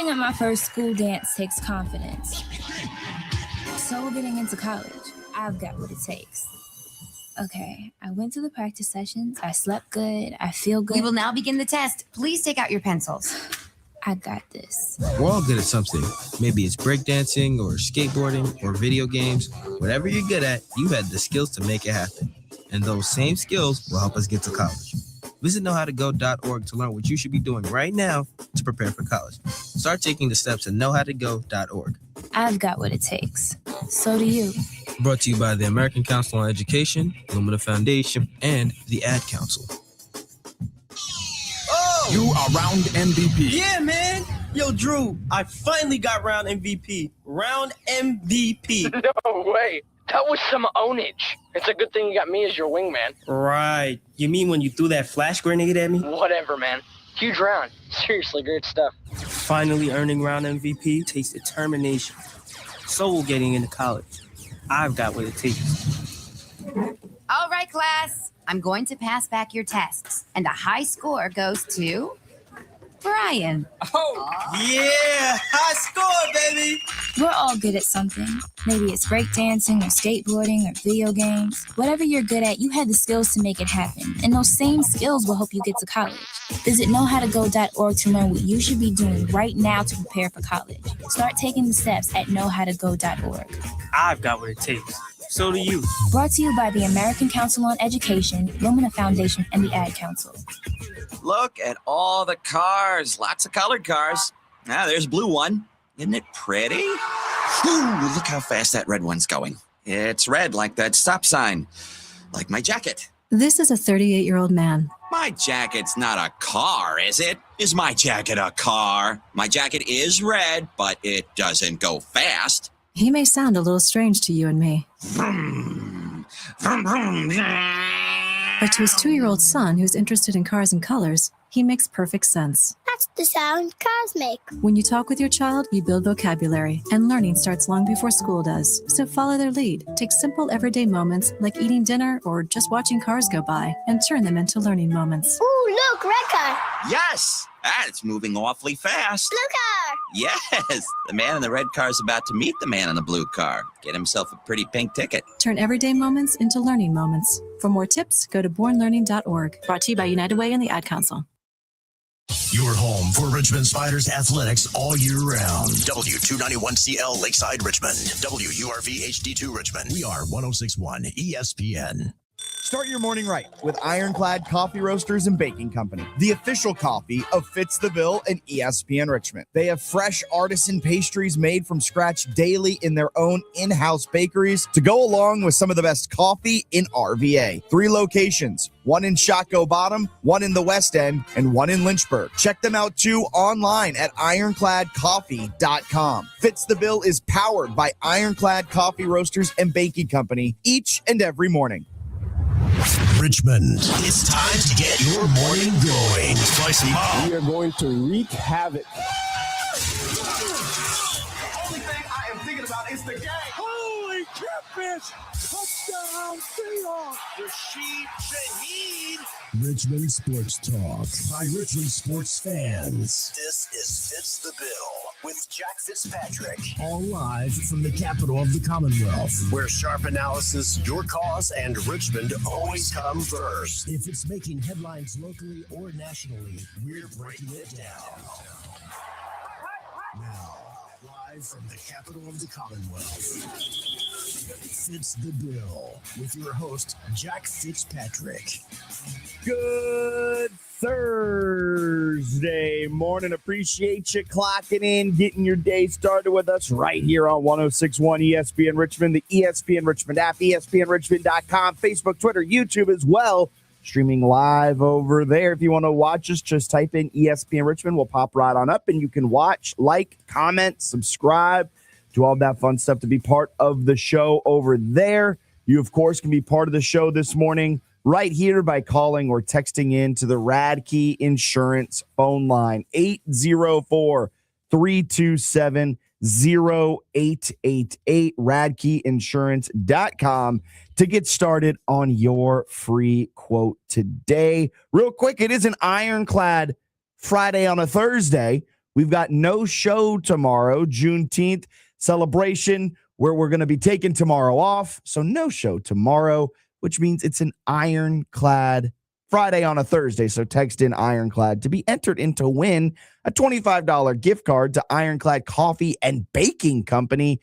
Being at my first school dance takes confidence. So getting into college, I've got what it takes. Okay, I went to the practice sessions, I slept good, I feel good. We will now begin the test. Please take out your pencils. I got this. We're all good at something. Maybe it's breakdancing or skateboarding or video games. Whatever you're good at, you had the skills to make it happen. And those same skills will help us get to college. Visit knowhowtogo.org to learn what you should be doing right now to prepare for college. Start taking the steps at knowhowtogo.org. I've got what it takes. So do you. Brought to you by the American Council on Education, Lumina Foundation, and the Ad Council. Oh! You are round MVP. Yeah, man. Yo, Drew, I finally got round MVP. Round MVP. No way. That was some ownage. It's a good thing you got me as your wingman. Right. You mean when you threw that flash grenade at me? Whatever, man. Huge round. Seriously, great stuff. Finally earning round MVP takes determination. So will getting into college. I've got what it takes. All right, class. I'm going to pass back your tests. And a high score goes to Brian. Oh, yeah. High score, baby. We're all good at something. Maybe it's breakdancing or skateboarding or video games. Whatever you're good at, you have the skills to make it happen. And those same skills will help you get to college. Visit knowhowtogo.org to learn what you should be doing right now to prepare for college. Start taking the steps at knowhowtogo.org. I've got what it takes. So do you. Brought to you by the American Council on Education, Lumina Foundation, and the Ad Council. Look at all the cars. Lots of colored cars. Ah, there's a blue one. Isn't it pretty? Ooh, look how fast that red one's going. It's red like that stop sign. Like my jacket. This is a 38-year-old man. My jacket's not a car, is it? Is my jacket a car? My jacket is red, but it doesn't go fast. He may sound a little strange to you and me. Vroom, vroom, vroom. But to his 2-year-old son who's interested in cars and colors, he makes perfect sense. That's the sound cars make. When you talk with your child, you build vocabulary, and learning starts long before school does. So follow their lead. Take simple everyday moments like eating dinner or just watching cars go by and turn them into learning moments. Ooh, look, red car. Yes, it's moving awfully fast. Blue car. Yes, the man in the red car is about to meet the man in the blue car. Get himself a pretty pink ticket. Turn everyday moments into learning moments. For more tips, go to bornlearning.org. Brought to you by United Way and the Ad Council. Your home for Richmond Spiders athletics all year round. W291CL Lakeside Richmond. WURV HD2 Richmond. We are 1061 ESPN. Start your morning right with Ironclad Coffee Roasters and Baking Company, the official coffee of Fitz the Bill and ESPN Richmond. They have fresh artisan pastries made from scratch daily in their own in-house bakeries to go along with some of the best coffee in RVA. 3 locations, one in Shotco Bottom, one in the West End, and one in Lynchburg. Check them out too online at ironcladcoffee.com. Fitz the Bill is powered by Ironclad Coffee Roasters and Baking Company each and every morning. Richmond, it's time to get your morning going. Spicy Mom. We are going to wreak havoc. The only thing I am thinking about is the game. Holy catfish! Touchdown, Seahawks! Rashid Shaheed. Richmond Sports Talk by Richmond sports fans. This is Fitz the Bill with Jack Fitzpatrick. All live from the capital of the Commonwealth, where sharp analysis, your cause, and Richmond always come first. If it's making headlines locally or nationally, we're breaking it down. Now, live from the capital of the Commonwealth, Fitz the Bill with your host, Jack Fitzpatrick. Good Thursday morning. Appreciate you clocking in, getting your day started with us right here on 1061 ESPN Richmond, the ESPN Richmond app, ESPNRichmond.com, Facebook, Twitter, YouTube as well. Streaming live over there. If you want to watch us, just type in ESPN Richmond. We'll pop right on up and you can watch, like, comment, subscribe, do all that fun stuff to be part of the show over there. You, of course, can be part of the show this morning right here by calling or texting in to the Radkey Insurance phone line, 804-327-0888, radkeyinsurance.com to get started on your free quote today. Real quick, it is an Ironclad Friday on a Thursday. We've got no show tomorrow, Juneteenth celebration, where we're going to be taking tomorrow off. So no show tomorrow, which means it's an ironclad Friday on a Thursday. So text in ironclad to be entered in to win a $25 gift card to Ironclad Coffee and Baking Company.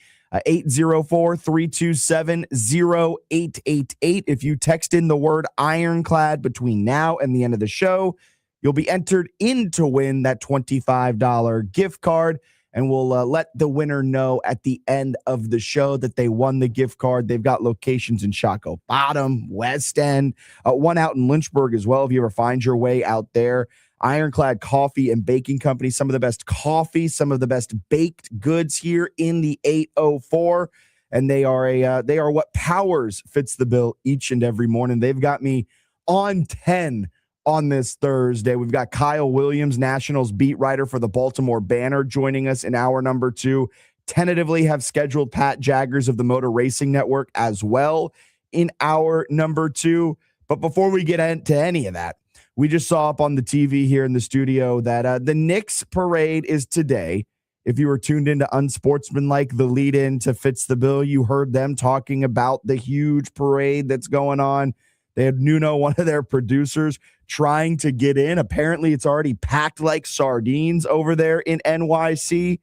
804-327-0888. If you text in the word ironclad between now and the end of the show, you'll be entered in to win that $25 gift card. And we'll let the winner know at the end of the show that they won the gift card. They've got locations in Shockoe Bottom, West End, one out in Lynchburg as well, if you ever find your way out there. Ironclad Coffee and Baking Company, some of the best coffee, some of the best baked goods here in the 804. And they are what powers Fitz the Bill each and every morning. They've got me on 10 on this Thursday. We've got Kyle Williams, Nationals beat writer for the Baltimore Banner, joining us in hour number 2. Tentatively have scheduled Pat Jaggers of the Motor Racing Network as well in hour number 2. But before we get into any of that, we just saw up on the TV here in the studio that the Knicks parade is today. If you were tuned into Unsportsmanlike, the lead in to Fitz the Bill, you heard them talking about the huge parade that's going on. They had Nuno, one of their producers, trying to get in. Apparently, it's already packed like sardines over there in NYC.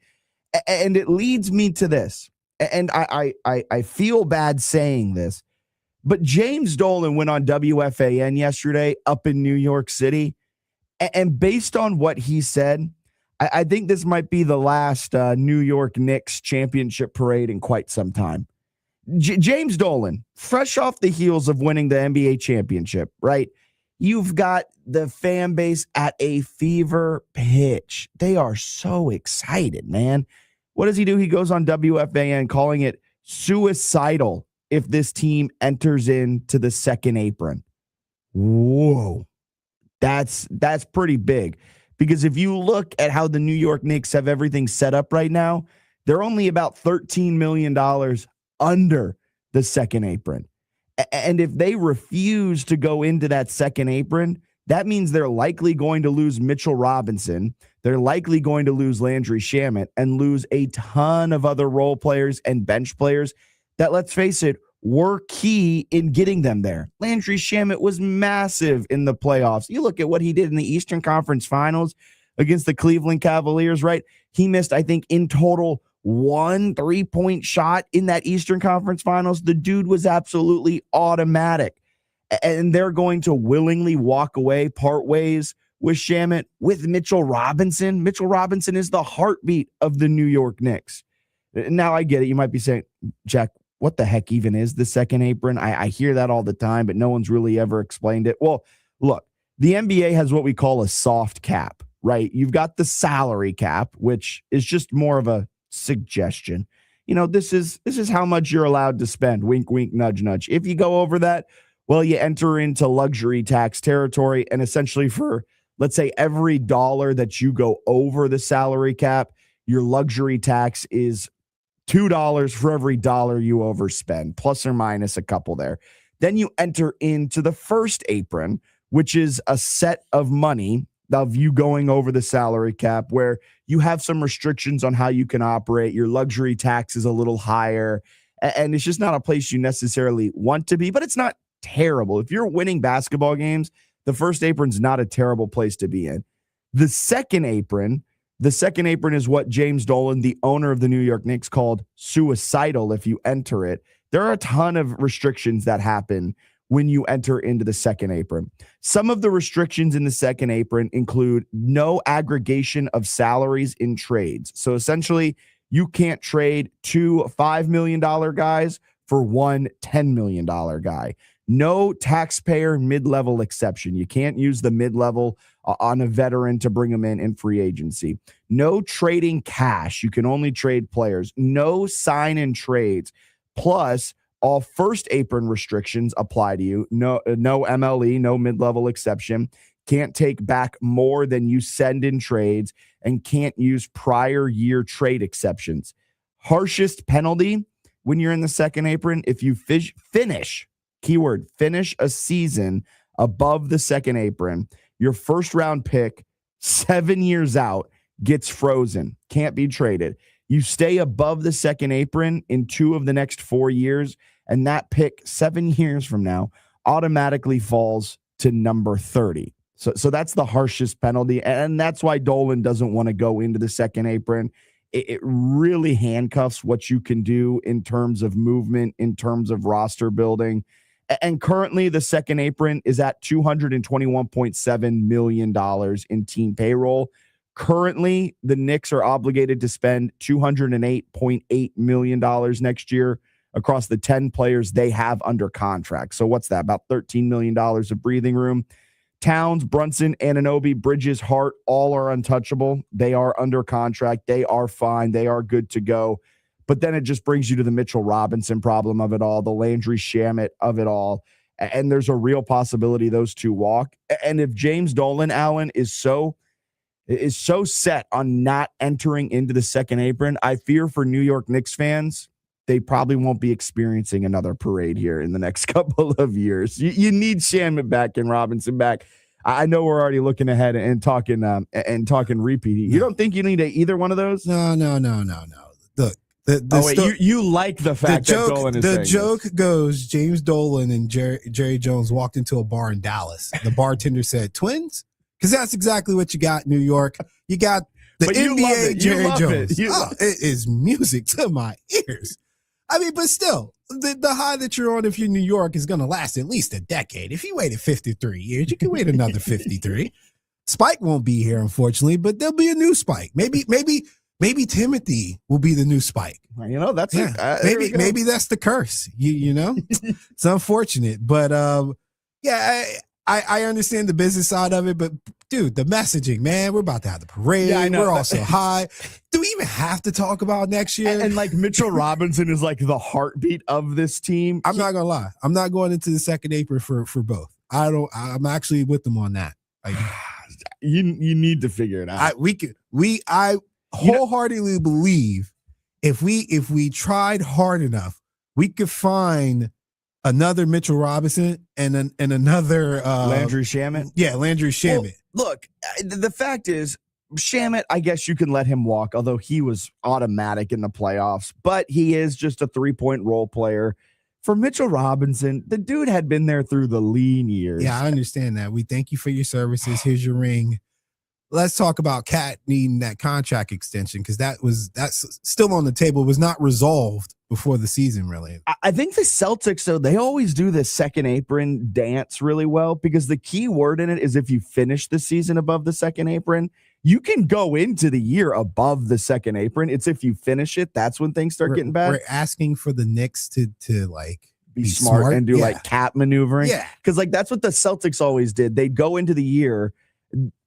And it leads me to this. And I feel bad saying this, but James Dolan went on WFAN yesterday up in New York City. And based on what he said, I think this might be the last New York Knicks championship parade in quite some time. James Dolan, fresh off the heels of winning the NBA championship, right? You've got the fan base at a fever pitch. They are so excited, man. What does he do? He goes on WFAN calling it suicidal if this team enters into the second apron. Whoa. That's pretty big. Because if you look at how the New York Knicks have everything set up right now, they're only about $13 million under the second apron. And if they refuse to go into that second apron, that means they're likely going to lose Mitchell Robinson. They're likely going to lose Landry Shamet and lose a ton of other role players and bench players that, let's face it, were key in getting them there. Landry Shamet was massive in the playoffs. You look at what he did in the Eastern Conference Finals against the Cleveland Cavaliers, right? He missed, I think, in total 1 3-point shot in that Eastern Conference Finals. The dude was absolutely automatic. And they're going to willingly walk away, part ways with Shamet, with Mitchell Robinson. Mitchell Robinson is the heartbeat of the New York Knicks. Now, I get it. You might be saying, Jack, what the heck even is the second apron? I hear that all the time, but no one's really ever explained it. Well, look, the NBA has what we call a soft cap, right? You've got the salary cap, which is just more of a suggestion. You know, this is how much you're allowed to spend. Wink, wink, nudge, nudge. If you go over that, well, you enter into luxury tax territory. And essentially for, let's say, every dollar that you go over the salary cap, your luxury tax is $2 for every dollar you overspend, plus or minus a couple there. Then you enter into the first apron, which is a set of money of you going over the salary cap, where you have some restrictions on how you can operate. Your luxury tax is a little higher, and it's just not a place you necessarily want to be, but it's not terrible. If you're winning basketball games, the first apron's not a terrible place to be in. The second apron is what James Dolan, the owner of the New York Knicks, called suicidal if you enter it. There are a ton of restrictions that happen when you enter into the second apron. Some of the restrictions in the second apron include no aggregation of salaries in trades. So essentially, you can't trade 2 $5 million guys for one $10 million guy. No taxpayer mid-level exception. You can't use the mid-level on a veteran to bring them in free agency. No trading cash. You can only trade players. No sign-in trades. Plus, all first apron restrictions apply to you. No MLE, no mid-level exception. Can't take back more than you send in trades, and can't use prior year trade exceptions. Harshest penalty when you're in the second apron, if you finish a season above the second apron, your first round pick 7 years out gets frozen, can't be traded. You stay above the second apron in 2 of the next 4 years, and that pick 7 years from now automatically falls to number 30. So that's the harshest penalty, and that's why Dolan doesn't want to go into the second apron. It really handcuffs what you can do in terms of movement, in terms of roster building. And currently, the second apron is at $221.7 million in team payroll. Currently, the Knicks are obligated to spend $208.8 million next year across the 10 players they have under contract. So what's that? About $13 million of breathing room. Towns, Brunson, Anunoby, Bridges, Hart, all are untouchable. They are under contract. They are fine. They are good to go. But then it just brings you to the Mitchell Robinson problem of it all, the Landry Shamet of it all. And there's a real possibility those two walk. And if James Dolan, Allen, is so set on not entering into the second apron, I fear for New York Knicks fans, they probably won't be experiencing another parade here in the next couple of years. You need Shamet back and Robinson back. I know we're already looking ahead and talking repeat. You don't think you need either one of those? No. Look, you like the fact that Dolan is the joke goes, James Dolan and Jerry Jones walked into a bar in Dallas. The bartender said, "Twins?" Because that's exactly what you got in New York. You got the NBA Jerry Jones. It is music to my ears. I mean, but still, the high that you're on if you're New York is going to last at least a decade. If you waited 53 years, you can wait another 53. Spike won't be here, unfortunately, but there'll be a new Spike. Maybe Timothy will be the new Spike. That's maybe that's the curse. You know, it's unfortunate, but I understand the business side of it, but dude, the messaging, man, we're about to have the parade. Yeah, I know. We're also high. Do we even have to talk about next year? And like Mitchell Robinson is like the heartbeat of this team. I'm not gonna lie. I'm not going into the second apron for both. I'm actually with them on that. Like, you need to figure it out. I wholeheartedly believe if we tried hard enough, we could find another Mitchell Robinson and another Landry Shamet. Yeah, Landry Shamet. Well, look, the fact is, Shamet, I guess you can let him walk, although he was automatic in the playoffs, but he is just a 3-point role player. For Mitchell Robinson, the dude had been there through the lean years. Yeah, I understand that. We thank you for your services. Here's your ring. Let's talk about Cat needing that contract extension, because that's still on the table. It was not resolved before the season, really. I think the Celtics, though, they always do the second apron dance really well, because the key word in it is if you finish the season above the second apron, you can go into the year above the second apron. It's if you finish it, that's when things start getting bad. We're asking for the Knicks to like be smart and do like cap maneuvering. Yeah. Because like that's what the Celtics always did. They'd go into the year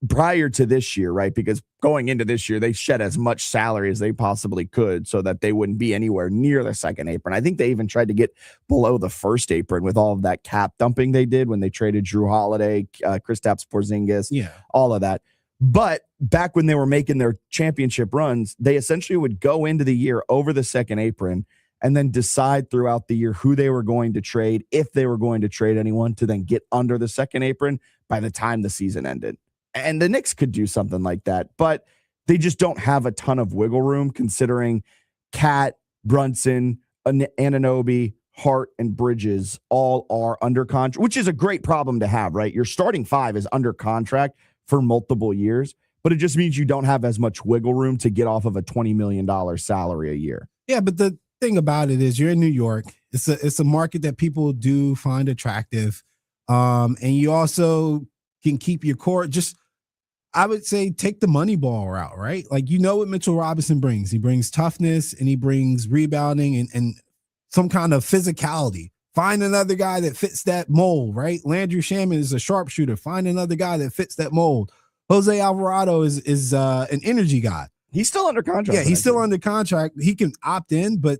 prior to this year, right? Because going into this year, they shed as much salary as they possibly could so that they wouldn't be anywhere near the second apron. I think they even tried to get below the first apron with all of that cap dumping they did when they traded Drew Holiday, Kristaps Porzingis, all of that. But back when they were making their championship runs, they essentially would go into the year over the second apron and then decide throughout the year who they were going to trade, if they were going to trade anyone, to then get under the second apron by the time the season ended. And the Knicks could do something like that, but they just don't have a ton of wiggle room considering Cat, Brunson, Anunoby, Hart, and Bridges all are under contract, which is a great problem to have, right? Your starting 5 is under contract for multiple years, but it just means you don't have as much wiggle room to get off of a $20 million salary a year. Yeah, but the thing about it is you're in New York. It's a market that people do find attractive. And you also can keep your core. Just, I would say, take the money ball route, right? Like, you know what Mitchell Robinson brings. He brings toughness and he brings rebounding and some kind of physicality. Find another guy that fits that mold, right? Landry Shamet is a sharpshooter. Find another guy that fits that mold. Jose Alvarado is an energy guy. He's still under contract. Yeah, he's still under contract. He can opt in, but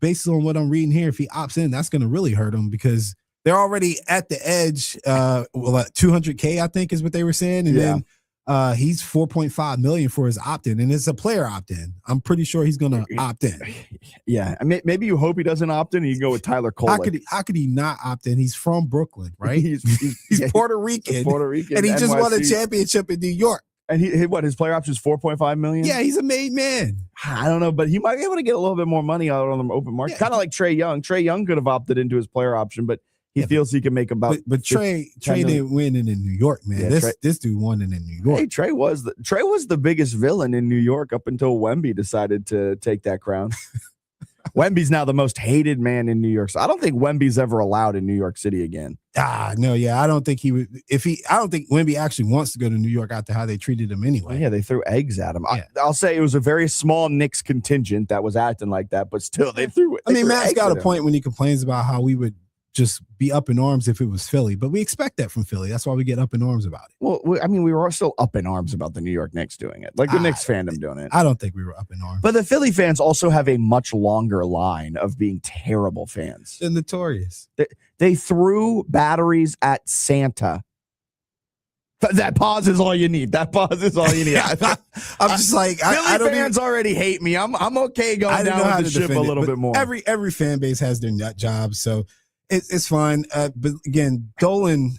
based on what I'm reading here, if he opts in, that's going to really hurt him because they're already at the edge. 200K, I think, is what they were saying. And then he's $4.5 million for his opt-in, and it's a player opt-in. I'm pretty sure he's going to opt in. Yeah, I mean, maybe you hope he doesn't opt in and you go with Tyler Cole. How could he not opt in? He's from Brooklyn, right? He's Puerto Rican. Puerto Rican. And he just NYC. won a championship in New York. And his player option is $4.5 million? Yeah, he's a made man. I don't know, but he might be able to get a little bit more money out on the open market. Yeah. Kind of like Trae Young. Trae Young could have opted into his player option, but he feels he can make about. But Trae didn't win it in New York, man. Yeah, This dude won it in New York. Hey, Trae was the biggest villain in New York up until Wemby decided to take that crown. Wemby's now the most hated man in New York. So I don't think Wemby's ever allowed in New York City again. No, yeah, I don't think he would. I don't think Wemby actually wants to go to New York after how they treated him anyway. Yeah, they threw eggs at him. Yeah. I'll say it was a very small Knicks contingent that was acting like that, but still, they threw. Matt's got a point when he complains about how we would just be up in arms if it was Philly, but we expect that from Philly. That's why we get up in arms about it. Well, we were still up in arms about the New York Knicks doing it, like the Knicks fandom doing it. I don't think we were up in arms. But the Philly fans also have a much longer line of being terrible fans. They're notorious. They threw batteries at Santa. That pause is all you need. I'm just like, Philly fans already hate me. I'm okay going down with the ship a little bit more. Every fan base has their nut jobs, so it's fine. But again, Dolan,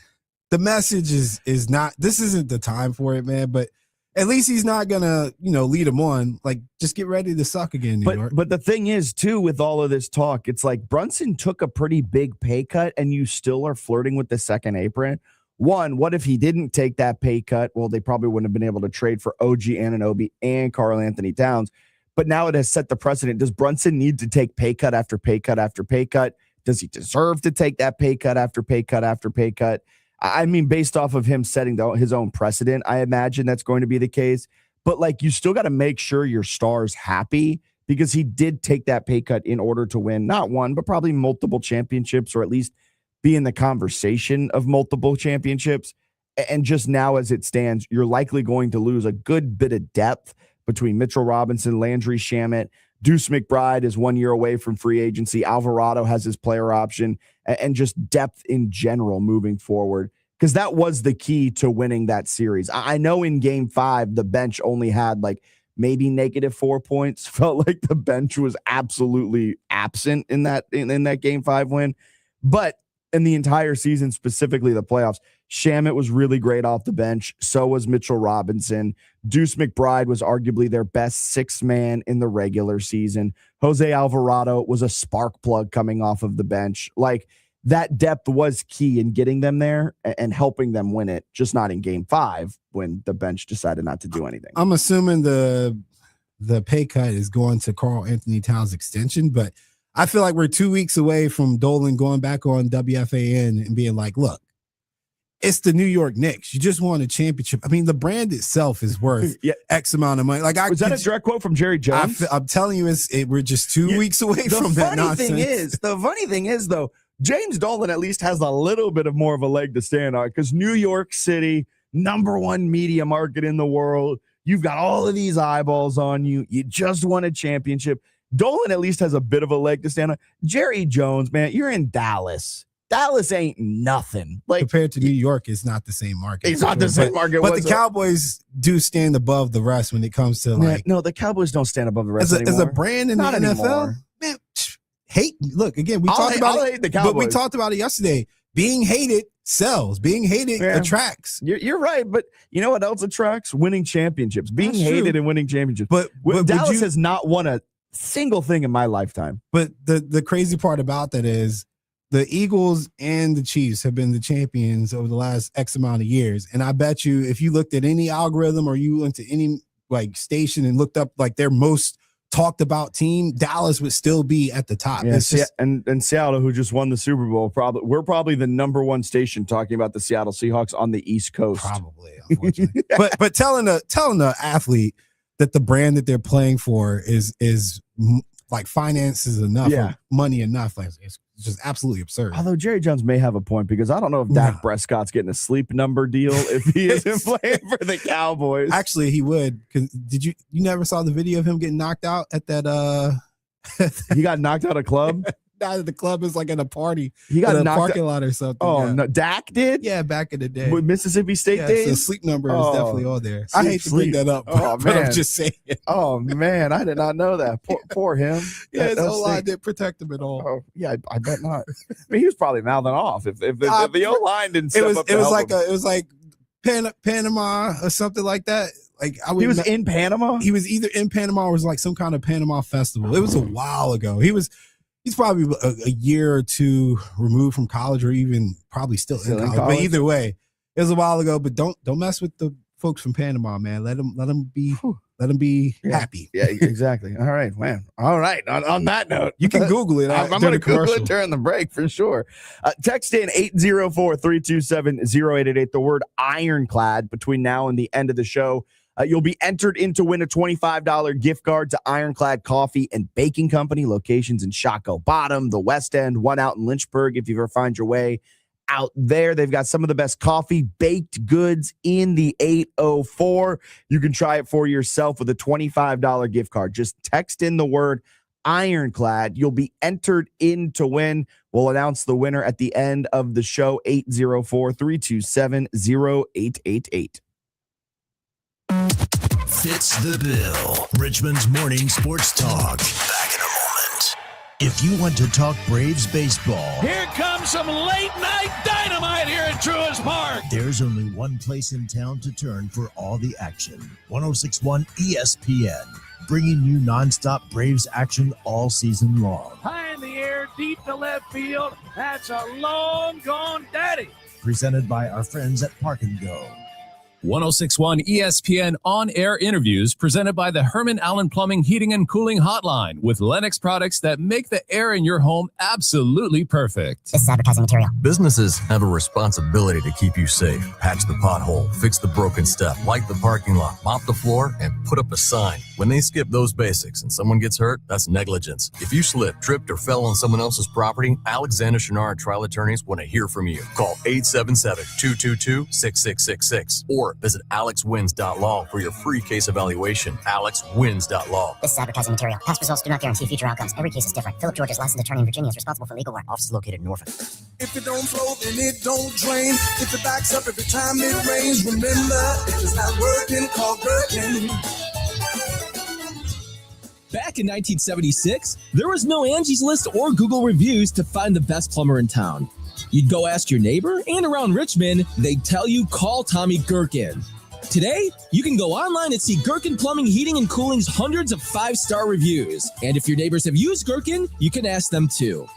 the message is not. This isn't the time for it, man. But at least he's not gonna, lead them on. Like, just get ready to suck again, New York. But the thing is, too, with all of this talk, it's like Brunson took a pretty big pay cut, and you still are flirting with the second apron. One, what if he didn't take that pay cut? Well, they probably wouldn't have been able to trade for OG Anunoby and Karl Anthony Towns. But now it has set the precedent. Does Brunson need to take pay cut after pay cut after pay cut? Does he deserve to take that pay cut after pay cut after pay cut? I mean, based off of him setting his own precedent, I imagine that's going to be the case. But, like, you still got to make sure your star's happy because he did take that pay cut in order to win not one, but probably multiple championships, or at least be in the conversation of multiple championships. And just now as it stands, you're likely going to lose a good bit of depth between Mitchell Robinson, Landry Shamet. Deuce McBride is 1 year away from free agency. Alvarado has his player option, and just depth in general moving forward, because that was the key to winning that series. I know in game 5, the bench only had like maybe -4 points. Felt like the bench was absolutely absent in that game 5 win. But in the entire season, specifically the playoffs, Shamet was really great off the bench. So was Mitchell Robinson. Deuce McBride was arguably their best 6th man in the regular season. Jose Alvarado was a spark plug coming off of the bench. Like, that depth was key in getting them there and helping them win it, just not in game 5 when the bench decided not to do anything. I'm assuming the pay cut is going to Karl Anthony Towns extension, but I feel like we're 2 weeks away from Dolan going back on WFAN and being like, look, it's the New York Knicks. You just won a championship. I mean, the brand itself is worth X amount of money. Like, was that a direct quote from Jerry Jones? I'm telling you, we're just 2 weeks away from that nonsense. The funny thing is, though, James Dolan at least has a little bit of more of a leg to stand on, because New York City, #1 media market in the world. You've got all of these eyeballs on you. You just won a championship. Dolan at least has a bit of a leg to stand on. Jerry Jones, man, you're in Dallas. Dallas ain't nothing. Like, compared to New York, it's not the same market. It's not the same market. But the Cowboys do stand above the rest when it comes to no, the Cowboys don't stand above the rest anymore. As a brand in not the NFL, anymore. Man, look again. We talked about it, the Cowboys. But we talked about it yesterday. Being hated sells. Being hated attracts. You're right, but you know what else attracts? Winning championships. Being That's hated true. and winning championships. But Dallas has not won a single thing in my lifetime. But the crazy part about that is the Eagles and the Chiefs have been the champions over the last X amount of years. And I bet you if you looked at any algorithm or you went to any like station and looked up like their most talked about team, Dallas would still be at the top. Yeah, and Seattle, who just won the Super Bowl, we're probably the #1 station talking about the Seattle Seahawks on the East Coast. Probably, unfortunately. but telling the athlete that the brand that they're playing for is like finances enough, or money enough, like it's just absolutely absurd. Although Jerry Jones may have a point, because I don't know if Dak Prescott's getting a sleep number deal if he isn't playing for the Cowboys. Actually, he would. Did you never saw the video of him getting knocked out at that? He got knocked out of club. Now the club is like in a party. He got in a knocked parking lot or something. Oh no, Dak did. Yeah, back in the day with Mississippi State days. So the sleep number is definitely on there. I hate to bring that up, but I'm just saying. Oh man, I did not know that. Poor him. Yeah, his O-line didn't protect him at all. Oh yeah, I bet not. I mean, he was probably mouthing off if the O-line didn't step up. It was like Panama or something like that. Like he was in Panama. He was either in Panama or was like some kind of Panama festival. It was a while ago. He's probably a year or two removed from college, or even probably still in college. But either way, it was a while ago. But don't mess with the folks from Panama, man. Let them be happy. Yeah, exactly. All right, man. All right. On that note, you can Google it. I'm going to Google it during the break for sure. Text in 804-327-0888 the word ironclad between now and the end of the show. You'll be entered in to win a $25 gift card to Ironclad Coffee and Baking Company, locations in Shockoe Bottom, the West End, one out in Lynchburg. If you ever find your way out there, they've got some of the best coffee baked goods in the 804. You can try it for yourself with a $25 gift card. Just text in the word ironclad. You'll be entered in to win. We'll announce the winner at the end of the show. 804-327-0888. Fitz the Bill, Richmond's morning sports talk. Back in a moment. If you want to talk Braves baseball, here comes some late night dynamite here at Truist Park. There's only one place in town to turn for all the action. 106.1 ESPN, bringing you nonstop Braves action all season long. High in the air, deep to left field. That's a long gone daddy. Presented by our friends at Park and Go. 106.1 ESPN on-air interviews presented by the Herman Allen Plumbing Heating and Cooling Hotline with Lennox products that make the air in your home absolutely perfect. This is advertising material. Businesses have a responsibility to keep you safe. Patch the pothole, fix the broken step, light the parking lot, mop the floor, and put up a sign. When they skip those basics and someone gets hurt, that's negligence. If you slipped, tripped, or fell on someone else's property, Alexander Chenard Trial Attorneys want to hear from you. Call 877-222-6666 or visit alexwins.law for your free case evaluation. alexwins.law. This is advertising material. Past results do not guarantee future outcomes. Every case is different. Philip George is licensed attorney in Virginia, is responsible for legal work. Office is located in Norfolk. If it don't flow, then it don't drain. If it backs up every time it rains, remember, if it's not working, call Gherkin. Back in 1976, there was no Angie's List or Google reviews to find the best plumber in town. You'd go ask your neighbor, and around Richmond, they'd tell you call Tommy Gherkin. Today, you can go online and see Gherkin Plumbing, Heating, and Cooling's hundreds of 5-star reviews. And if your neighbors have used Gherkin, you can ask them too.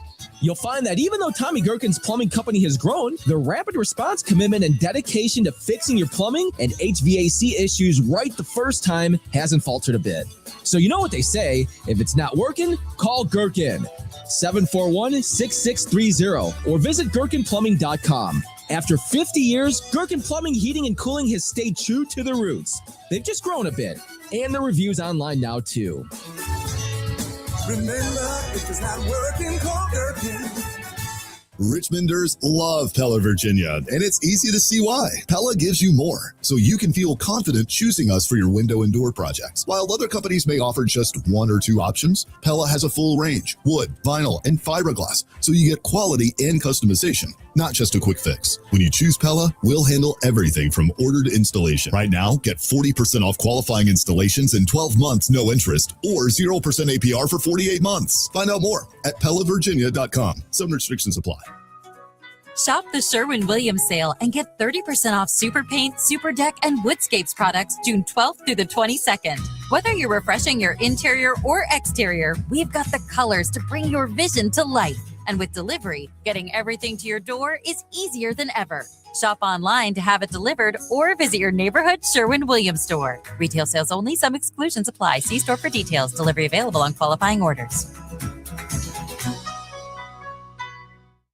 You'll find that even though Tommy Gherkin's plumbing company has grown, their rapid response commitment and dedication to fixing your plumbing and HVAC issues right the first time hasn't faltered a bit. So you know what they say, if it's not working, call Gherkin. 741-6630 or visit gherkinplumbing.com. After 50 years, Gherkin Plumbing, Heating, and Cooling has stayed true to their roots. They've just grown a bit, and the reviews online now too. Remember, if it's not working, call Gherkin. Richmonders love Pella, Virginia, and it's easy to see why. Pella gives you more, so you can feel confident choosing us for your window and door projects. While other companies may offer just 1 or 2 options, Pella has a full range, wood, vinyl, and fiberglass, so you get quality and customization, not just a quick fix. When you choose Pella, we'll handle everything from order to installation. Right now, get 40% off qualifying installations in 12 months, no interest, or 0% APR for 48 months. Find out more at PellaVirginia.com. Some restrictions apply. Shop the Sherwin-Williams sale and get 30% off Super Paint, Super Deck, and Woodscapes products June 12th through the 22nd. Whether you're refreshing your interior or exterior, we've got the colors to bring your vision to life. And with delivery, getting everything to your door is easier than ever. Shop online to have it delivered or visit your neighborhood Sherwin-Williams store. Retail sales only. Some exclusions apply. See store for details. Delivery available on qualifying orders.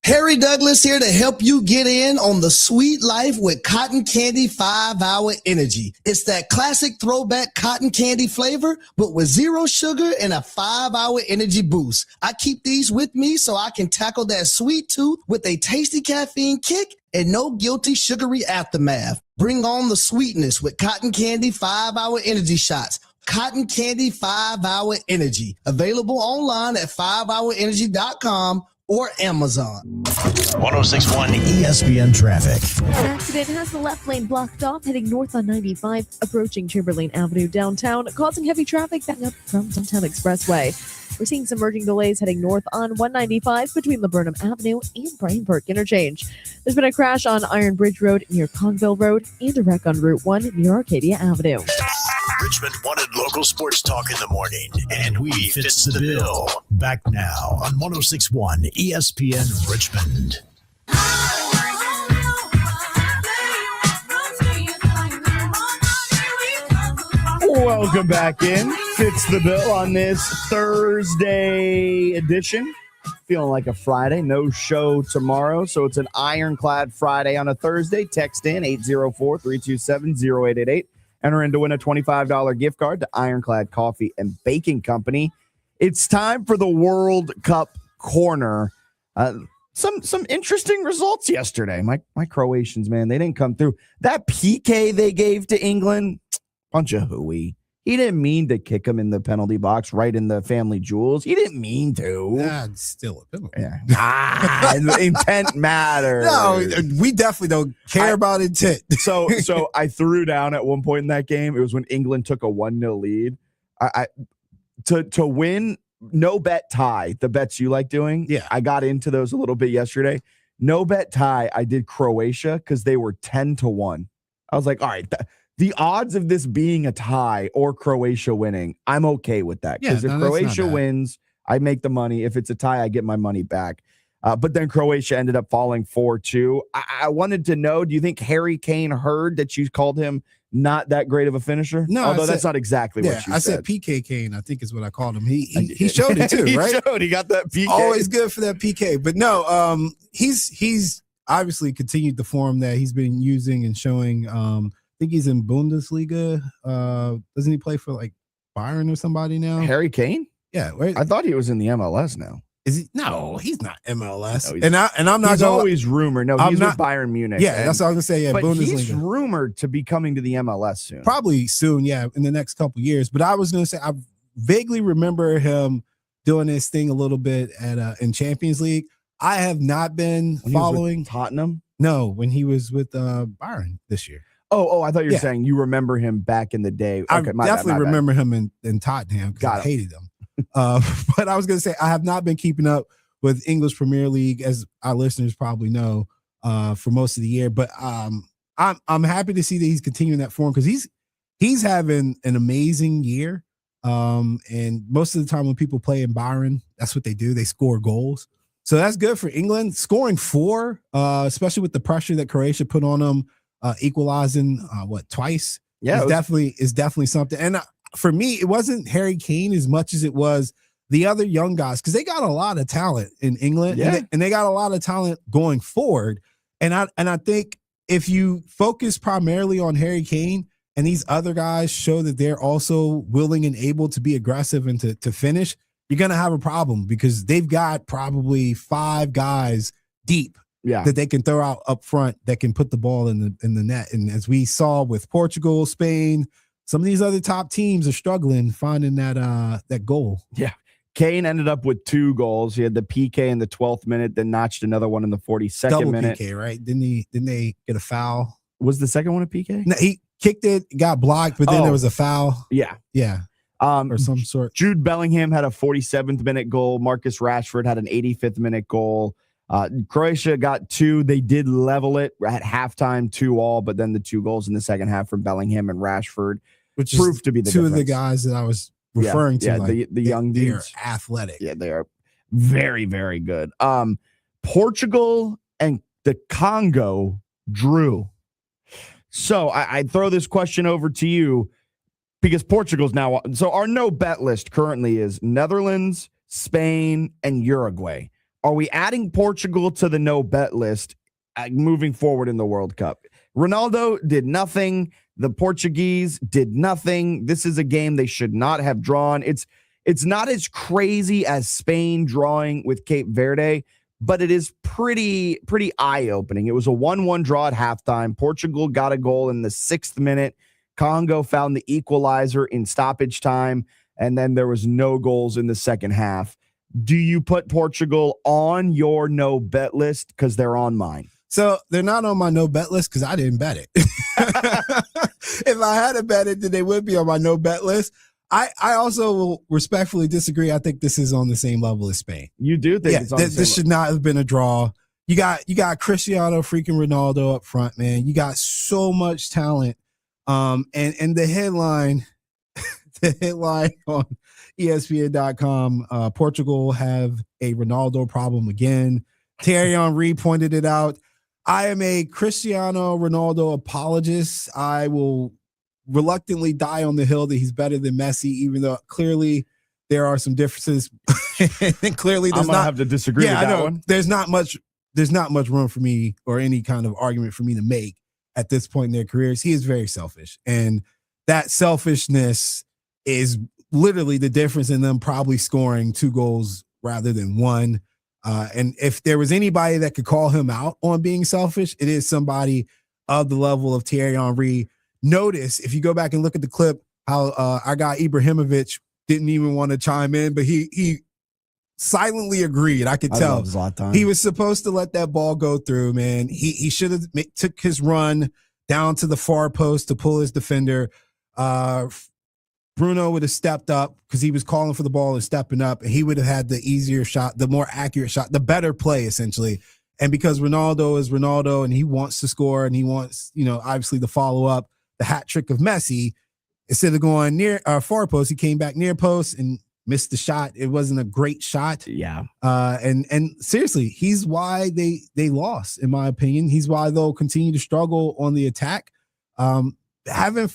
Harry Douglas here to help you get in on the sweet life with Cotton Candy 5-Hour Energy. It's that classic throwback cotton candy flavor, but with 0 sugar and a 5-hour energy boost. I keep these with me so I can tackle that sweet tooth with a tasty caffeine kick and no guilty sugary aftermath. Bring on the sweetness with Cotton Candy 5-Hour Energy Shots. Cotton Candy 5-Hour Energy. Available online at 5hourenergy.com or Amazon. 106.1 ESPN traffic. An accident has the left lane blocked off heading north on 95, approaching Chamberlain Avenue downtown, causing heavy traffic back up from Downtown Expressway. We're seeing some merging delays heading north on 195 between Laburnum Avenue and Bryan Park Interchange. There's been a crash on Iron Bridge Road near Conville Road and a wreck on Route 1 near Arcadia Avenue. Richmond wanted local sports talk in the morning, and we fits the bill. Back now on 106.1 ESPN Richmond. Welcome back in. Fits the bill on this Thursday edition. Feeling like a Friday. No show tomorrow, so it's an ironclad Friday on a Thursday. Text in 804-327-0888. Enter in to win a $25 gift card to Ironclad Coffee and Baking Company. It's time for the World Cup Corner. Some interesting results yesterday. My Croatians, man, they didn't come through. That PK they gave to England, bunch of hooey. He didn't mean to kick him in the penalty box right in the family jewels. He didn't mean to. That's still a penalty. Yeah. Intent matters. No, we definitely don't care about intent. So I threw down at one point in that game. It was when England took a 1-0 lead. To win, no bet tie, the bets you like doing. Yeah. I got into those a little bit yesterday. No bet tie, I did Croatia because they were 10-1. I was like, all right, the odds of this being a tie or Croatia winning, I'm okay with that. Because if Croatia wins, I make the money. If it's a tie, I get my money back. But then Croatia ended up falling 4-2. I wanted to know, do you think Harry Kane heard that you called him not that great of a finisher? No, although that's not exactly what you said. I said PK Kane, I think is what I called him. He showed it too, right? He got that PK. Always good for that PK. But no, he's obviously continued the form that he's been using and showing. I think he's in Bundesliga. Doesn't he play for like Bayern or somebody now? Harry Kane? Yeah, right. I thought he was in the MLS now. Is he? No, he's not MLS. No, and I'm not. He's always rumored. No, he's with Bayern Munich. Yeah, that's what I was gonna say. Yeah, but Bundesliga. He's rumored to be coming to the MLS soon. Probably soon. Yeah, in the next couple years. But I was gonna say I vaguely remember him doing this thing a little bit at in Champions League. I have not been following Tottenham. No, when he was with Bayern this year. Oh, I thought you were saying you remember him back in the day. Okay, I definitely remember him in Tottenham because I hated him. But I was going to say I have not been keeping up with English Premier League, as our listeners probably know, for most of the year. But I'm happy to see that he's continuing that form because he's having an amazing year. And most of the time when people play in Bayern, that's what they do. They score goals. So that's good for England. Scoring 4, especially with the pressure that Croatia put on them. Equalizing twice? Yeah, is definitely something. And for me, it wasn't Harry Kane as much as it was the other young guys because they got a lot of talent in England, and they got a lot of talent going forward. And I think if you focus primarily on Harry Kane and these other guys show that they're also willing and able to be aggressive and to finish, you're gonna have a problem because they've got probably 5 guys deep. Yeah, that they can throw out up front that can put the ball in the net. And as we saw with Portugal, Spain, some of these other top teams are struggling finding that goal. Yeah. Kane ended up with 2 goals. He had the PK in the 12th minute, then notched another one in the 42nd minute. PK, right? Didn't they get a foul? Was the second one a PK? No, he kicked it, got blocked, but then there was a foul. Yeah. Yeah. Or some sort. Jude Bellingham had a 47th minute goal. Marcus Rashford had an 85th minute goal. Croatia got 2. They did level it at halftime 2-2, but then the 2 goals in the second half from Bellingham and Rashford, which proved to be the 2 difference. of the guys that I was referring to. Yeah, like, the young dudes. They're athletic. Yeah, they are very, very good. Portugal and the Congo drew. So I throw this question over to you because Portugal's now. So our no bet list currently is Netherlands, Spain, and Uruguay. Are we adding Portugal to the no bet list moving forward in the World Cup? Ronaldo did nothing. The Portuguese did nothing. This is a game they should not have drawn. It's not as crazy as Spain drawing with Cape Verde, but it is pretty eye-opening. It was a 1-1 draw at halftime. Portugal got a goal in the 6th minute. Congo found the equalizer in stoppage time, and then there was no goals in the second half. Do you put Portugal on your no bet list? Because they're on mine. So they're not on my no bet list because I didn't bet it. If I had to bet it, then they would be on my no bet list. I also will respectfully disagree. I think this is on the same level as Spain. You do think it's on the same this should not have been a draw. You got Cristiano freaking Ronaldo up front, man. You got so much talent. And the headline the headline on ESPN.com, Portugal have a Ronaldo problem again. Thierry Henry pointed it out. I am a Cristiano Ronaldo apologist. I will reluctantly die on the hill that he's better than Messi, even though clearly there are some differences. And clearly there's not have to disagree with that one. There's not much room for me or any kind of argument for me to make at this point in their careers. He is very selfish. And that selfishness is literally the difference in them probably scoring 2 goals rather than 1. And if there was anybody that could call him out on being selfish, it is somebody of the level of Thierry Henry. Notice, if you go back and look at the clip, how our guy Ibrahimovic didn't even want to chime in, but he silently agreed. I could tell. He was supposed to let that ball go through, man. He should have took his run down to the far post to pull his defender. Bruno would have stepped up because he was calling for the ball and stepping up, and he would have had the easier shot, the more accurate shot, the better play, essentially. And because Ronaldo is Ronaldo and he wants to score and he wants, obviously the follow-up, the hat trick of Messi, instead of going near far post, he came back near post and missed the shot. It wasn't a great shot. Yeah. And seriously, he's why they lost, in my opinion. He's why they'll continue to struggle on the attack. Having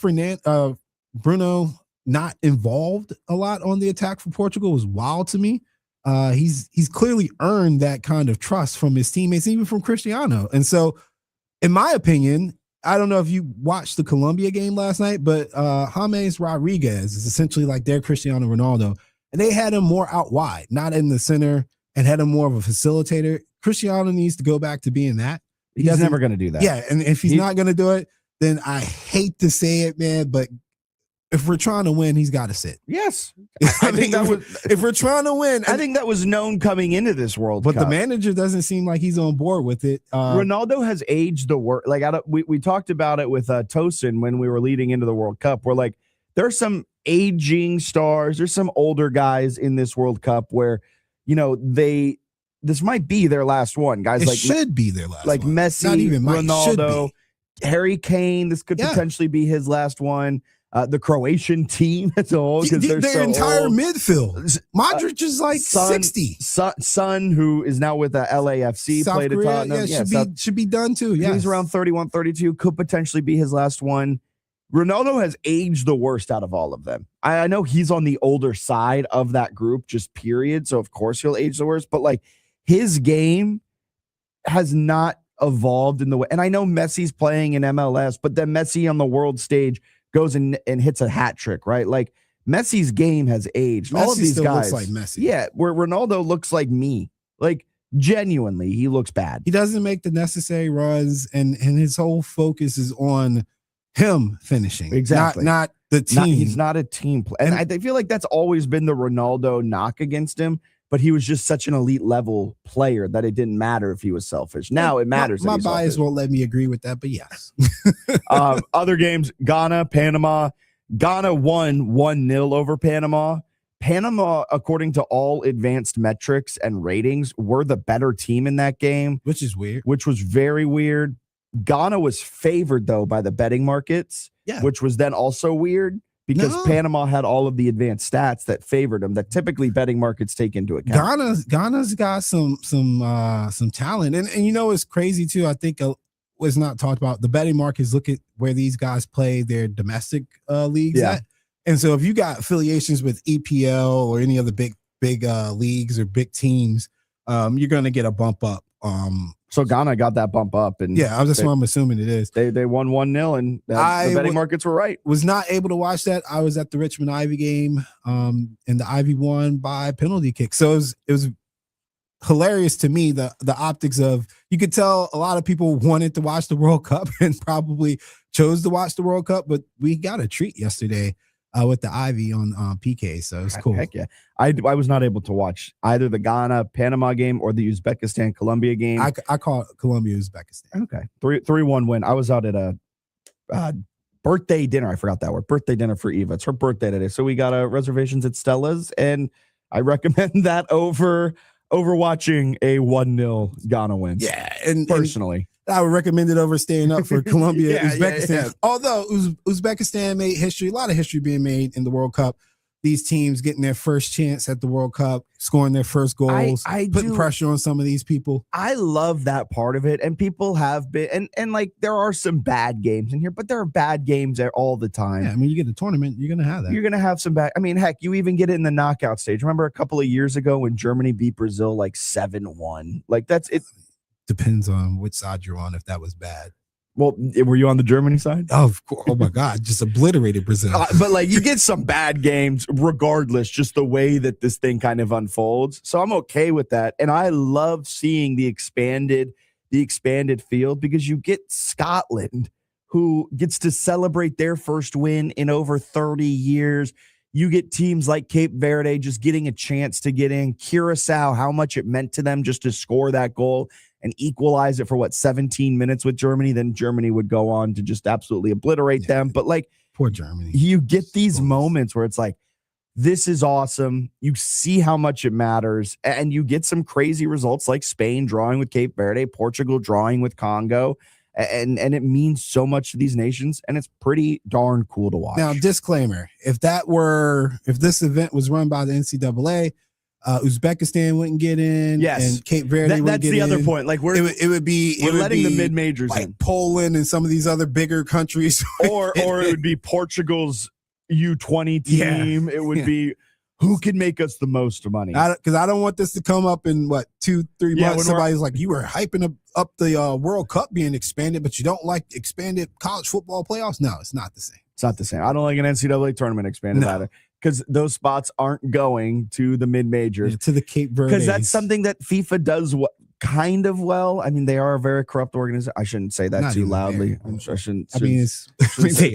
Bruno not involved a lot on the attack for Portugal was wild to me. He's clearly earned that kind of trust from his teammates, even from Cristiano. And so, in my opinion, I don't know if you watched the Colombia game last night, but James Rodriguez is essentially like their Cristiano Ronaldo. And they had him more out wide, not in the center, and had him more of a facilitator. Cristiano needs to go back to being that. He's never going to do that. Yeah, and if he's not going to do it, then I hate to say it, man, but if we're trying to win, he's got to sit. Yes. I think if we're trying to win. I think that was known coming into this World Cup. But the manager doesn't seem like he's on board with it. Ronaldo has aged the worst. Like, we talked about it with Tosin when we were leading into the World Cup. We're like, there's some aging stars. There's some older guys in this World Cup where, this might be their last one. Guys, it should be their last like one. Messi, Not even Ronaldo, Harry Kane. This could potentially be his last one. The Croatian team as a whole, because their entire midfield. Modric is like 60. Son, who is now with the LAFC, South played Korea, at Tottenham. should be done too. Yeah, he's around 31, 32. Could potentially be his last one. Ronaldo has aged the worst out of all of them. I know he's on the older side of that group, just period. So of course he'll age the worst. But like his game has not evolved in the way. And I know Messi's playing in MLS, but then Messi on the world stage goes and hits a hat trick, right? Like Messi's game has aged. All of these still guys looks like Messi. Yeah, where Ronaldo looks like me. Like genuinely, he looks bad. He doesn't make the necessary runs, and his whole focus is on him finishing. Exactly. Not the team. He's not a team player. And I feel like that's always been the Ronaldo knock against him. But he was just such an elite level player that it didn't matter if he was selfish. Now it matters. My bias won't let me agree with that, but yes. Other games, Ghana, Panama. Ghana won 1-0 over Panama. Panama, according to all advanced metrics and ratings, were the better team in that game. Which is weird. Which was very weird. Ghana was favored, though, by the betting markets, which was then also weird. Because Panama had all of the advanced stats that favored them that typically betting markets take into account. Ghana's got some talent, and it's crazy too. I think was not talked about. The betting markets look at where these guys play their domestic leagues at, and so if you got affiliations with EPL or any other big leagues or big teams, you're going to get a bump up. So Ghana got that bump up, and that's what I'm assuming it is. They won 1-0, and the betting markets were right. Was not able to watch that. I was at the Richmond Ivy game, and the Ivy won by penalty kick. So it was hilarious to me, the optics of, you could tell a lot of people wanted to watch the World Cup and probably chose to watch the World Cup, but we got a treat yesterday with the Ivy on PK, so it's cool. Heck yeah. I was not able to watch either the Ghana-Panama game or the Uzbekistan-Colombia game. I call it Colombia-Uzbekistan. Okay. 3-1 win. I was out at a birthday dinner. I forgot that word. Birthday dinner for Eva. It's her birthday today. So we got reservations at Stella's, and I recommend that over watching a 1-0 Ghana win. Yeah. And personally. I would recommend it over staying up for Colombia, Uzbekistan. Yeah. Although Uzbekistan made history, a lot of history being made in the World Cup. These teams getting their first chance at the World Cup, scoring their first goals, putting pressure on some of these people. I love that part of it, and people have been, and like there are some bad games in here, but there are bad games there all the time. Yeah, I mean, you get a tournament, you're gonna have that. You're gonna have some bad. I mean, heck, you even get it in the knockout stage. Remember a couple of years ago when Germany beat Brazil like 7-1? Like that's it. Depends on which side you're on if that was bad. Well, were you on the Germany side? Oh, of course. Oh my God, just obliterated Brazil. But like you get some bad games regardless, just the way that this thing kind of unfolds. So I'm okay with that. And I love seeing the expanded field because you get Scotland, who gets to celebrate their first win in over 30 years. You get teams like Cape Verde just getting a chance to get in. Curacao, how much it meant to them just to score that goal and equalize it for 17 minutes with Germany. Then Germany would go on to just absolutely obliterate them. But like, poor Germany. You get these moments where it's like, this is awesome. You see how much it matters. And you get some crazy results like Spain drawing with Cape Verde, Portugal drawing with Congo. And it means so much to these nations. And it's pretty darn cool to watch. Now, disclaimer, if this event was run by the NCAA, Uzbekistan wouldn't get in, yes, and Cape Verde. That's the other point. Like we're letting the mid majors like in, Poland and some of these other bigger countries, or it would be Portugal's U20 team. Yeah. It would be who can make us the most money. Because I don't want this to come up in 2-3 months. Somebody's like, you were hyping up the World Cup being expanded, but you don't like expanded college football playoffs. No, it's not the same. It's not the same. I don't like an NCAA tournament expanded either. Because those spots aren't going to the mid-majors. To the Cape Verde. Because that's something that FIFA does kind of well. I mean, they are a very corrupt organization. I shouldn't say that too loudly. I shouldn't. They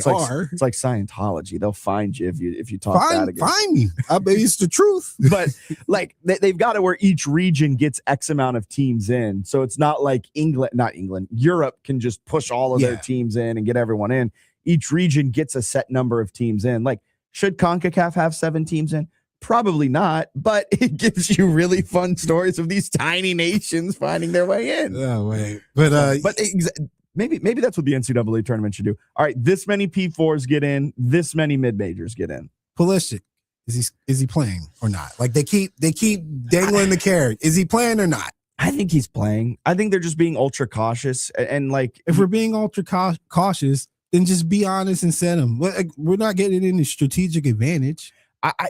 are. It's like Scientology. They'll find you if you talk bad again. Find me. I mean, it's the truth. But like they've got it where each region gets X amount of teams in. So it's not like Europe can just push all of their teams in and get everyone in. Each region gets a set number of teams in. Like, should CONCACAF have 7 teams in? Probably not, but it gives you really fun stories of these tiny nations finding their way in. Oh, wait. Maybe that's what the NCAA tournament should do. All right, this many P4s get in, this many mid-majors get in. Pulisic, is he playing or not? Like they keep dangling the carrot. Is he playing or not? I think he's playing. I think they're just being ultra cautious. And like, if we're being ultra cautious, then just be honest and set him. We're not getting any strategic advantage.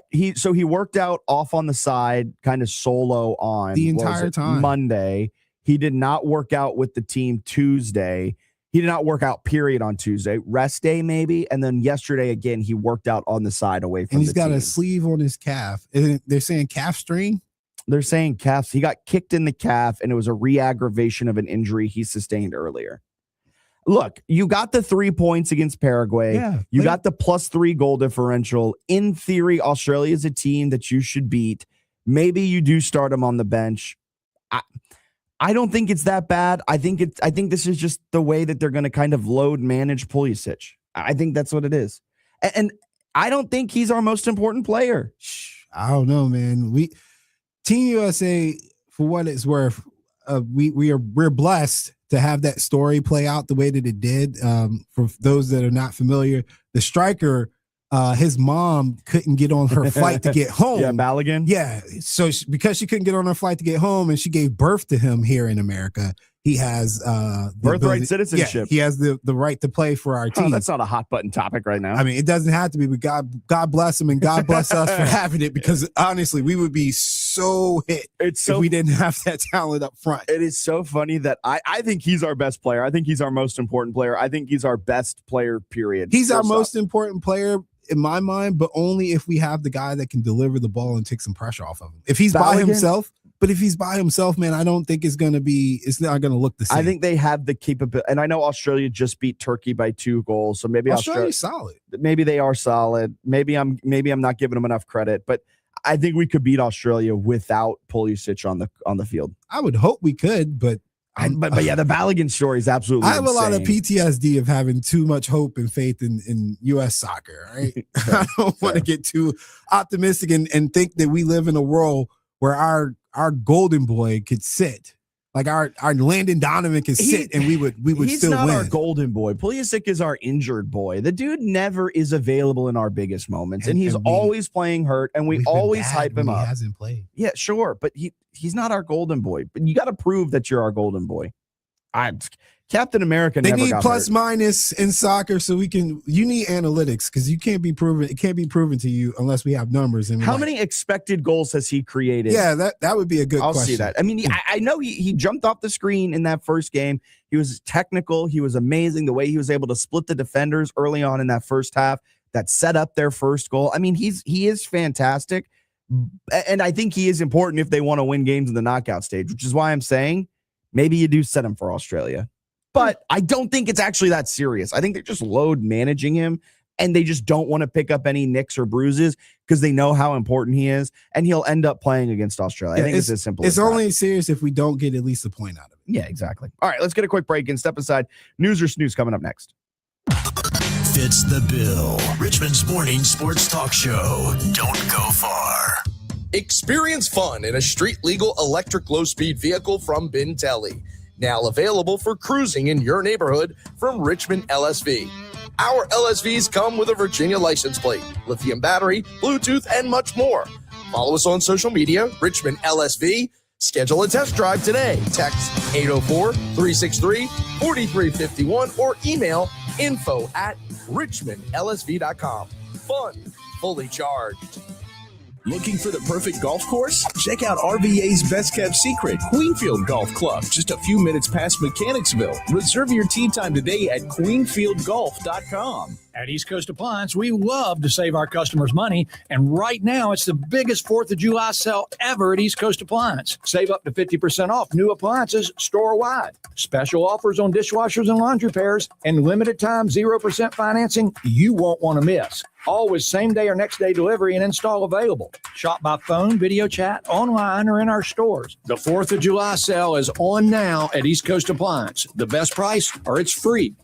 He worked out off on the side, kind of solo on the entire time. Monday. He did not work out with the team Tuesday. He did not work out, period, on Tuesday. Rest day, maybe. And then yesterday, again, he worked out on the side away from the team. And he's got a sleeve on his calf. They're saying calf strain? They're saying calf. He got kicked in the calf, and it was a re-aggravation of an injury he sustained earlier. Look, you got the 3 points against Paraguay. Yeah, you got the +3 goal differential. In theory, Australia is a team that you should beat. Maybe you do start him on the bench. I don't think it's that bad. I think this is just the way that they're going to kind of load manage Pulisic. I think that's what it is. And I don't think he's our most important player. I don't know, man. Team USA, for what it's worth, we're blessed to have that story play out the way that it did. For those that are not familiar, the striker, his mom couldn't get on her flight to get home. Yeah, Balogun. Yeah, so because she couldn't get on her flight to get home, and she gave birth to him here in America, he has birthright citizenship. Yeah, he has the right to play for our team. That's not a hot button topic right now. I mean, it doesn't have to be, but God bless him and God bless us for having it, because honestly, we would be so hit if we didn't have that talent up front. It is so funny that I think he's our best player. I think he's our most important player. I think he's our best player, period. He's our most important player in my mind, but only if we have the guy that can deliver the ball and take some pressure off of him. If he's by himself, man, I don't think it's not going to look the same. I think they have the capability. And I know Australia just beat Turkey by 2 goals. So maybe Australia's solid. Maybe they are solid. Maybe I'm not giving them enough credit, but I think we could beat Australia without Pulisic on the field. I would hope we could, but yeah, the Balogun story is absolutely I have insane. a lot of PTSD of having too much hope and faith in U.S. soccer, right? I don't want to get too optimistic and think that we live in a world where our golden boy could sit Like our Landon Donovan can sit and we would still win. He's not our golden boy. Pulisic is our injured boy. The dude never is available in our biggest moments, and he's always playing hurt, and we always hype him up. He hasn't played. Yeah, sure, but he's not our golden boy. But you got to prove that you're our golden boy. Captain America. They never need got plus hurt. minus in soccer, so we can. You need analytics because you can't be proven. It can't be proven to you unless we have numbers. And How many expected goals has he created? Yeah, that would be a good. I'll question. see that. I mean, I know he jumped off the screen in that first game. He was technical. He was amazing. The way he was able to split the defenders early on in that first half that set up their first goal. I mean, he is fantastic, and I think he is important if they want to win games in the knockout stage, which is why I'm saying maybe you do set him for Australia. But I don't think it's actually that serious. I think they're just load managing him, and they just don't want to pick up any nicks or bruises because they know how important he is, and he'll end up playing against Australia. I think it's as simple as that. It's only serious if we don't get at least a point out of it. Yeah, exactly. All right, let's get a quick break and step aside. News or snooze coming up next. Fitz the Bill, Richmond's morning sports talk show. Don't go far. Experience fun in a street-legal electric low-speed vehicle from Bintelli. Now available for cruising in your neighborhood from Richmond LSV. Our LSVs come with a Virginia license plate, lithium battery, Bluetooth, and much more. Follow us on social media, Richmond LSV. Schedule a test drive today. Text 804-363-4351 or email info@richmondlsv.com. Fun, fully charged. Looking for the perfect golf course? Check out RVA's best kept secret, Queenfield Golf Club, just a few minutes past Mechanicsville. Reserve your tee time today at queenfieldgolf.com. At East Coast Appliance, we love to save our customers money, and right now it's the biggest 4th of July sale ever at East Coast Appliance. Save up to 50% off new appliances store-wide. Special offers on dishwashers and laundry pairs, and limited time 0% financing you won't want to miss. Always same-day or next-day delivery and install available. Shop by phone, video chat, online, or in our stores. The 4th of July sale is on now at East Coast Appliance. The best price, or it's free.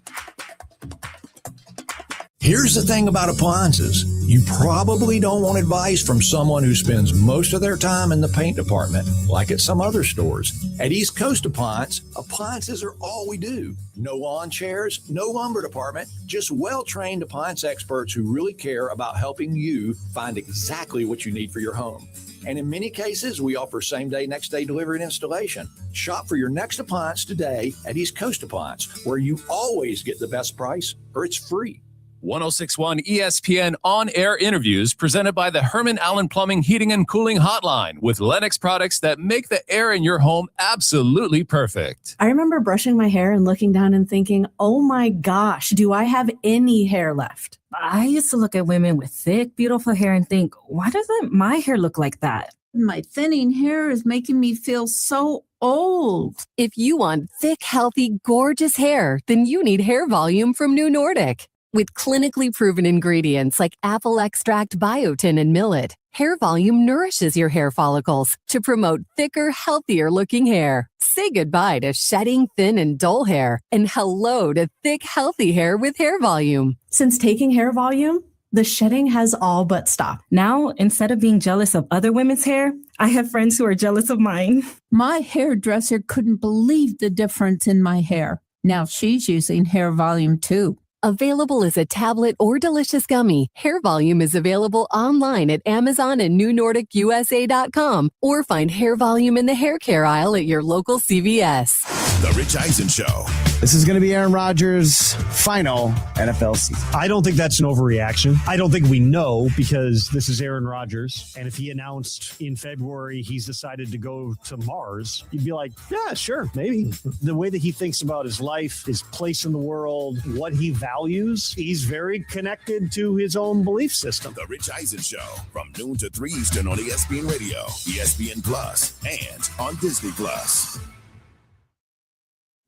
Here's the thing about appliances. You probably don't want advice from someone who spends most of their time in the paint department, like at some other stores. At East Coast Appliance, appliances are all we do. No lawn chairs, no lumber department, just well-trained appliance experts who really care about helping you find exactly what you need for your home. And in many cases, we offer same-day, next-day delivery and installation. Shop for your next appliance today at East Coast Appliance, where you always get the best price, or it's free. 1061 ESPN on-air interviews presented by the Herman Allen Plumbing Heating and Cooling Hotline with Lennox products that make the air in your home absolutely perfect. I remember brushing my hair and looking down and thinking, oh my gosh, do I have any hair left? I used to look at women with thick, beautiful hair and think, why doesn't my hair look like that? My thinning hair is making me feel so old. If you want thick, healthy, gorgeous hair, then you need Hair Volume from New Nordic. With clinically proven ingredients like apple extract, biotin, and millet, Hair Volume nourishes your hair follicles to promote thicker, healthier-looking hair. Say goodbye to shedding, thin, and dull hair, and hello to thick, healthy hair with Hair Volume. Since taking Hair Volume, the shedding has all but stopped. Now, instead of being jealous of other women's hair, I have friends who are jealous of mine. My hairdresser couldn't believe the difference in my hair. Now she's using Hair Volume too. Available as a tablet or delicious gummy, Hair Volume is available online at Amazon and NewNordicUSA.com, or find Hair Volume in the hair care aisle at your local CVS. The Rich Eisen Show. This is going to be Aaron Rodgers' final NFL season. I don't think that's an overreaction. I don't think we know because this is Aaron Rodgers. And if he announced in February he's decided to go to Mars, you'd be like, yeah, sure, maybe. The way that he thinks about his life, his place in the world, what he values, he's very connected to his own belief system. The Rich Eisen Show from noon to 3 Eastern on ESPN Radio, ESPN Plus, and on Disney Plus.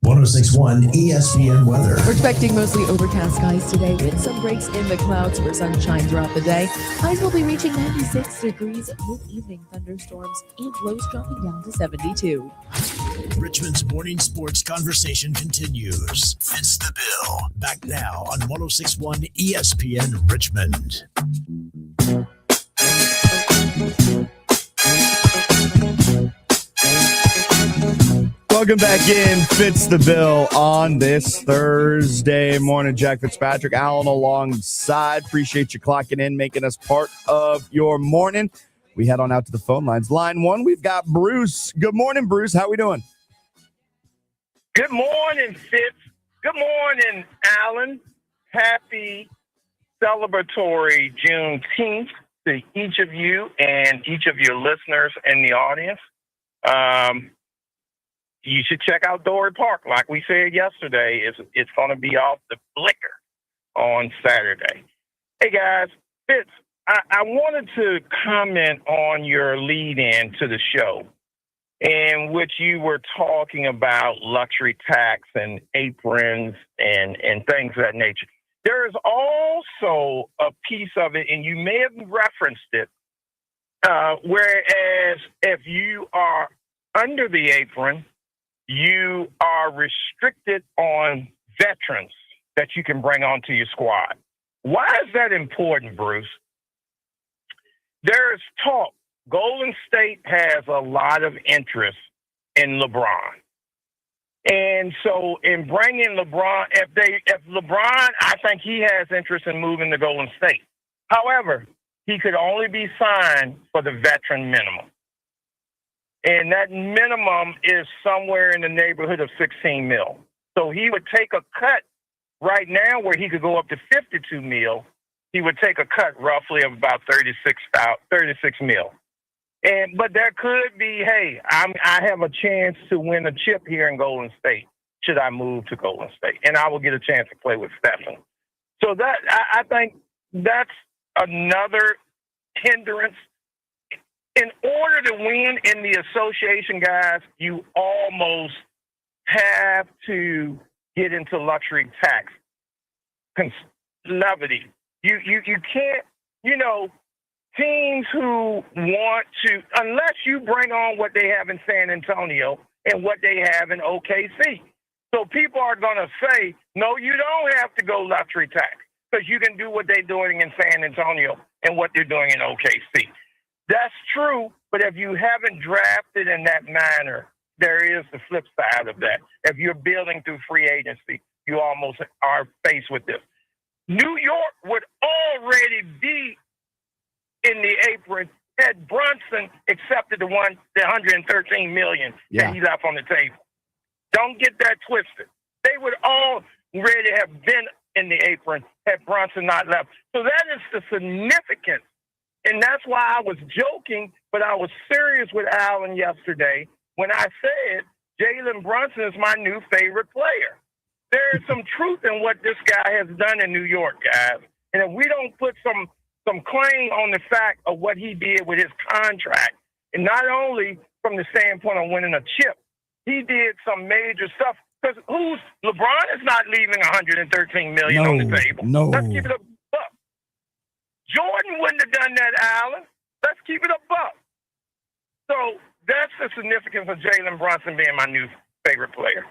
1061 ESPN weather. We're expecting mostly overcast skies today with some breaks in the clouds for sunshine throughout the day. Highs will be reaching 96 degrees with evening thunderstorms and lows dropping down to 72. Richmond's morning sports conversation continues. Fitz the Bill. Back now on 1061 ESPN Richmond. Welcome back in. Fitz the Bill on this Thursday morning. Jack Fitzpatrick, Alan alongside. Appreciate you clocking in, making us part of your morning. We head on out to the phone lines. Line one, we've got Bruce. Good morning, Bruce. How we doing? Good morning, Fitz. Good morning, Alan. Happy celebratory Juneteenth to each of you and each of your listeners in the audience. You should check out Dory Park. Like we said yesterday, it's going to be off the blicker on Saturday. Hey, guys, Fitz, I wanted to comment on your lead-in to the show in which you were talking about luxury tax and aprons and things of that nature. There is also a piece of it, and you may have referenced it, whereas if you are under the apron, you are restricted on veterans that you can bring onto your squad. Why is that important, Bruce? There's talk. Golden State has a lot of interest in LeBron. And so in bringing LeBron, if LeBron, I think he has interest in moving to Golden State. However, he could only be signed for the veteran minimum. And that minimum is somewhere in the neighborhood of $16 million. So he would take a cut right now where he could go up to $52 million. He would take a cut roughly of about $36 million. But there could be, hey, I have a chance to win a chip here in Golden State. Should I move to Golden State? And I will get a chance to play with Stephen. So that I think that's another hindrance. In order to win in the association, guys, you almost have to get into luxury tax levity. You can't, teams who want to, unless you bring on what they have in San Antonio and what they have in OKC. So people are going to say, no, you don't have to go luxury tax because you can do what they're doing in San Antonio and what they're doing in OKC. That's true, but if you haven't drafted in that manner, there is the flip side of that. If you're building through free agency, you almost are faced with this. New York would already be in the apron had Brunson accepted the $113 million that he left on the table. Don't get that twisted. They would already have been in the apron had Brunson not left. So that is the significance. And that's why I was joking, but I was serious with Alan yesterday when I said Jalen Brunson is my new favorite player. There is some truth in what this guy has done in New York, guys. And if we don't put some claim on the fact of what he did with his contract, and not only from the standpoint of winning a chip, he did some major stuff. Because LeBron is not leaving $113 million on the table. No. Let's keep it a buck. Jordan wouldn't have done that, Allen. Let's keep it a buck. So that's the significance of Jalen Brunson being my new favorite player.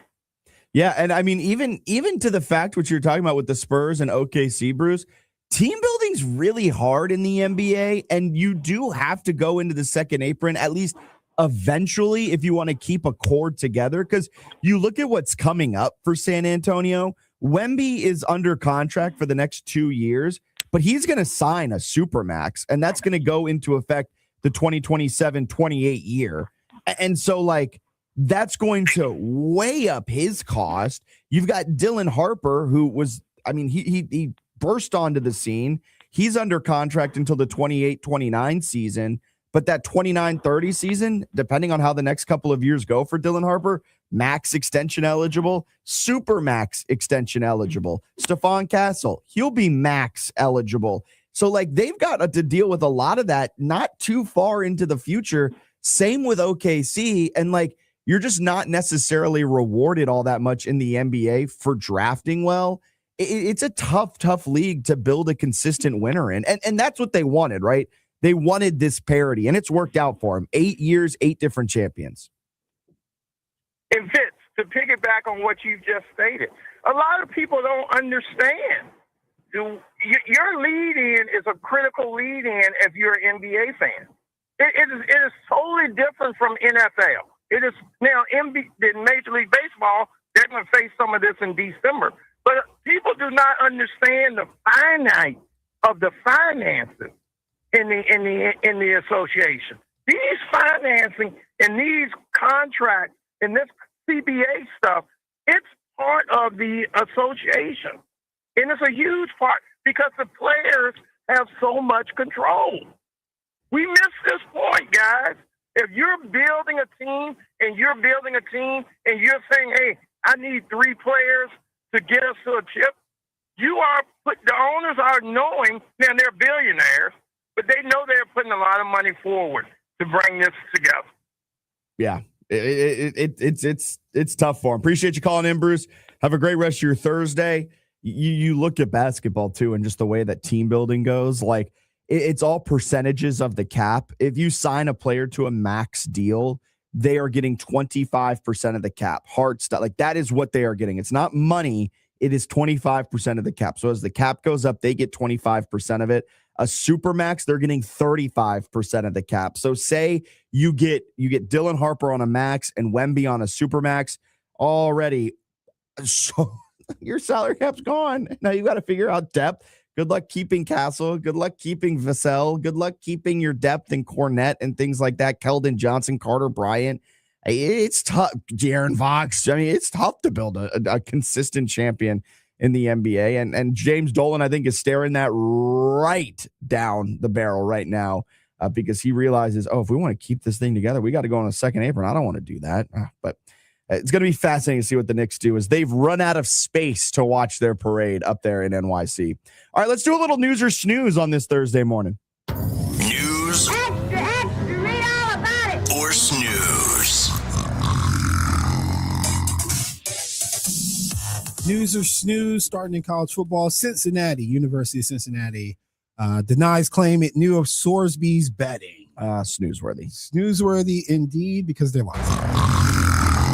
Yeah, and I mean, even to the fact what you're talking about with the Spurs and OKC, Bruce, team building's really hard in the NBA, and you do have to go into the second apron at least eventually if you want to keep a core together. Because you look at what's coming up for San Antonio. Wemby is under contract for the next 2 years, but he's going to sign a supermax, and that's going to go into effect the 2027-28 year. And so, that's going to weigh up his cost. You've got Dylan Harper, who was, he burst onto the scene. He's under contract until the 28-29 season, but that 29-30 season, depending on how the next couple of years go for Dylan Harper, max extension eligible, super max extension eligible. Stephon Castle, he'll be max eligible. So they've got to deal with a lot of that not too far into the future. Same with OKC. And you're just not necessarily rewarded all that much in the NBA for drafting well. It's a tough league to build a consistent winner in. And that's what they wanted, right? They wanted this parity, and it's worked out for them. 8 years, 8 different champions. And Fitz, to piggyback on what you just stated, a lot of people don't understand. Your lead-in is a critical lead-in if you're an NBA fan. It is totally different from NFL. It is now in Major League Baseball. They're going to face some of this in December, but people do not understand the finite of the finances in the association. These financing and these contracts and this CBA stuff, it's part of the association, and it's a huge part because the players have so much control. We miss this point, guys. If you're building a team and you're saying, hey, I need 3 players to get us to a chip, the owners are knowing, now they're billionaires, but they know they're putting a lot of money forward to bring this together. Yeah, it's tough for him. Appreciate you calling in, Bruce. Have a great rest of your Thursday. You look at basketball too, and just the way that team building goes, like it's all percentages of the cap. If you sign a player to a max deal, they are getting 25% of the cap. Hard stuff. Like that is what they are getting. It's not money. It is 25% of the cap. So as the cap goes up, they get 25% of it. A supermax, they're getting 35% of the cap. So say you get Dylan Harper on a max and Wemby on a supermax already. So your salary cap's gone. Now you got to figure out depth. Good luck keeping Castle. Good luck keeping Vassell. Good luck keeping your depth in Cornette and things like that. Keldon Johnson, Carter Bryant. It's tough. De'Aaron Fox. I mean, it's tough to build a consistent champion in the NBA. And James Dolan, I think, is staring that right down the barrel right now because he realizes, if we want to keep this thing together, we got to go on a second apron. I don't want to do that. But it's going to be fascinating to see what the Knicks do as they've run out of space to watch their parade up there in NYC. All right, let's do a little news or snooze on this Thursday morning. News. Extra, extra, read all about it. Or snooze. News or snooze starting in college football. University of Cincinnati denies claim it knew of Sorsby's betting. Snoozeworthy. Snoozeworthy indeed, because they're lying.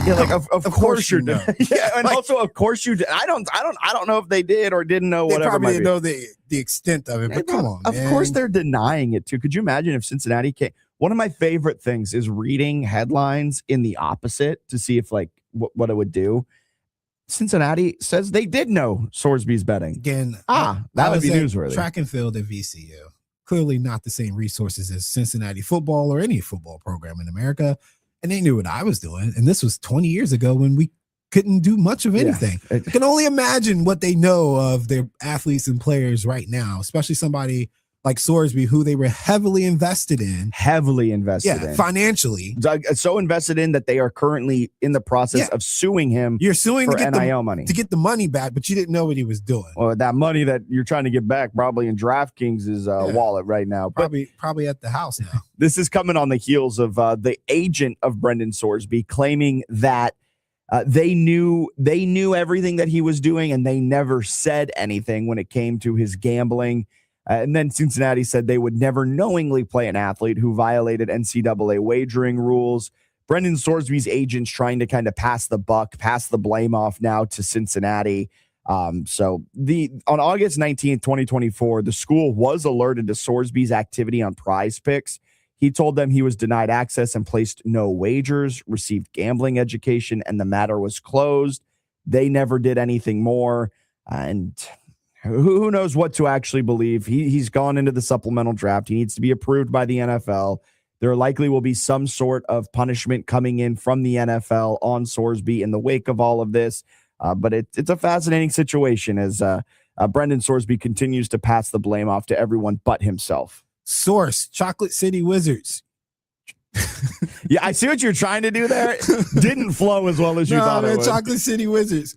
Yeah, like of course you know. Yeah, and also of course you did. I don't know if they did or didn't know. They whatever. probably didn't know the extent of it. But come on, of course they're denying it too. Could you imagine if Cincinnati came? One of my favorite things is reading headlines in the opposite to see if like what it would do. Cincinnati says they did know Sorsby's betting. Again, that would be newsworthy. Track and field at VCU. Clearly not the same resources as Cincinnati football or any football program in America. And they knew what I was doing. And this was 20 years ago when we couldn't do much of anything. I can only imagine what they know of their athletes and players right now, especially somebody like Sorsby, who they were heavily invested in. Financially. So invested in that they are currently in the process of suing him. You're suing for to get NIL money. To get the money back, but you didn't know what he was doing. Well, that money that you're trying to get back probably in DraftKings' wallet right now. Probably at the house now. This is coming on the heels of the agent of Brendan Sorsby claiming that they knew everything that he was doing and they never said anything when it came to his gambling. And then Cincinnati said they would never knowingly play an athlete who violated NCAA wagering rules. Brendan Sorsby's agent's trying to kind of pass the blame off now to Cincinnati. So on August 19th, 2024, the school was alerted to Sorsby's activity on Prize Picks. He told them he was denied access and placed no wagers, received gambling education, and the matter was closed. They never did anything more. And who knows what to actually believe. He's gone into the supplemental draft. He needs to be approved by the NFL. There likely will be some sort of punishment coming in from the NFL on Sorsby in the wake of all of this. But it's a fascinating situation as Brendan Sorsby continues to pass the blame off to everyone but himself. Source, Chocolate City Wizards. Yeah, I see what you're trying to do there. Didn't flow as well as you thought it would. Chocolate City Wizards.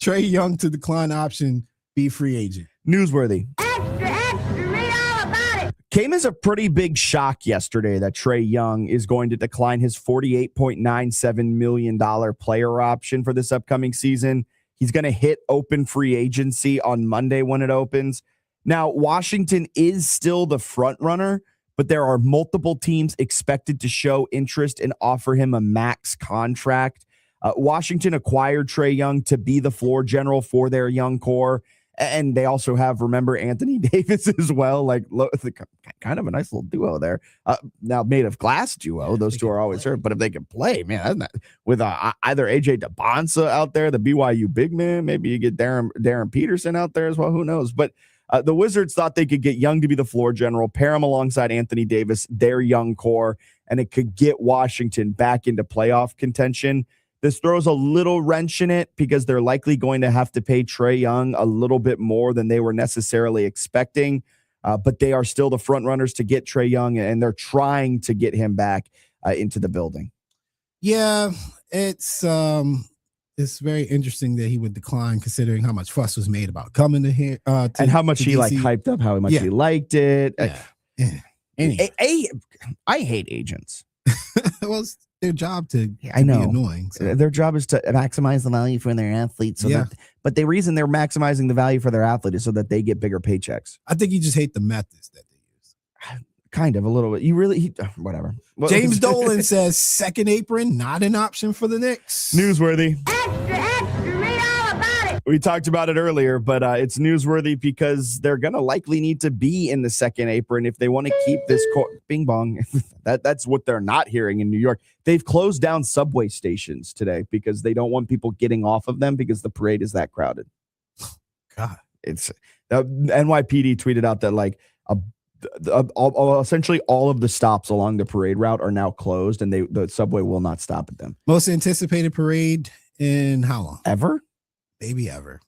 Trae Young to decline option, be free agent. Newsworthy. Extra, read all about it. Came as a pretty big shock yesterday that Trae Young is going to decline his $48.97 million player option for this upcoming season. He's going to hit open free agency on Monday when it opens. Now, Washington is still the front runner, but there are multiple teams expected to show interest and offer him a max contract. Washington acquired Trae Young to be the floor general for their young core. And they also have, remember, Anthony Davis as well. Like, kind of a nice little duo there. Now, made of glass duo. Those two are always hurt. But if they can play, man, with either AJ DeBonsa out there, the BYU big man, maybe you get Darren Peterson out there as well. Who knows? But the Wizards thought they could get Young to be the floor general, pair him alongside Anthony Davis, their young core, and it could get Washington back into playoff contention. This throws a little wrench in it because they're likely going to have to pay Trae Young a little bit more than they were necessarily expecting. But they are still the front runners to get Trae Young, and they're trying to get him back into the building. Yeah, it's very interesting that he would decline, considering how much fuss was made about coming to here and how much he like hyped up, how much he liked it. Anyway. I hate agents. Well, it's their job to be annoying. So. Their job is to maximize the value for their athletes. But the reason they're maximizing the value for their athlete is so that they get bigger paychecks. I think you just hate the methods that they use. Kind of, a little bit. You really, whatever. James Dolan says second apron, not an option for the Knicks. Newsworthy. We talked about it earlier, but it's newsworthy because they're going to likely need to be in the second apron if they want to keep this bing bong. That's what they're not hearing in New York. They've closed down subway stations today because they don't want people getting off of them because the parade is that crowded. God, it's NYPD tweeted out that like essentially all of the stops along the parade route are now closed, and the subway will not stop at them. Most anticipated parade in how long? Ever? Maybe ever.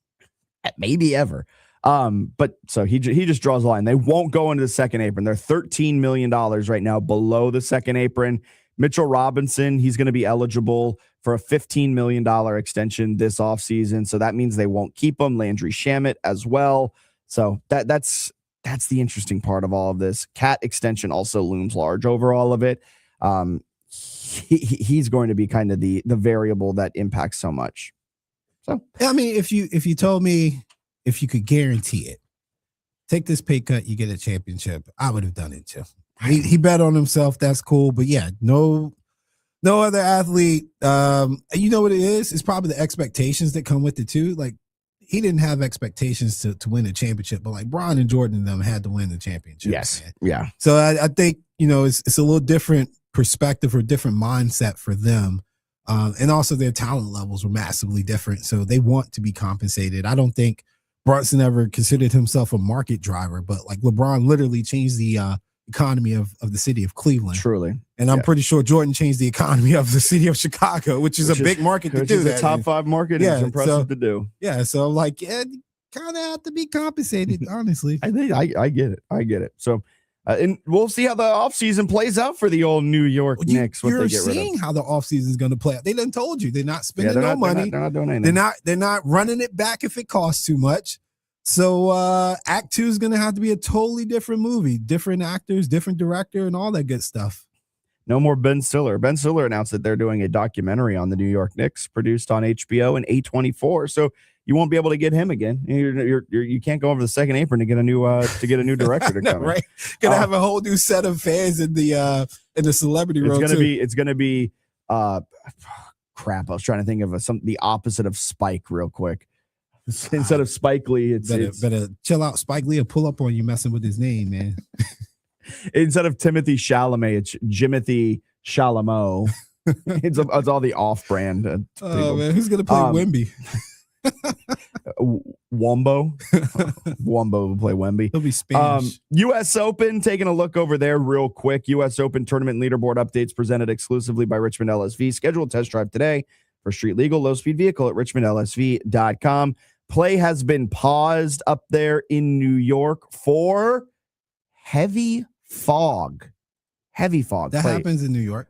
But so he just draws a line. They won't go into the second apron. They're $13 million right now below the second apron. Mitchell Robinson, he's going to be eligible for a $15 million extension this offseason. So that means they won't keep him. Landry Shamet as well. So that's the interesting part of all of this. Cat extension also looms large over all of it. He's going to be kind of the variable that impacts so much. So I mean, if you told me if you could guarantee it, take this pay cut, you get a championship, I would have done it too. He bet on himself. That's cool. But yeah, no other athlete. You know what it is? It's probably the expectations that come with it too. Like he didn't have expectations to win a championship, but like Bron and Jordan and them had to win the championship. Yes. Man. Yeah. So I think, it's a little different perspective or different mindset for them. And also their talent levels were massively different. So they want to be compensated. I don't think Brunson ever considered himself a market driver, but like LeBron literally changed the economy of the city of Cleveland. Truly. And I'm pretty sure Jordan changed the economy of the city of Chicago, which is a big market to do that. It's a top 5 market. It's impressive to do. Yeah. So like, kind of have to be compensated, honestly. I think I get it. So, and we'll see how the offseason plays out for the old New York Knicks. You're seeing how the offseason is going to play out. They done told you they're not spending money. They're not doing anything. They're not running it back if it costs too much. So Act 2 is going to have to be a totally different movie, different actors, different director, and all that good stuff. No more Ben Stiller. Ben Stiller announced that they're doing a documentary on the New York Knicks, produced on HBO and A24. So you won't be able to get him again. You can't go over the second apron to get a new director to come. Right? Gonna have a whole new set of fans in the celebrity row. It's gonna be crap. I was trying to think of the opposite of Spike real quick. Instead of Spike Lee, it's better chill out. Spike Lee will pull up on you messing with his name, man. Instead of Timothy Chalamet, it's Jimothy Chalamet. it's all the off-brand. Oh man, who's gonna play Wemby? Wombo will play Wemby. He'll be Spanish. U.S. Open, taking a look over there real quick. U.S. Open tournament leaderboard updates presented exclusively by Richmond LSV. Scheduled test drive today for street legal low-speed vehicle at richmondlsv.com. Play has been paused up there in New York for heavy fog. That happens in New York.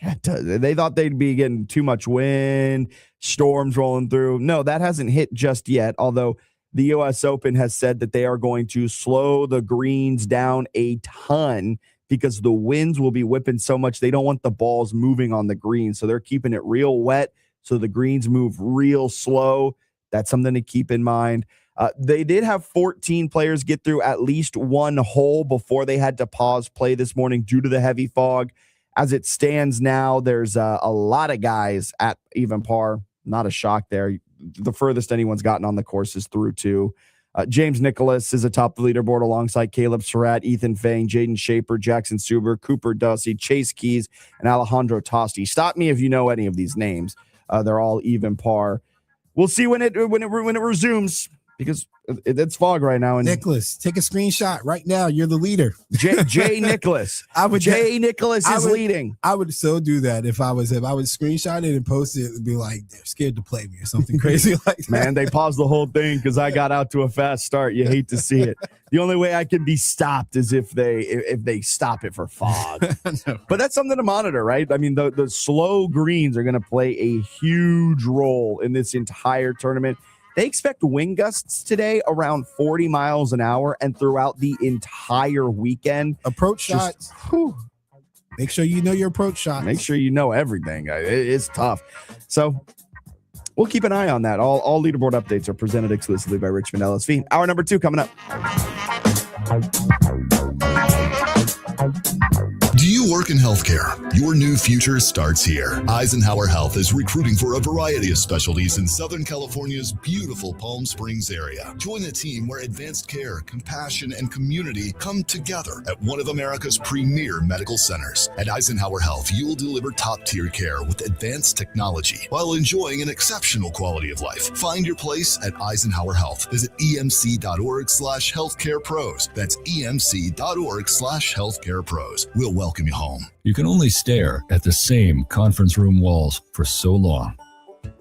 Yeah, it does. They thought they'd be getting too much wind, storms rolling through. No, that hasn't hit just yet, although the U.S. Open has said that they are going to slow the greens down a ton because the winds will be whipping so much. They don't want the balls moving on the green, so they're keeping it real wet so the greens move real slow. That's something to keep in mind. They did have 14 players get through at least one hole before they had to pause play this morning due to the heavy fog. As it stands now, there's a lot of guys at even par. Not a shock there. The furthest anyone's gotten on the course is through 2. James Nicholas is atop the leaderboard alongside Caleb Surratt, Ethan Fang, Jaden Shaper, Jackson Suber, Cooper Dussey, Chase Keys, and Alejandro Tosti. Stop me if you know any of these names. They're all even par. We'll see when it resumes, because it's fog right now. And Nicholas, take a screenshot right now. You're the leader. Jay Nicholas. Nicholas is leading. I would so do that if I was him. I would screenshot it and post it and be like, they're scared to play me or something crazy like that. Man, they paused the whole thing because I got out to a fast start. You hate to see it. The only way I can be stopped is if they stop it for fog. No. But that's something to monitor, right? I mean, the slow greens are going to play a huge role in this entire tournament. They expect wind gusts today around 40 miles an hour and throughout the entire weekend. Approach shots. Make sure you know your approach shots. Make sure you know everything. It's tough. So we'll keep an eye on that. All leaderboard updates are presented exclusively by Richmond LSV. Hour number 2 coming up. Do you work in healthcare? Your new future starts here. Eisenhower Health is recruiting for a variety of specialties in Southern California's beautiful Palm Springs area. Join a team where advanced care, compassion, and community come together at one of America's premier medical centers. At Eisenhower Health, you will deliver top-tier care with advanced technology while enjoying an exceptional quality of life. Find your place at Eisenhower Health. Visit emc.org/healthcarepros. That's emc.org/healthcarepros. We'll welcome you home. You can only stare at the same conference room walls for so long.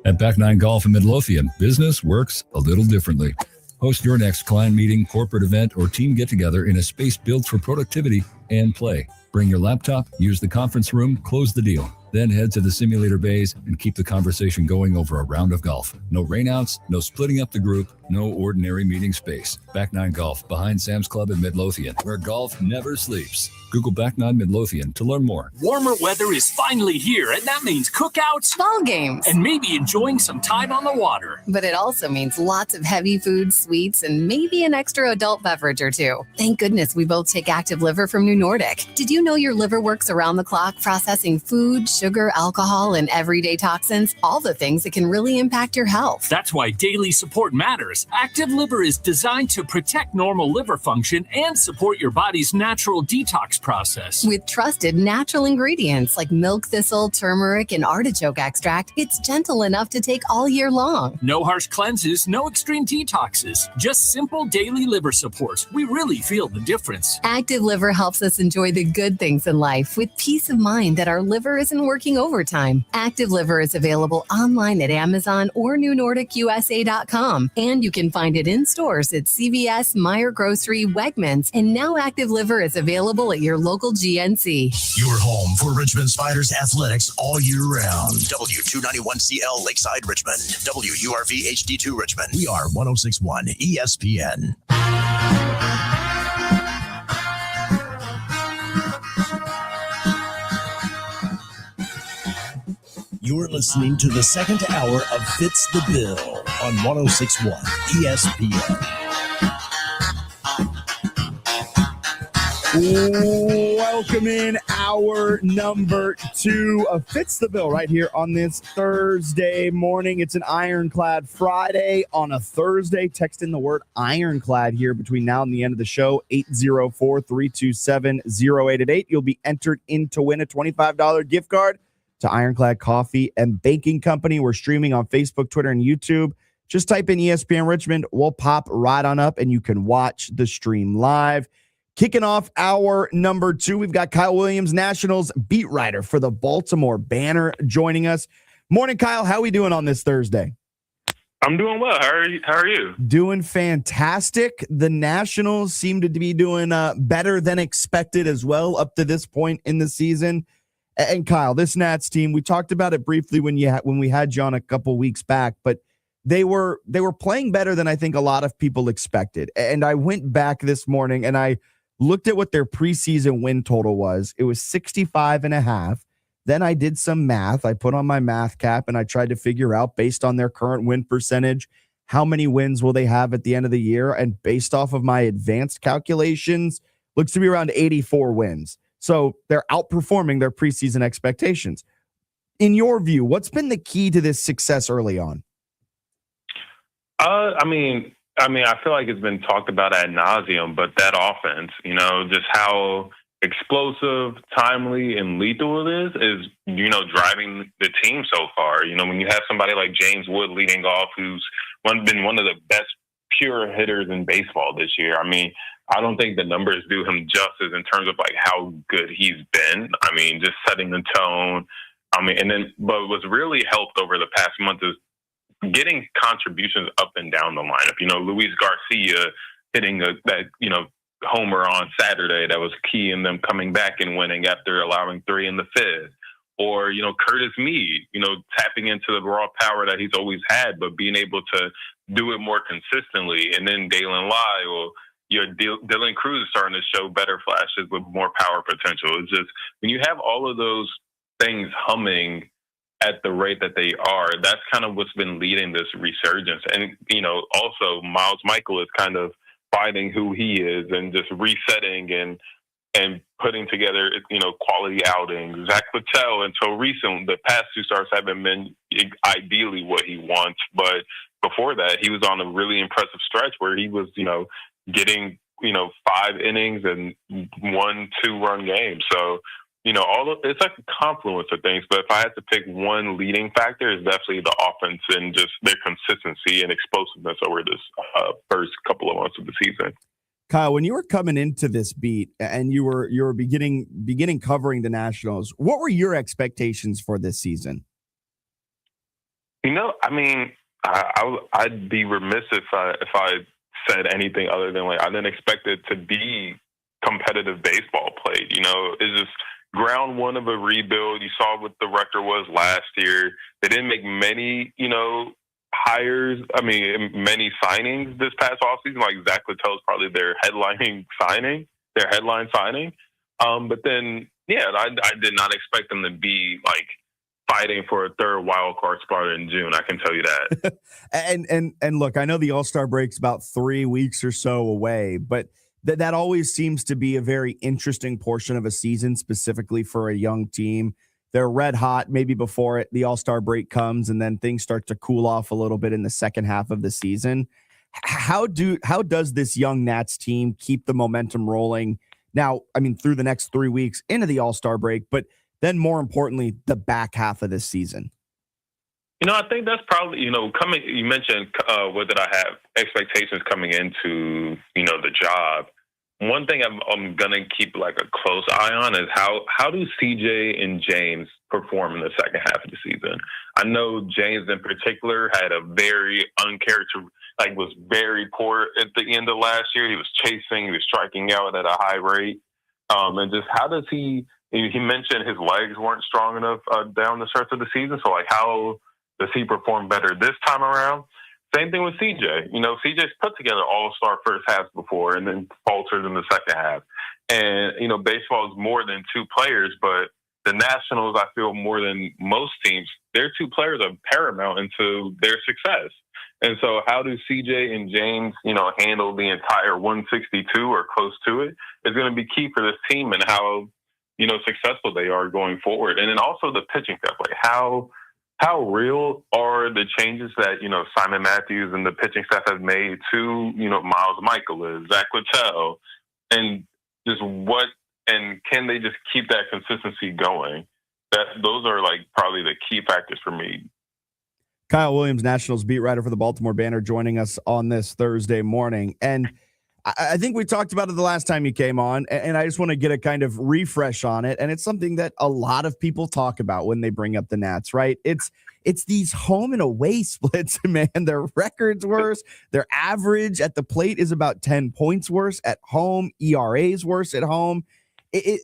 At Back 9 Golf in Midlothian, business works a little differently. Host your next client meeting, corporate event, or team get-together in a space built for productivity and play. Bring your laptop, use the conference room, close the deal. Then head to the simulator bays and keep the conversation going over a round of golf. No rainouts, no splitting up the group, no ordinary meeting space. Back 9 Golf, behind Sam's Club in Midlothian, where golf never sleeps. Google Back 9 Midlothian to learn more. Warmer weather is finally here, and that means cookouts, ball games, and maybe enjoying some time on the water. But it also means lots of heavy food, sweets, and maybe an extra adult beverage or two. Thank goodness we both take Active Liver from New Nordic. Did you know your liver works around the clock processing food, sugar, alcohol, and everyday toxins? All the things that can really impact your health. That's why daily support matters. Active Liver is designed to protect normal liver function and support your body's natural detox process. With trusted natural ingredients like milk thistle, turmeric, and artichoke extract, it's gentle enough to take all year long. No harsh cleanses, no extreme detoxes, just simple daily liver support. We really feel the difference. Active Liver helps us enjoy the good things in life with peace of mind that our liver isn't working overtime. Active Liver is available online at Amazon or NewNordicUSA.com, and you can find it in stores at CVS, Meijer Grocery, Wegmans, and now Active Liver is available at your local GNC. Your home for Richmond Spiders athletics all year round. W291CL Lakeside Richmond. WURV HD2 Richmond. We are 1061 ESPN. You're listening to the second hour of Fitz the Bill on 1061 ESPN. Welcome in hour number 2 of Fitz the Bill right here on this Thursday morning. It's an Ironclad Friday on a Thursday. Text in the word Ironclad here between now and the end of the show, 804-327-0888. You'll be entered in to win a $25 gift card to Ironclad Coffee and Baking Company. We're streaming on Facebook, Twitter, and YouTube. Just type in ESPN Richmond. We'll pop right on up, and you can watch the stream live. Kicking off hour number 2, we've got Kyle Williams, Nationals beat writer for the Baltimore Banner, joining us. Morning, Kyle. How are we doing on this Thursday? I'm doing well. How are you? Doing fantastic. The Nationals seem to be doing better than expected as well up to this point in the season. And Kyle, this Nats team, we talked about it briefly when we had you on a couple weeks back, but they were playing better than I think a lot of people expected. And I went back this morning and I looked at what their preseason win total was. It was 65.5. Then I did some math. I put on my math cap and I tried to figure out, based on their current win percentage, how many wins will they have at the end of the year? And based off of my advanced calculations, looks to be around 84 wins. So they're outperforming their preseason expectations. In your view, what's been the key to this success early on? I mean, I feel like it's been talked about ad nauseum, but that offense, just how explosive, timely, and lethal it is, driving the team so far. When you have somebody like James Wood leading off, who's been one of the best pure hitters in baseball this year. I mean, I don't think the numbers do him justice in terms of like how good he's been. I mean, just setting the tone. I mean, but what's really helped over the past month is getting contributions up and down the lineup. Luis Garcia hitting that homer on Saturday that was key in them coming back and winning after allowing 3 in the 5th. Or, Curtis Meade, tapping into the raw power that he's always had, but being able to do it more consistently. And then Dalen Lyle, Dylan Cruz is starting to show better flashes with more power potential. It's just when you have all of those things humming at the rate that they are, that's kind of what's been leading this resurgence. And, also Miles Michael is kind of finding who he is and just resetting and putting together, quality outings. Zach Patel, until recent, the past 2 starts haven't been ideally what he wants. But before that, he was on a really impressive stretch where he was, getting, 5 innings and 1-2 run games. So, it's like a confluence of things. But if I had to pick one leading factor, it's definitely the offense and just their consistency and explosiveness over this first couple of months of the season. Kyle, when you were coming into this beat and you were beginning covering the Nationals, what were your expectations for this season? I mean, I'd be remiss if I said anything other than I didn't expect it to be competitive baseball played. It's just ground one of a rebuild. You saw what the record was last year. They didn't make many, hires. I mean, many signings this past offseason. Like Zach Littell is probably their headline signing. But then, I did not expect them to be fighting for a third wild card spot in June. I can tell you that. and look, I know the All-Star break's about 3 weeks or so away, but that always seems to be a very interesting portion of a season, specifically for a young team. They're red hot maybe before the All-Star break comes, and then things start to cool off a little bit in the second half of the season. How does this young Nats team keep the momentum rolling now, I mean, through the next 3 weeks into the All-Star break, but then more importantly, the back half of this season? I think that's probably, coming, you mentioned what did I have expectations coming into, the job. One thing I'm going to keep a close eye on is how do CJ and James perform in the second half of the season? I know James in particular had a very was very poor at the end of last year. He was chasing, he was striking out at a high rate. And just how does he mentioned his legs weren't strong enough down the stretch of the season. So how does he perform better this time around? Same thing with CJ. CJ's put together all-star first halves before and then faltered in the second half. And, baseball is more than 2 players, but the Nationals, I feel more than most teams, their 2 players are paramount into their success. And so how do CJ and James, handle the entire 162 or close to it is going to be key for this team and how, successful they are going forward. And then also the pitching stuff, how real are the changes that, Simon Matthews and the pitching staff have made to, Miles Michael, Zach Littell, and just and can they just keep that consistency going? Those are probably the key factors for me. Kyle Williams, Nationals beat writer for the Baltimore Banner, joining us on this Thursday morning. And I think we talked about it the last time you came on, and I just want to get a kind of refresh on it. And it's something that a lot of people talk about when they bring up the Nats, right? It's these home and away splits, man. Their record's worse. Their average at the plate is about 10 points worse at home. ERA is worse at home.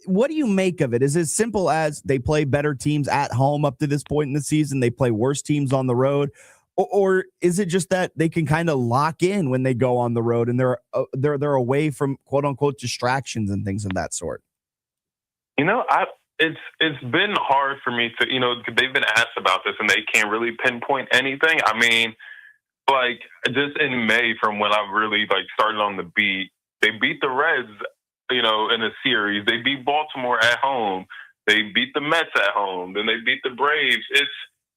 What do you make of it? Is it as simple as they play better teams at home up to this point in the season? They play worse teams on the road? Or is it just that they can kind of lock in when they go on the road and they're away from quote unquote distractions and things of that sort? It's been hard for me to, they've been asked about this and they can't really pinpoint anything. I mean, just in May from when I really started on the beat, they beat the Reds, in a series. They beat Baltimore at home. They beat the Mets at home. Then they beat the Braves.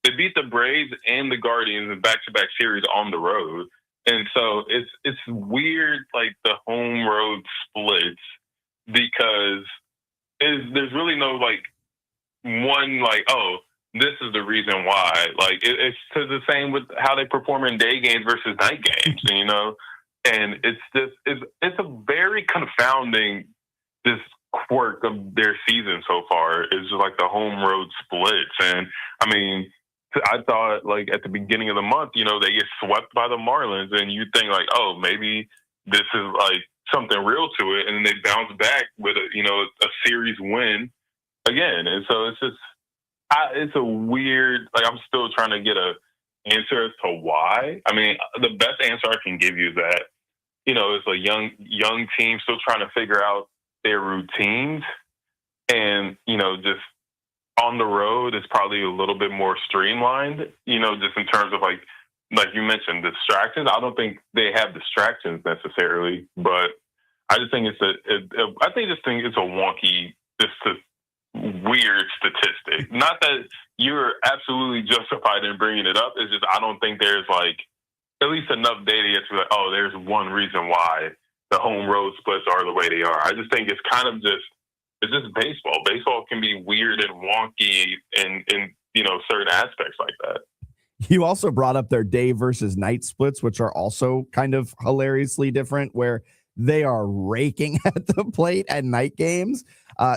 They beat the Braves and the Guardians in back-to-back series on the road. And so it's weird, like the home road splits, because there's really no like one like, oh, this is the reason why. Like it's the same with how they perform in day games versus night games, you know. And it's a very confounding this quirk of their season so far is just like the home road splits. And I mean, I thought like at the beginning of the month, you know, they get swept by the Marlins, and you think like, oh, maybe this is like something real to it, and then they bounce back with a series win again. And so it's just it's a weird, like I'm still trying to get a answer as to why. I mean, the best answer I can give you is that, you know, it's a young team still trying to figure out their routines, and, you know, just on the road is probably a little bit more streamlined, you know, just in terms of like you mentioned, distractions. I don't think they have distractions necessarily, but I just think it's a wonky, just a weird statistic. Not that you're absolutely justified in bringing it up. It's just, I don't think there's like at least enough data yet to be like, oh, there's one reason why the home road splits are the way they are. I just think it's kind of just, it's just baseball. Baseball can be weird and wonky in you know, certain aspects like that. You also brought up their day versus night splits, which are also kind of hilariously different, where they are raking at the plate at night games.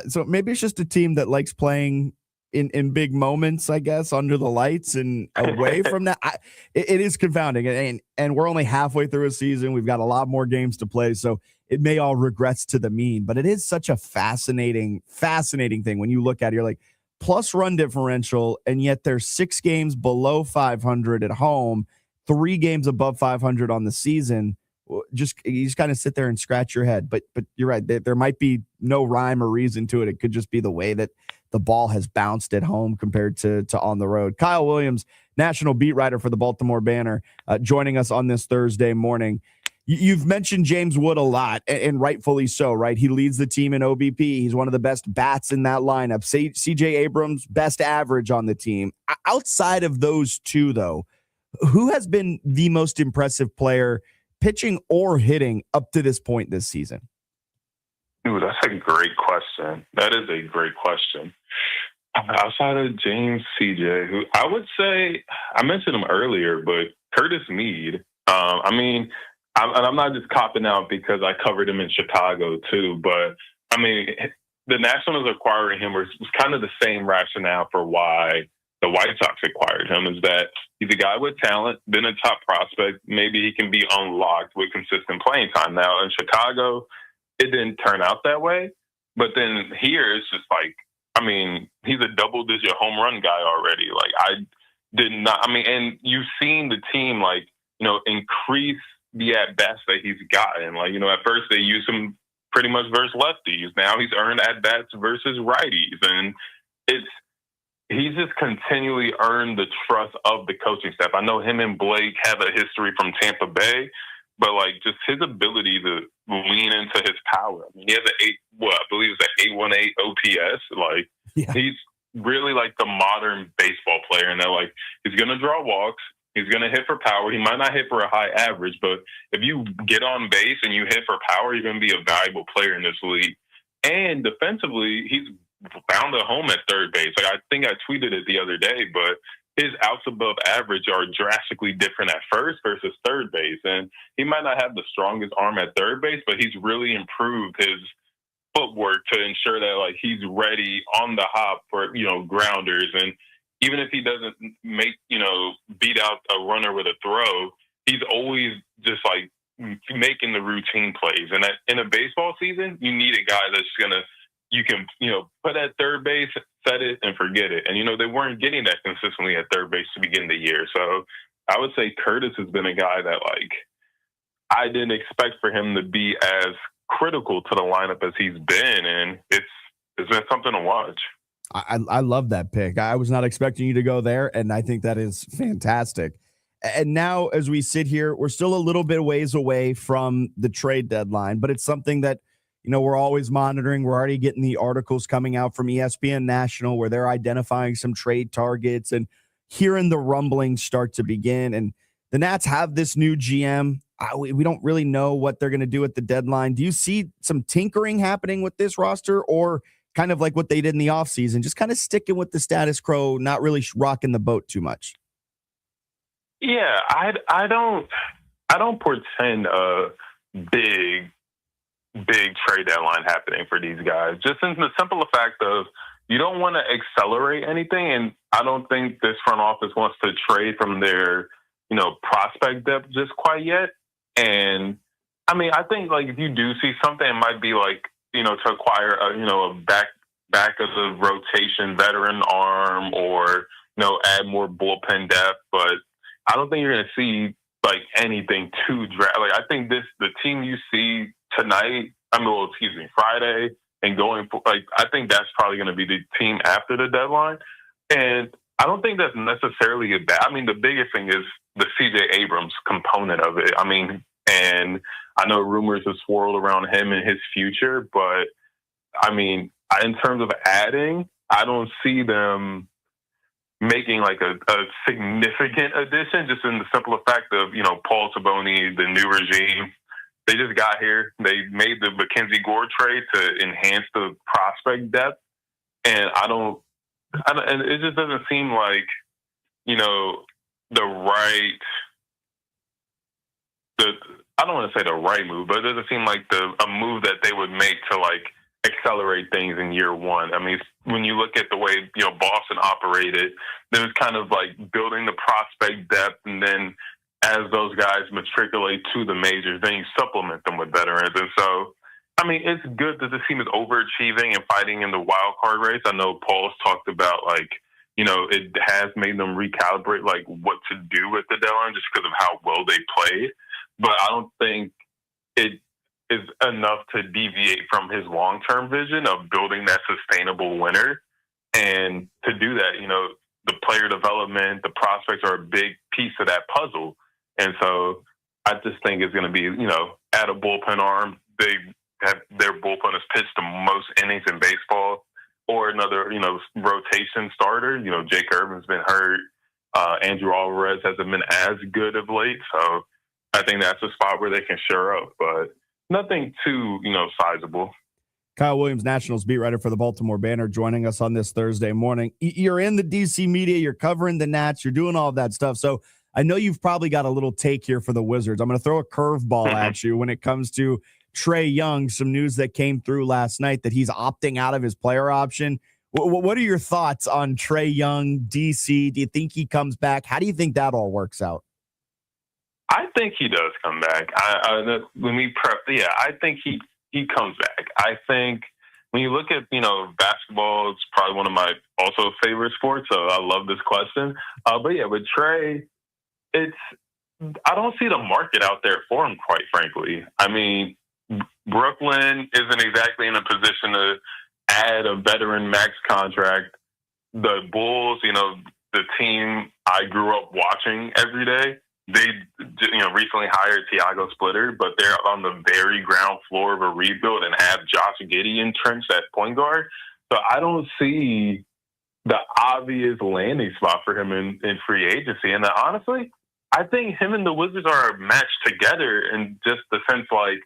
So maybe it's just a team that likes playing in big moments, I guess, under the lights and away from that. It is confounding. And we're only halfway through a season. We've got a lot more games to play. So it may all regress to the mean, but it is such a fascinating thing when you look at it. You're like, plus run differential, and yet they're 6 games below 500 at home, 3 games above 500 on the season. You just kind of sit there and scratch your head. But you're right. There might be no rhyme or reason to it. It could just be the way that the ball has bounced at home compared to on the road. Kyle Williams, national beat writer for the Baltimore Banner, joining us on this Thursday morning. You've mentioned James Wood a lot, and rightfully so, right? He leads the team in OBP. He's one of the best bats in that lineup. CJ Abrams, best average on the team. Outside of those two, though, who has been the most impressive player, pitching or hitting, up to this point this season? Ooh, that's a great question. That is a great question. Outside of James, CJ, who I would say, I mentioned him earlier, but Curtis Mead. I mean, I'm not just copping out because I covered him in Chicago too, but I mean, the Nationals acquiring him was kind of the same rationale for why the White Sox acquired him, is that he's a guy with talent, been a top prospect. Maybe he can be unlocked with consistent playing time. Now in Chicago, it didn't turn out that way, but then here it's just like, I mean, he's a double-digit home run guy already. Like, I did not, I mean, and you've seen the team, like, you know, increase the at-bats that he's gotten. Like, you know, at first they used him pretty much versus lefties. Now he's earned at-bats versus righties. And he's just continually earned the trust of the coaching staff. I know him and Blake have a history from Tampa Bay, but like just his ability to lean into his power. I mean, he has I believe it's an 818 OPS. Like, yeah. He's really like the modern baseball player, and they're like, he's going to draw walks. He's going to hit for power. He might not hit for a high average, but if you get on base and you hit for power, you're going to be a valuable player in this league. And defensively, he's found a home at third base. Like, I think I tweeted it the other day, but his outs above average are drastically different at first versus third base. And he might not have the strongest arm at third base, but he's really improved his footwork to ensure that like he's ready on the hop for, you know, grounders. And even if he doesn't make, you know, beat out a runner with a throw, he's always just like making the routine plays. And in a baseball season, you need a guy that's you can, you know, put at third base, set it and forget it. And, you know, they weren't getting that consistently at third base to begin the year. So I would say Curtis has been a guy that like, I didn't expect for him to be as critical to the lineup as he's been. And it's been something to watch. I love that pick. I was not expecting you to go there, and I think that is fantastic. And now as we sit here, we're still a little bit ways away from the trade deadline, but it's something that, you know, we're always monitoring. We're already getting the articles coming out from ESPN National where they're identifying some trade targets and hearing the rumblings start to begin. And the Nats have this new GM. We don't really know what they're going to do at the deadline. Do you see some tinkering happening with this roster, or kind of like what they did in the offseason, just kind of sticking with the status quo, not really rocking the boat too much? Yeah, I don't portend a big trade deadline happening for these guys. Just in the simple fact of you don't want to accelerate anything, and I don't think this front office wants to trade from their prospect depth just quite yet. And I mean, I think like if you do see something, it might be like to acquire a back of the rotation veteran arm, or add more bullpen depth. But I don't think you're going to see like anything too like I think the team you see tonight, Friday, and going I think that's probably going to be the team after the deadline. And I don't think that's necessarily a bad. I mean, the biggest thing is the CJ Abrams component of it. I mean, and I know rumors have swirled around him and his future, but I mean, in terms of adding, I don't see them making like a significant addition, just in the simple fact of, Paul Taboni, the new regime, they just got here. They made the Mackenzie Gore trade to enhance the prospect depth. And and it just doesn't seem like, I don't want to say the right move, but it doesn't seem like a move that they would make to like accelerate things in year one. I mean, when you look at the way, Boston operated, there was kind of like building the prospect depth, and then as those guys matriculate to the majors, then you supplement them with veterans. And so, I mean, it's good that the team is overachieving and fighting in the wild card race. I know Paul's talked about like, it has made them recalibrate like what to do with the deadline just because of how well they played. But I don't think it is enough to deviate from his long-term vision of building that sustainable winner. And to do that, the player development, the prospects are a big piece of that puzzle. And so I just think it's going to be, add a bullpen arm. Their bullpen has pitched the most innings in baseball, or another, rotation starter. Jake Irvin's been hurt. Andrew Alvarez hasn't been as good of late. So I think that's a spot where they can shore up, but nothing too, sizable. Kyle Williams, Nationals beat writer for the Baltimore Banner, joining us on this Thursday morning. You're in the DC media. You're covering the Nats. You're doing all of that stuff. So I know you've probably got a little take here for the Wizards. I'm going to throw a curveball at you when it comes to Trae Young. Some news that came through last night that he's opting out of his player option. What are your thoughts on Trae Young, DC? Do you think he comes back? How do you think that all works out? I think he does come back. I think he comes back. I think when you look at, basketball, it's probably one of my also favorite sports, so I love this question. But yeah, with Trae, I don't see the market out there for him, quite frankly. I mean, Brooklyn isn't exactly in a position to add a veteran max contract. The Bulls, the team I grew up watching every day, they, recently hired Tiago Splitter, but they're on the very ground floor of a rebuild and have Josh Giddey entrenched at point guard. So I don't see the obvious landing spot for him in free agency. And honestly, I think him and the Wizards are matched together in just the sense like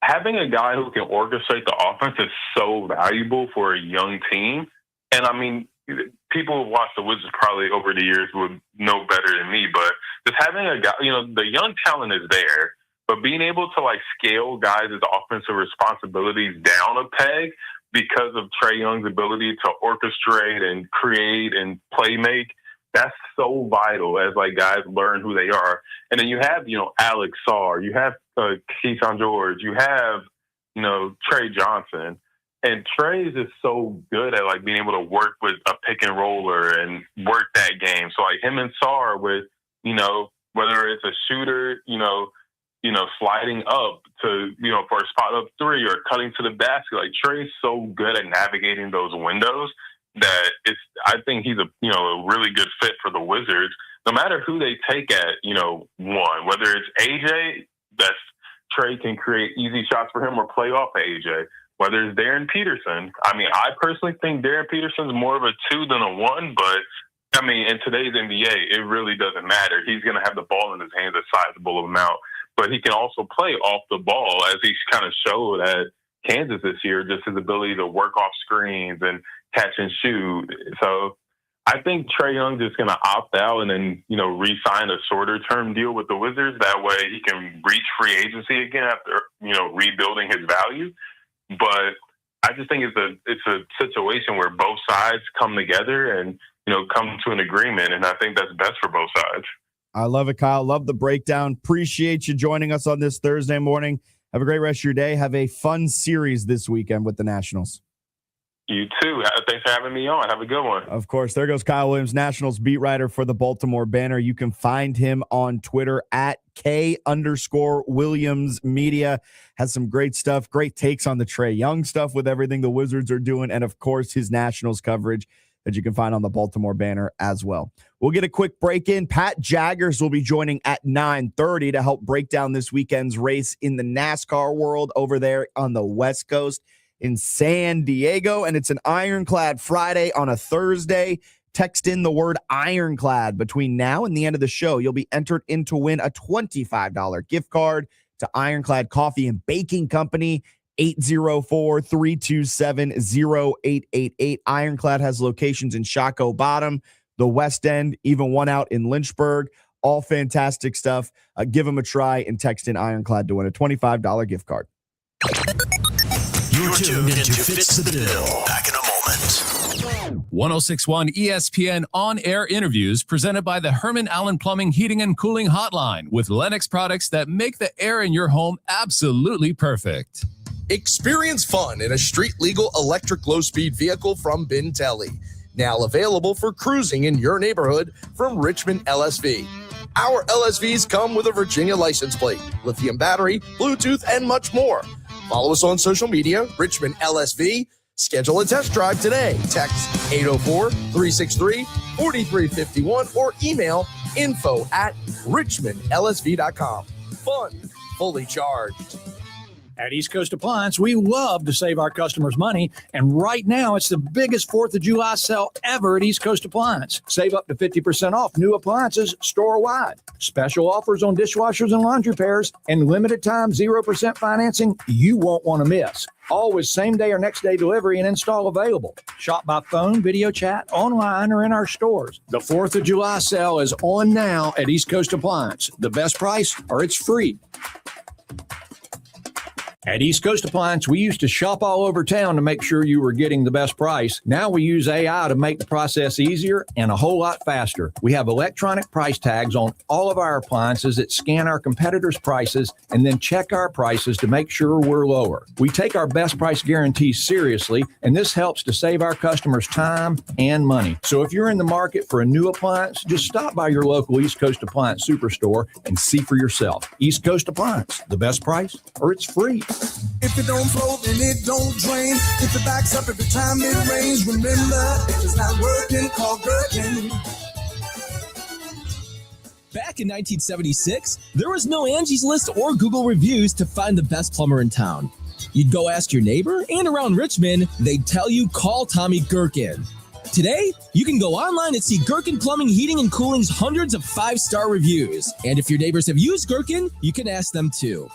having a guy who can orchestrate the offense is so valuable for a young team. And I mean, people who watched the Wizards probably over the years would know better than me, but just having a guy, the young talent is there, but being able to like scale guys' offensive responsibilities down a peg because of Trae Young's ability to orchestrate and create and play make, that's so vital as like guys learn who they are. And then you have, Alex Sarr, you have Keyshawn George, you have, Trey Johnson. And Trey is just so good at like being able to work with a pick and roller and work that game. So like him and Sarr with, whether it's a shooter, sliding up to, for a spot up three or cutting to the basket, like Trey's so good at navigating those windows that I think he's a really good fit for the Wizards, no matter who they take at, one, whether it's AJ, that's Trey can create easy shots for him or play off of AJ. Whether it's Darren Peterson, I mean, I personally think Darren Peterson's more of a 2 than a 1, but I mean, in today's NBA, it really doesn't matter. He's going to have the ball in his hands a sizable amount, but he can also play off the ball, as he's kind of showed at Kansas this year, just his ability to work off screens and catch and shoot. So I think Trae Young's just going to opt out and then, re-sign a shorter-term deal with the Wizards. That way he can reach free agency again after, rebuilding his value. But I just think it's a situation where both sides come together and, come to an agreement, and I think that's best for both sides. I love it, Kyle. Love the breakdown. Appreciate you joining us on this Thursday morning. Have a great rest of your day. Have a fun series this weekend with the Nationals. You too. Thanks for having me on. Have a good one. Of course. There goes Kyle Williams, Nationals beat writer for the Baltimore Banner. You can find him on Twitter at K_Williams Media. Has some great stuff, great takes on the Trae Young stuff with everything the Wizards are doing, and of course his Nationals coverage that you can find on the Baltimore Banner as well. We'll get a quick break in. Pat Jaggers will be joining at 9:30 to help break down this weekend's race in the NASCAR world over there on the West Coast in San Diego. And it's an Ironclad Friday on a Thursday. Text in the word Ironclad between now and the end of the show. You'll be entered in to win a $25 gift card to Ironclad Coffee and Baking Company. 804-327-0888. Ironclad has locations in Shockoe Bottom, the West End, even one out in Lynchburg. All fantastic stuff. Give them a try and text in Ironclad to win a $25 gift card. You're tuned into Fitz the Bill. Back in a moment. 1061 ESPN on-air interviews presented by the Herman Allen Plumbing Heating and Cooling Hotline with Lennox products that make the air in your home absolutely perfect. Experience fun in a street-legal electric low-speed vehicle from Bintelli. Now available for cruising in your neighborhood from Richmond LSV. Our LSVs come with a Virginia license plate, lithium battery, Bluetooth, and much more. Follow us on social media, Richmond LSV. Schedule a test drive today. Text 804-363-4351 or email info@richmondlsv.com. Fun, fully charged. At East Coast Appliance, we love to save our customers money, and right now it's the biggest 4th of July sale ever at East Coast Appliance. Save up to 50% off new appliances store-wide. Special offers on dishwashers and laundry pairs, and limited time 0% financing you won't want to miss. Always same-day or next-day delivery and install available. Shop by phone, video chat, online, or in our stores. The 4th of July sale is on now at East Coast Appliance. The best price, or it's free. At East Coast Appliance, we used to shop all over town to make sure you were getting the best price. Now we use AI to make the process easier and a whole lot faster. We have electronic price tags on all of our appliances that scan our competitors' prices and then check our prices to make sure we're lower. We take our best price guarantees seriously, and this helps to save our customers time and money. So if you're in the market for a new appliance, just stop by your local East Coast Appliance Superstore and see for yourself. East Coast Appliance, the best price, or it's free. If it don't flow, then it don't drain. If it backs up every time it rains, remember, if it's not working, call Gherkin. Back in 1976, there was no Angie's List or Google reviews to find the best plumber in town. You'd go ask your neighbor, and around Richmond, they'd tell you call Tommy Gherkin. Today, you can go online and see Gherkin Plumbing, Heating, and Cooling's hundreds of 5-star reviews. And if your neighbors have used Gherkin, you can ask them too.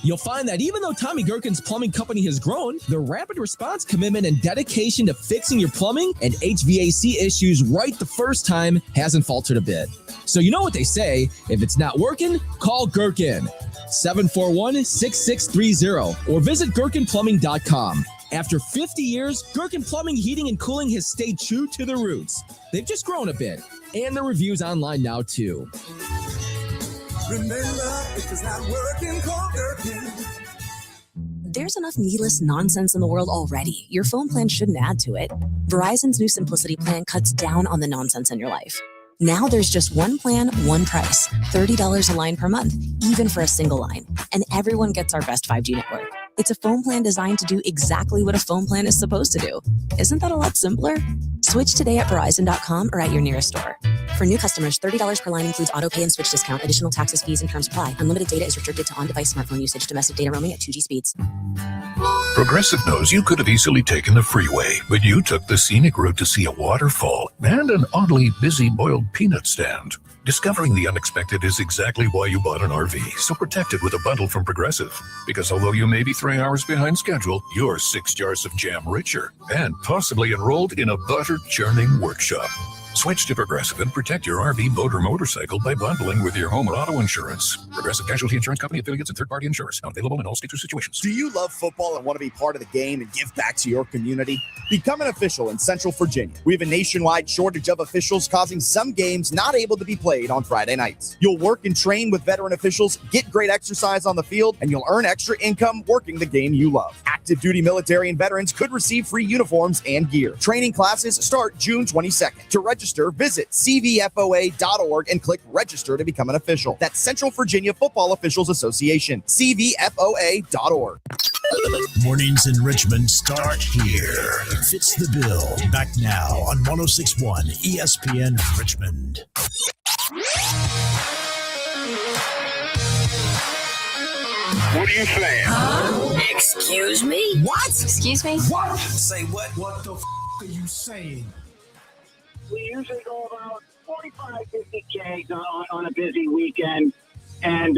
You'll find that even though Tommy Gherkin's plumbing company has grown, their rapid response commitment and dedication to fixing your plumbing and HVAC issues right the first time hasn't faltered a bit. So you know what they say, if it's not working, call Gherkin, 741-6630, or visit GherkinPlumbing.com. After 50 years, Gherkin Plumbing, Heating, and Cooling has stayed true to their roots. They've just grown a bit, and the reviews online now too. Remember, if it's not working, call Gherkin. There's enough needless nonsense in the world already. Your phone plan shouldn't add to it. Verizon's new Simplicity plan cuts down on the nonsense in your life. Now there's just one plan, one price, $30 a line per month, even for a single line. And everyone gets our best 5G network. It's a phone plan designed to do exactly what a phone plan is supposed to do. Isn't that a lot simpler? Switch today at Verizon.com or at your nearest store. For new customers, $30 per line includes auto pay and switch discount. Additional taxes, fees, and terms apply. Unlimited data is restricted to on-device smartphone usage. Domestic data roaming at 2G speeds. Progressive knows you could have easily taken the freeway, but you took the scenic route to see a waterfall and an oddly busy boiled peanut stand. Discovering the unexpected is exactly why you bought an RV, so protect it with a bundle from Progressive. Because although you may be 3 hours behind schedule, you're 6 jars of jam richer and possibly enrolled in a butter churning workshop. Switch to Progressive and protect your RV, boat, or motorcycle by bundling with your home or auto insurance. Progressive Casualty Insurance Company, affiliates, and third-party insurers. Not available in all states or situations. Do you love football and want to be part of the game and give back to your community? Become an official in Central Virginia. We have a nationwide shortage of officials, causing some games not able to be played on Friday nights. You'll work and train with veteran officials, get great exercise on the field, and you'll earn extra income working the game you love. Active duty military and veterans could receive free uniforms and gear. Training classes start June 22nd. To register, visit cvfoa.org and click register to become an official. That's Central Virginia Football Officials Association, cvfoa.org. Mornings in Richmond start here. Fits the bill. Back now on 106.1 ESPN Richmond. What are you saying? Excuse me? What? Excuse me? What? Say what? What the are you saying? We usually go about 45, 50 kegs on a busy weekend. And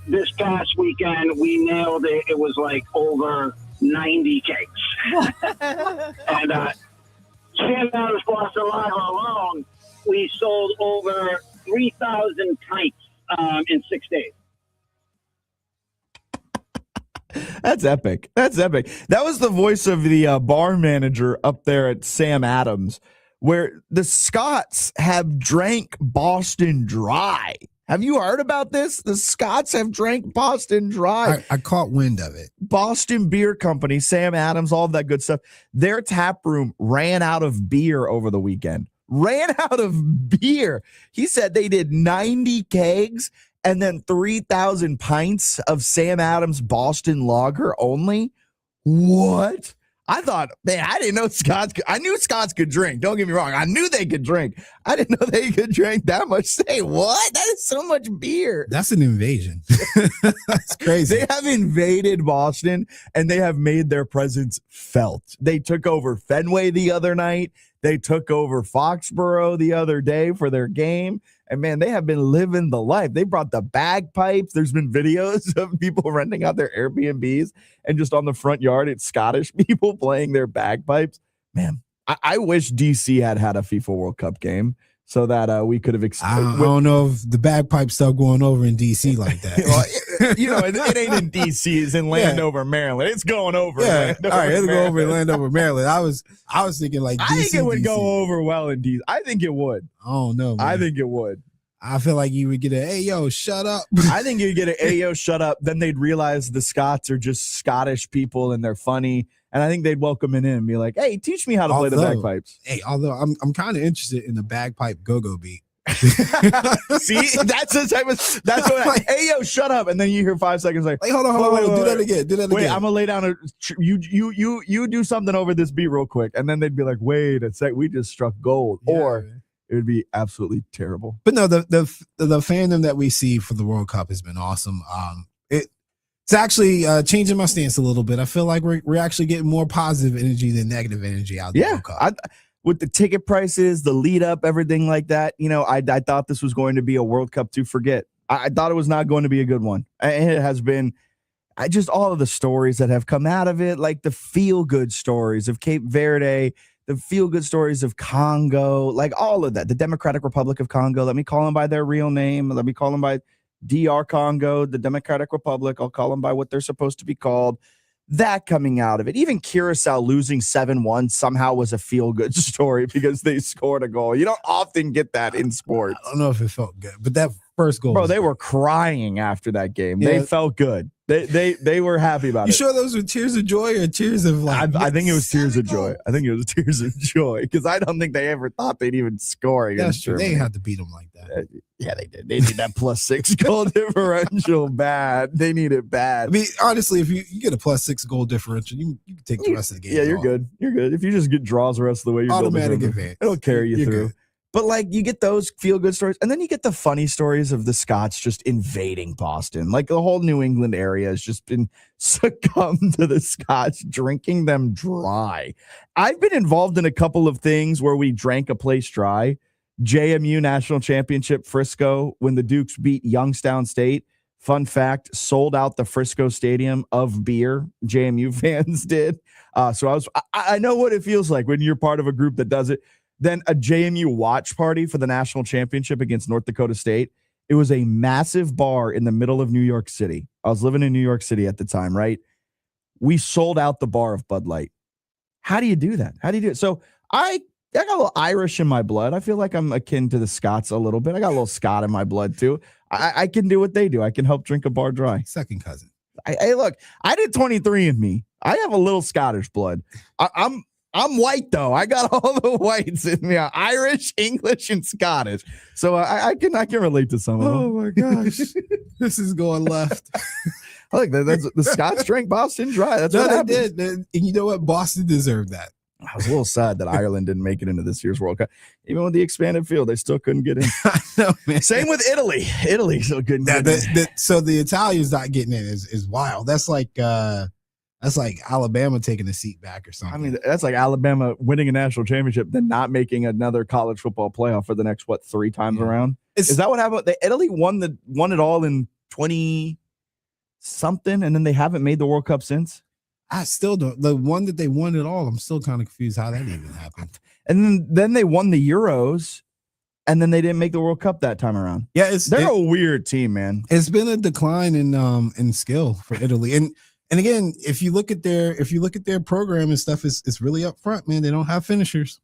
this past weekend, we nailed it. It was like over 90 kegs. And Sam Adams Boston Lager alone, we sold over 3,000 pints in 6 days. That's epic. That's epic. That was the voice of the bar manager up there at Sam Adams, where the Scots have drank Boston Dry. Have you heard about this? The Scots have drank Boston Dry. I caught wind of it. Boston Beer Company, Sam Adams, all of that good stuff. Their tap room ran out of beer over the weekend. Ran out of beer. He said they did 90 kegs and then 3,000 pints of Sam Adams Boston Lager only. What? I thought, man, I didn't know Scots I knew Scots could drink. Don't get me wrong. I knew they could drink. I didn't know they could drink that much. Say what? That is so much beer. That's an invasion. That's crazy. They have invaded Boston and they have made their presence felt. They took over Fenway the other night. They took over Foxborough the other day for their game. And, man, they have been living the life. They brought the bagpipes. There's been videos of people renting out their Airbnbs and just on the front yard, it's Scottish people playing their bagpipes. Man, I wish D.C. had a FIFA World Cup game so that we could have I don't know if the bagpipe stuff going over in D.C. like that. Well, it ain't in D.C. It's in Landover, Maryland. It's going over. Yeah, all right, it'll go over in Maryland. Landover, Maryland. I was thinking like D.C. I think it would DC. go over well in D.C. I think it would. I don't know, man. I think it would. I feel like you would get a, hey, yo, shut up. I think you'd get an, hey, yo, shut up. Then they'd realize the Scots are just Scottish people and they're funny. And I think they'd welcome it in and be like, hey, teach me how to play the bagpipes. Hey, although I'm kind of interested in the bagpipe go-go beat. See, that's the type of, that's what, hey, yo, shut up. And then you hear 5 seconds like, hold on, wait, do that again. Wait, I'm going to lay down. You do something over this beat real quick. And then they'd be like, wait a sec, we just struck gold. Yeah, or man. It would be absolutely terrible. But no, the fandom that we see for the World Cup has been awesome. It's actually changing my stance a little bit. I feel like we're actually getting more positive energy than negative energy out of the World Cup. With the ticket prices, the lead up, everything like that, I thought this was going to be a World Cup to forget. I thought it was not going to be a good one. And it has been. Just all of the stories that have come out of it, like the feel-good stories of Cape Verde, the feel-good stories of Congo, like all of that. The Democratic Republic of Congo, let me call them by their real name. Let me call them by DR Congo, the Democratic Republic. I'll call them by what they're supposed to be called. That coming out of it. Even Curacao losing 7-1 somehow was a feel-good story because they scored a goal. You don't often get that in sports. I don't know if it felt good, but that first goal. Bro, they were crying after that game. Yeah. They felt good. They were happy about it. You sure those were tears of joy or tears of like? I think it was tears of joy. I think it was tears of joy because I don't think they ever thought they'd even score against Germany. They didn't have to beat them like that. Yeah, they did. They need that +6 goal differential bad. They need it bad. I mean, honestly, if you get a +6 goal differential, you can take the rest of the game. Yeah, you're good. You're good. If you just get draws the rest of the way, you're automatic advance. It'll carry you through. Good. But like you get those feel good stories, and then you get the funny stories of the Scots just invading Boston. Like the whole New England area has just been succumbed to the Scots, drinking them dry. I've been involved in a couple of things where we drank a place dry. JMU National Championship Frisco, when the Dukes beat Youngstown State. Fun fact, sold out the Frisco Stadium of beer. JMU fans did. So I know what it feels like when you're part of a group that does it. Then a JMU watch party for the national championship against North Dakota State. It was a massive bar in the middle of New York City. I was living in New York City at the time, right? We sold out the bar of Bud Light. How do you do that? How do you do it? So I got a little Irish in my blood. I feel like I'm akin to the Scots a little bit. I got a little Scot in my blood too. I can do what they do. I can help drink a bar dry. Second cousin. Hey, look, I did 23andMe. I have a little Scottish blood. I'm white though. I got all the whites in me. Irish, English, and Scottish. So I can relate to some of them. Oh my gosh, this is going left. Look, that's the Scots drank Boston dry. That's what happened. They did. And you know what? Boston deserved that. I was a little sad that Ireland didn't make it into this year's World Cup. Even with the expanded field, they still couldn't get in. I know, man. Same with Italy. Italy still couldn't get in. So the Italians not getting in is wild. That's like Alabama taking a seat back or something. I mean, that's like Alabama winning a national championship, then not making another college football playoff for the next 3 times around. Is that what happened? Italy won it all in 20 something, and then they haven't made the World Cup since. I still don't. The one that they won it all, I'm still kind of confused how that even happened. And then they won the Euros, and then they didn't make the World Cup that time around. Yeah, they're a weird team, man. It's been a decline in skill for Italy, and again, if you look at their program and stuff, it's really up front, man. They don't have finishers.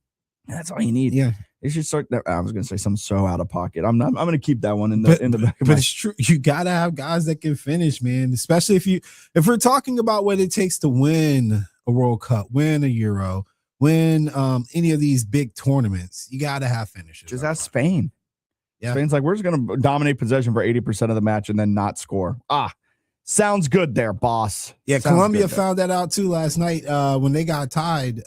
That's all you need. Yeah, they should start. I was gonna say something so out of pocket. I'm gonna keep that one in the back. But it's true. You gotta have guys that can finish, man. Especially if we're talking about what it takes to win a World Cup, win a Euro, win any of these big tournaments, you gotta have finishers. Just ask Spain. Yeah. Spain's like, we're just gonna dominate possession for 80% of the match and then not score. Sounds good there, boss. Yeah, Colombia found that out too last night when they got tied.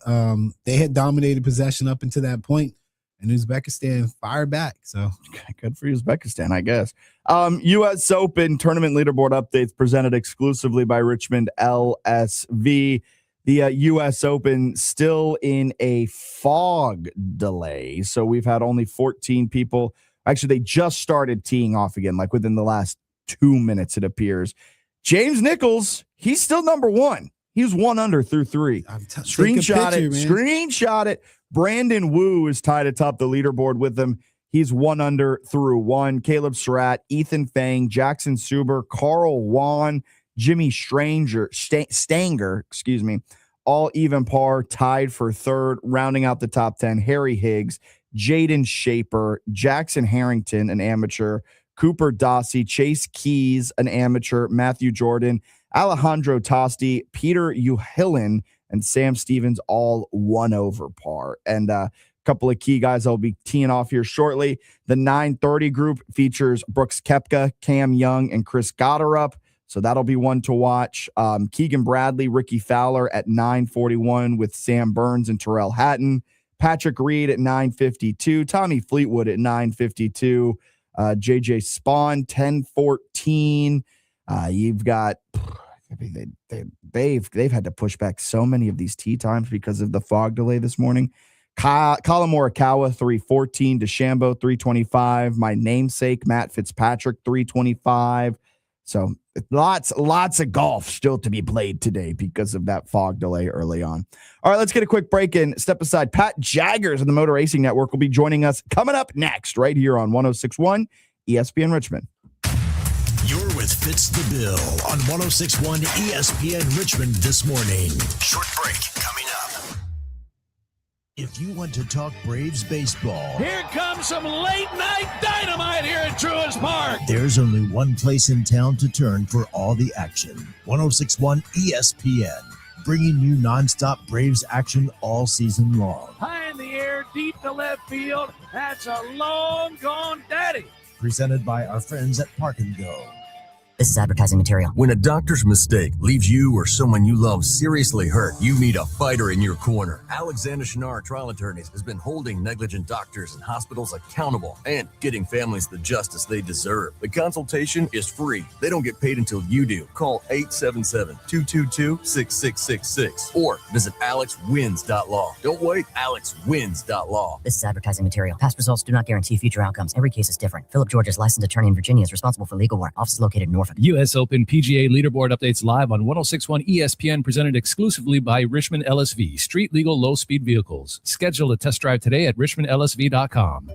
They had dominated possession up until that point, and Uzbekistan fired back. So good for Uzbekistan, I guess. U.S. Open tournament leaderboard updates presented exclusively by Richmond LSV. The U.S. Open still in a fog delay, so we've had only 14 people. Actually, they just started teeing off again, like within the last 2 minutes, it appears. James Nichols, he's still number one. He was 1 under through 3. Screenshot it. Brandon Wu is tied atop the leaderboard with them. He's 1 under through 1. Caleb Surratt, Ethan Fang, Jackson Suber, Carl Wan, Jimmy Stanger, all even par, tied for 3rd. Rounding out the top 10, Harry Higgs, Jaden Shaper, Jackson Harrington, an amateur, Cooper Dossie, Chase Keys, an amateur, Matthew Jordan, Alejandro Tosti, Peter Uhillen, and Sam Stevens, all 1 over par. And a couple of key guys I'll be teeing off here shortly. The 9:30 group features Brooks Koepka, Cam Young, and Chris Gotterup. So that'll be one to watch. Keegan Bradley, Ricky Fowler at 9:41 with Sam Burns and Terrell Hatton. Patrick Reed at 9:52. Tommy Fleetwood at 9:52. JJ Spawn 10:14. You've got. They've had to push back so many of these tee times because of the fog delay this morning. Colin Morikawa 3:14. DeChambeau 3:25. My namesake Matt Fitzpatrick 3:25. So lots of golf still to be played today because of that fog delay early on. All right, let's get a quick break and step aside. Pat Jaggers of the Motor Racing Network will be joining us coming up next right here on 106.1 ESPN Richmond. You're with Fitz the Bill on 106.1 ESPN Richmond this morning. Short break coming up. If you want to talk Braves baseball, here comes some late night dynamite here at Truist Park. There's only one place in town to turn for all the action. 106.1 ESPN, bringing you nonstop Braves action all season long. High in the air, deep to left field. That's a long gone daddy. Presented by our friends at Park and Go. This is advertising material. When a doctor's mistake leaves you or someone you love seriously hurt, you need a fighter in your corner. Alexander Shinar Trial Attorneys has been holding negligent doctors and hospitals accountable and getting families the justice they deserve. The consultation is free. They don't get paid until you do. Call 877-222-6666 or visit alexwins.law. Don't wait, alexwins.law. This is advertising material. Past results do not guarantee future outcomes. Every case is different. Philip George is licensed attorney in Virginia, is responsible for legal work. Office is located in Norfolk. U.S. Open PGA leaderboard updates live on 106.1 ESPN, presented exclusively by Richmond LSV, street legal low-speed vehicles. Schedule a test drive today at richmondlsv.com.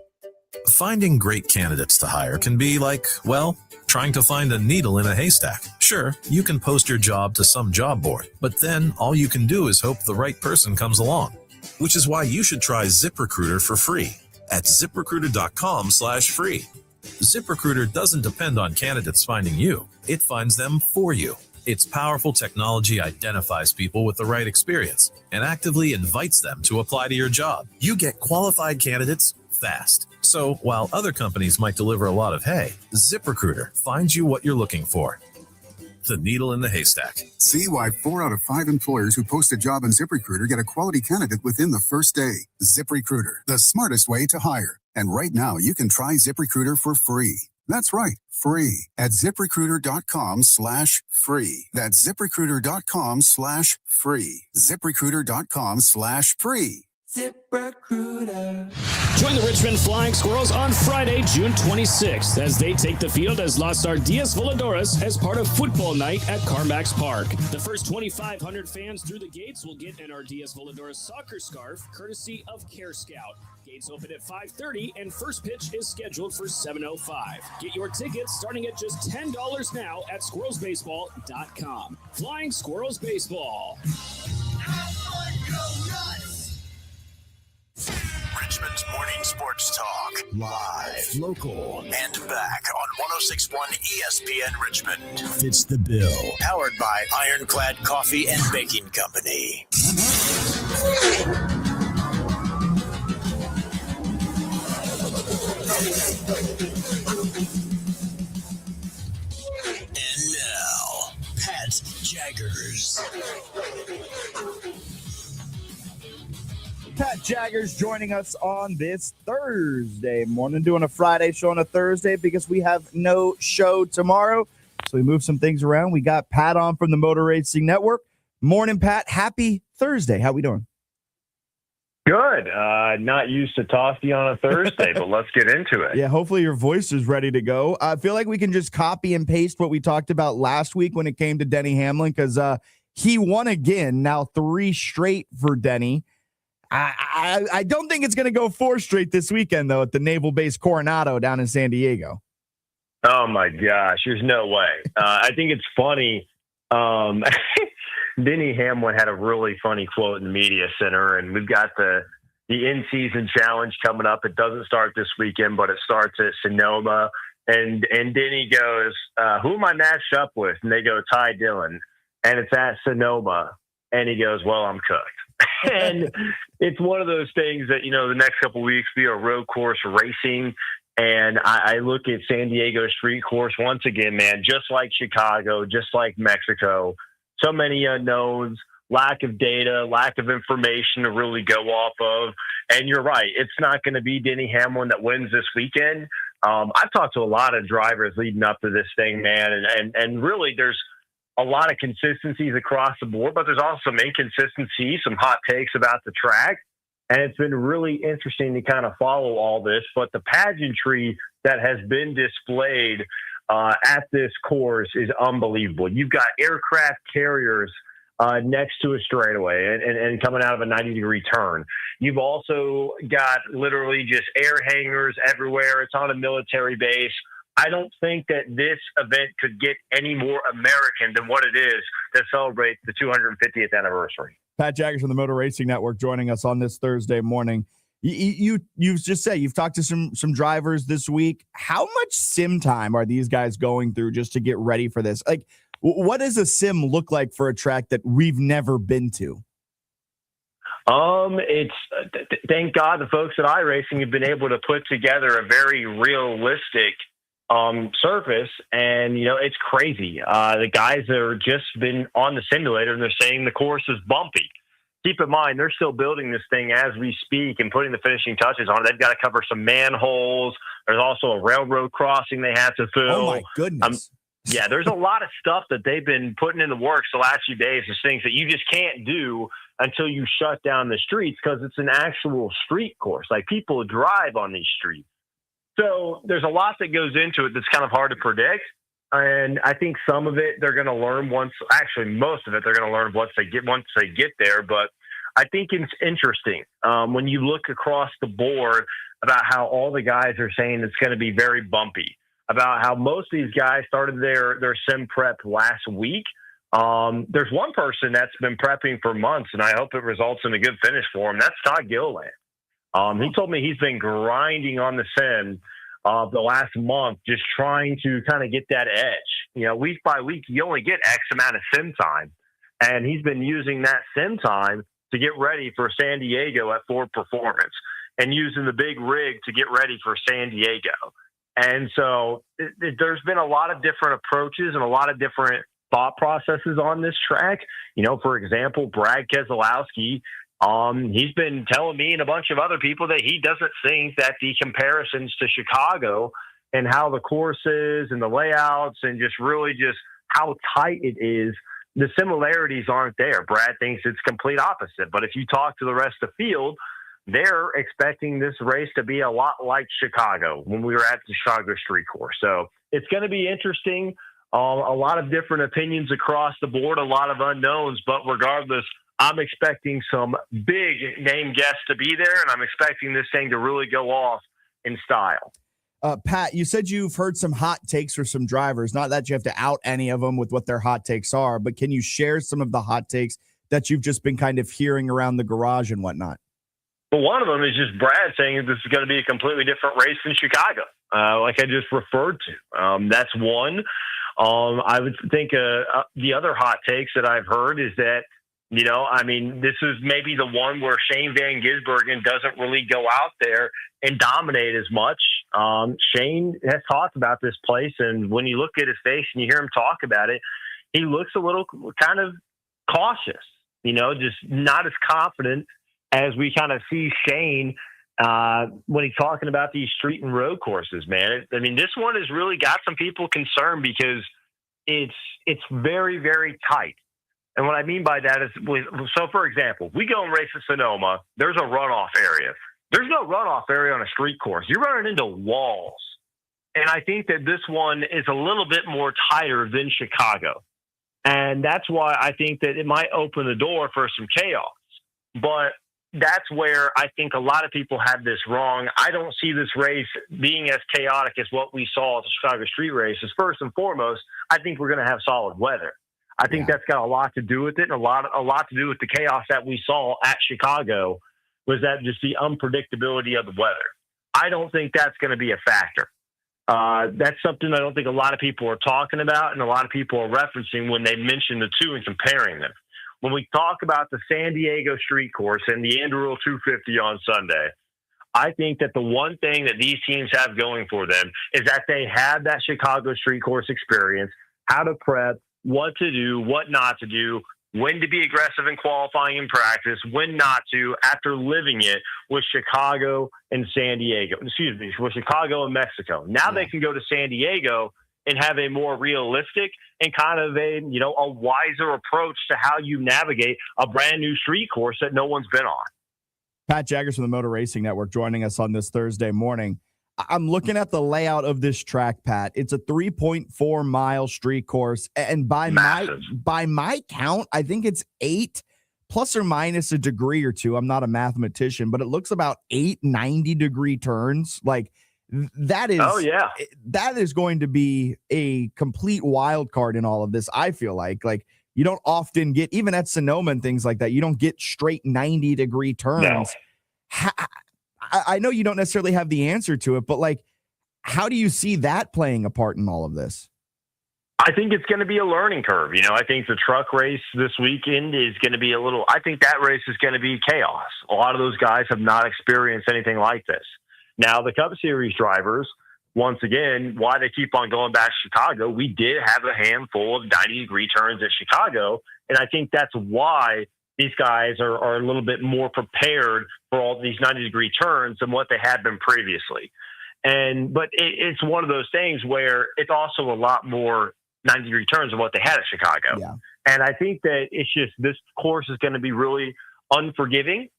Finding great candidates to hire can be like, well, trying to find a needle in a haystack. Sure, you can post your job to some job board, but then all you can do is hope the right person comes along. Which is why you should try ZipRecruiter for free at ZipRecruiter.com/free. ZipRecruiter doesn't depend on candidates finding you. It finds them for you. Its powerful technology identifies people with the right experience and actively invites them to apply to your job. You get qualified candidates fast. So while other companies might deliver a lot of hay, ZipRecruiter finds you what you're looking for. The needle in the haystack. See why 4 out of 5 employers who post a job on ZipRecruiter get a quality candidate within the first day. ZipRecruiter, the smartest way to hire. And right now, you can try ZipRecruiter for free. That's right, free at ZipRecruiter.com/free. That's ZipRecruiter.com/free. ZipRecruiter.com/free. ZipRecruiter. Join the Richmond Flying Squirrels on Friday, June 26th, as they take the field as Las Ardillas Voladoras as part of football night at Carmax Park. The first 2,500 fans through the gates will get an Ardillas Voladoras soccer scarf, courtesy of Care Scout. Gates open at 5:30, and first pitch is scheduled for 7:05. Get your tickets starting at just $10 now at squirrelsbaseball.com. Flying Squirrels Baseball. Richmond's morning sports talk. Live, local, and back on 106.1 ESPN Richmond. Fitz the Bill. Powered by Ironclad Coffee and Baking Company. And now, Pat Jaggers. Pat Jaggers joining us on this Thursday morning, doing a Friday show on a Thursday because we have no show tomorrow. So we moved some things around. We got Pat on from the Motor Racing Network. Morning, Pat. Happy Thursday. How we doing? Good. Not used to toffee on a Thursday, but let's get into it. Yeah, hopefully your voice is ready to go. I feel like we can just copy and paste what we talked about last week when it came to Denny Hamlin, because he won again, now 3 straight for Denny. I don't think it's going to go 4 straight this weekend, though, at the Naval Base Coronado down in San Diego. Oh, my gosh. There's no way. I think it's funny. Denny Hamlin had a really funny quote in the media center, and we've got the in-season challenge coming up. It doesn't start this weekend, but it starts at Sonoma. And Denny goes, who am I matched up with? And they go, Ty Dillon. And it's at Sonoma. And he goes, well, I'm cooked. And it's one of those things that, the next couple of weeks we are road course racing. And I look at San Diego street course once again, man, just like Chicago, just like Mexico, so many unknowns, lack of data, lack of information to really go off of. And you're right. It's not going to be Denny Hamlin that wins this weekend. I've talked to a lot of drivers leading up to this thing, man. And really there's a lot of consistencies across the board, but there's also some inconsistencies, some hot takes about the track. And it's been really interesting to kind of follow all this. But the pageantry that has been displayed at this course is unbelievable. You've got aircraft carriers next to a straightaway and coming out of a 90-degree turn. You've also got literally just air hangars everywhere. It's on a military base. I don't think that this event could get any more American than what it is to celebrate the 250th anniversary. Pat Jaggers from the Motor Racing Network joining us on this Thursday morning. You just said you've talked to some drivers this week. How much sim time are these guys going through just to get ready for this? Like, what does a sim look like for a track that we've never been to? It's thank God the folks at iRacing have been able to put together a very realistic surface, and it's crazy. The guys that are just been on the simulator, and they're saying the course is bumpy. Keep in mind, they're still building this thing as we speak and putting the finishing touches on it. They've got to cover some manholes. There's also a railroad crossing they have to fill. Oh, my goodness. Yeah, there's a lot of stuff that they've been putting in the works the last few days. There's things that you just can't do until you shut down the streets because it's an actual street course. Like, people drive on these streets. So there's a lot that goes into it that's kind of hard to predict. And I think some of it they're going to learn most of it they're going to learn once they get there. But I think it's interesting when you look across the board about how all the guys are saying it's going to be very bumpy, about how most of these guys started their sim prep last week. There's one person that's been prepping for months, and I hope it results in a good finish for him. That's Todd Gilliland. He told me he's been grinding on the sim the last month, just trying to kind of get that edge. Week by week, you only get X amount of sim time, and he's been using that sim time to get ready for San Diego at Ford Performance and using the big rig to get ready for San Diego. And so there's been a lot of different approaches and a lot of different thought processes on this track. For example, Brad Keselowski, he's been telling me and a bunch of other people that he doesn't think that the comparisons to Chicago and how the course is and the layouts and just how tight it is, the similarities aren't there. Brad thinks it's complete opposite. But if you talk to the rest of the field, they're expecting this race to be a lot like Chicago when we were at the Chicago Street Course. So it's going to be interesting. A lot of different opinions across the board, a lot of unknowns, but regardless, I'm expecting some big name guests to be there, and I'm expecting this thing to really go off in style. Pat, you said you've heard some hot takes for some drivers. Not that you have to out any of them with what their hot takes are, but can you share some of the hot takes that you've just been kind of hearing around the garage and whatnot? Well, one of them is just Brad saying that this is going to be a completely different race than Chicago, like I just referred to. That's one. I would think the other hot takes that I've heard is that, this is maybe the one where Shane Van Gisbergen doesn't really go out there and dominate as much. Shane has talked about this place, and when you look at his face and you hear him talk about it, he looks a little kind of cautious, just not as confident as we kind of see Shane when he's talking about these street and road courses, man. This one has really got some people concerned because it's very, very tight. And what I mean by that is, so for example, we go and race at Sonoma, there's a runoff area. There's no runoff area on a street course. You're running into walls. And I think that this one is a little bit more tighter than Chicago. And that's why I think that it might open the door for some chaos. But that's where I think a lot of people have this wrong. I don't see this race being as chaotic as what we saw at the Chicago street races. First and foremost, I think we're going to have solid weather. I think that's got a lot to do with it, and a lot to do with the chaos that we saw at Chicago was that just the unpredictability of the weather. I don't think that's going to be a factor. That's something I don't think a lot of people are talking about and a lot of people are referencing when they mention the two and comparing them. When we talk about the San Diego street course and the Andrew 250 on Sunday, I think that the one thing that these teams have going for them is that they have that Chicago street course experience, how to prep, what to do, what not to do, when to be aggressive in qualifying and practice, when not to, after living it with Chicago and San Diego. Excuse me, with Chicago and Mexico. Now they can go to San Diego and have a more realistic and kind of a wiser approach to how you navigate a brand new street course that no one's been on. Pat Jaggers from the Motor Racing Network joining us on this Thursday morning. I'm looking at the layout of this track, Pat. It's a 3.4 mile street course. And by my count, I think it's 8 plus or minus a degree or two. I'm not a mathematician, but it looks about 8 90-degree turns. Like that is, that is going to be a complete wild card in all of this. I feel like you don't often get, even at Sonoma and things like that, you don't get straight 90-degree turns. No. I know you don't necessarily have the answer to it, but how do you see that playing a part in all of this? I think it's going to be a learning curve. I think the truck race this weekend is going to be I think that race is going to be chaos. A lot of those guys have not experienced anything like this. Now, the Cup Series drivers, once again, why they keep on going back to Chicago. We did have a handful of 90-degree turns at Chicago, and I think that's why these guys are a little bit more prepared for all these 90-degree turns than what they had been previously. But it's one of those things where it's also a lot more 90-degree turns than what they had at Chicago. Yeah. And I think that it's just this course is going to be really unforgiving.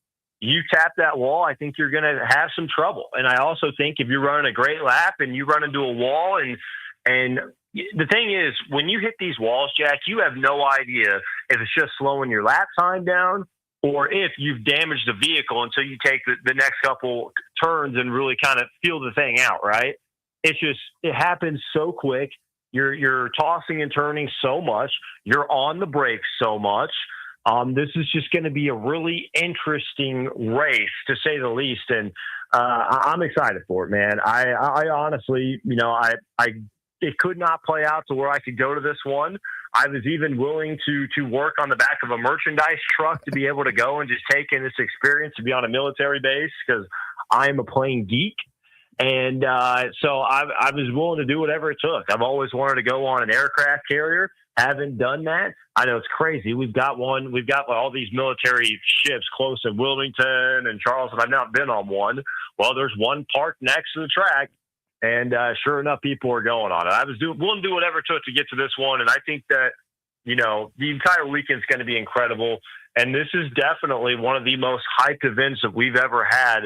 You tap that wall, I think you're going to have some trouble. And I also think if you're running a great lap and you run into a wall, and the thing is, when you hit these walls, Jack, you have no idea if it's just slowing your lap time down or if you've damaged the vehicle until you take the next couple turns and really kind of feel the thing out, right? It happens so quick. You're tossing and turning so much. You're on the brakes so much. This is just going to be a really interesting race, to say the least. And I'm excited for it, man. I honestly, it could not play out to where I could go to this one. I was even willing to work on the back of a merchandise truck to be able to go and just take in this experience to be on a military base, because I am a plane geek. And so I was willing to do whatever it took. I've always wanted to go on an aircraft carrier. Haven't done that. I know it's crazy. We've got one. We've got all these military ships close to Wilmington and Charleston. I've not been on one. Well, there's one parked next to the track. And sure enough, people are going on it. I was willing to do whatever it took to get to this one. And I think that, the entire weekend's going to be incredible. And this is definitely one of the most hyped events that we've ever had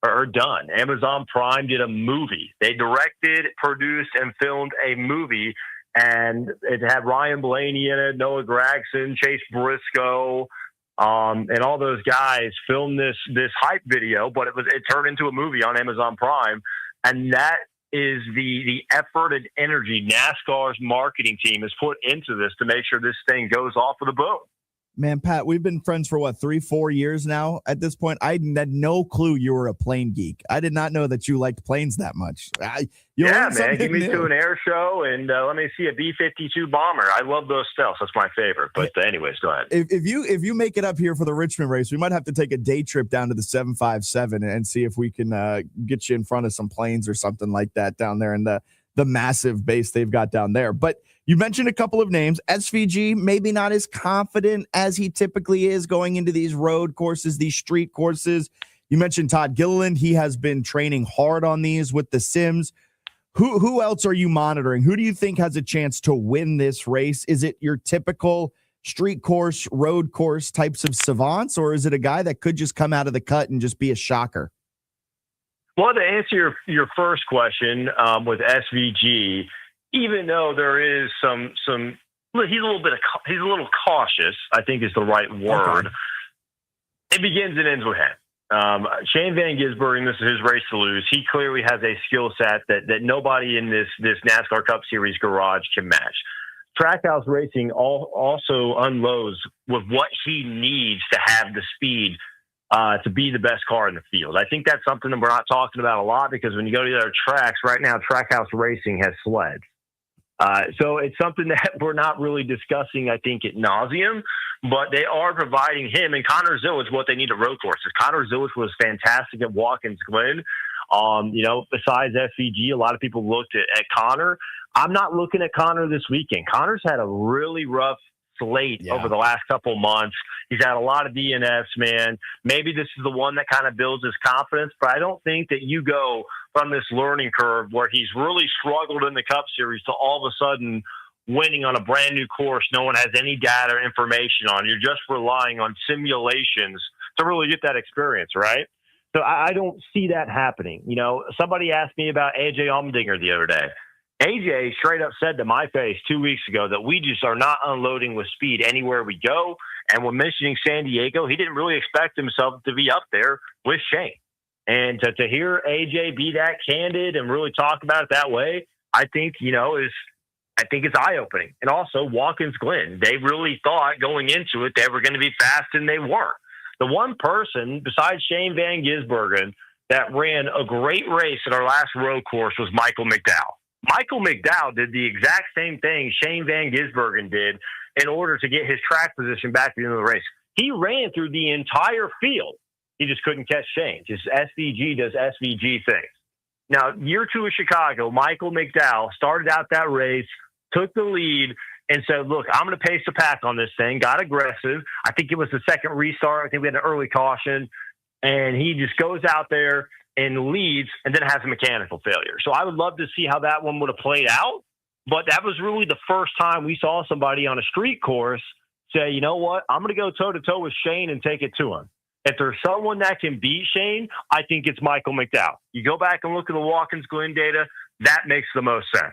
or done. Amazon Prime did a movie. They directed, produced, and filmed a movie. And it had Ryan Blaney in it, Noah Gragson, Chase Briscoe, and all those guys filmed this hype video. But it turned into a movie on Amazon Prime. And that is the effort and energy NASCAR's marketing team has put into this to make sure this thing goes off with a boom. Man, Pat, we've been friends for 3-4 years now at this point. I had no clue you were a plane geek. I did not know that you liked planes that much. Man, give me to an air show and let me see a B-52 bomber. I love those stealths. That's my favorite. But anyways, go ahead. If you make it up here for the Richmond race, we might have to take a day trip down to the 757 and see if we can get you in front of some planes or something like that down there in the massive base they've got down there. But you mentioned a couple of names. SVG, maybe not as confident as he typically is going into these road courses, these street courses. You mentioned Todd Gilliland. He has been training hard on these with the Sims. Who else are you monitoring? Who do you think has a chance to win this race? Is it your typical street course, road course types of savants, or is it a guy that could just come out of the cut and just be a shocker? Well, to answer your first question with SVG, even though there is some, he's a little cautious, I think is the right word. Okay. It begins and ends with him. Shane Van Gisbergen, this is his race to lose. He clearly has a skill set that nobody in this NASCAR Cup Series garage can match. Trackhouse Racing also unloads with what he needs to have the speed to be the best car in the field. I think that's something that we're not talking about a lot, because when you go to the other tracks right now, Trackhouse Racing has sleds. So it's something that we're not really discussing, I think, ad nauseum, but they are providing him and Connor Zillage what they need at road courses. Connor Zillage was fantastic at Watkins Glen. Besides SVG, a lot of people looked at Connor. I'm not looking at Connor this weekend. Connor's had a really rough slate over the last couple months. He's had a lot of DNFs, man. Maybe this is the one that kind of builds his confidence, but I don't think that you go from this learning curve where he's really struggled in the Cup Series to all of a sudden winning on a brand new course no one has any data or information on. You're just relying on simulations to really get that experience, right? So I don't see that happening. Somebody asked me about AJ Allmendinger the other day. AJ straight up said to my face 2 weeks ago that we just are not unloading with speed anywhere we go. And when mentioning San Diego, he didn't really expect himself to be up there with Shane. And to hear AJ be that candid and really talk about it that way, I think, I think it's eye-opening. And also Watkins Glen, they really thought going into it they were going to be fast, and they weren't. The one person besides Shane Van Gisbergen that ran a great race at our last road course was Michael McDowell. Michael McDowell did the exact same thing Shane Van Gisbergen did in order to get his track position back at the end of the race. He ran through the entire field. He just couldn't catch Shane. Just SVG does SVG things. Now, year 2 of Chicago, Michael McDowell started out that race, took the lead, and said, look, I'm going to pace the pack on this thing, got aggressive. I think it was the second restart. I think we had an early caution. And he just goes out there and leads and then has a mechanical failure. So I would love to see how that one would have played out. But that was really the first time we saw somebody on a street course say, you know what, I'm going to go toe-to-toe with Shane and take it to him. If there's someone that can beat Shane, I think it's Michael McDowell. You go back and look at the Watkins Glen data, that makes the most sense.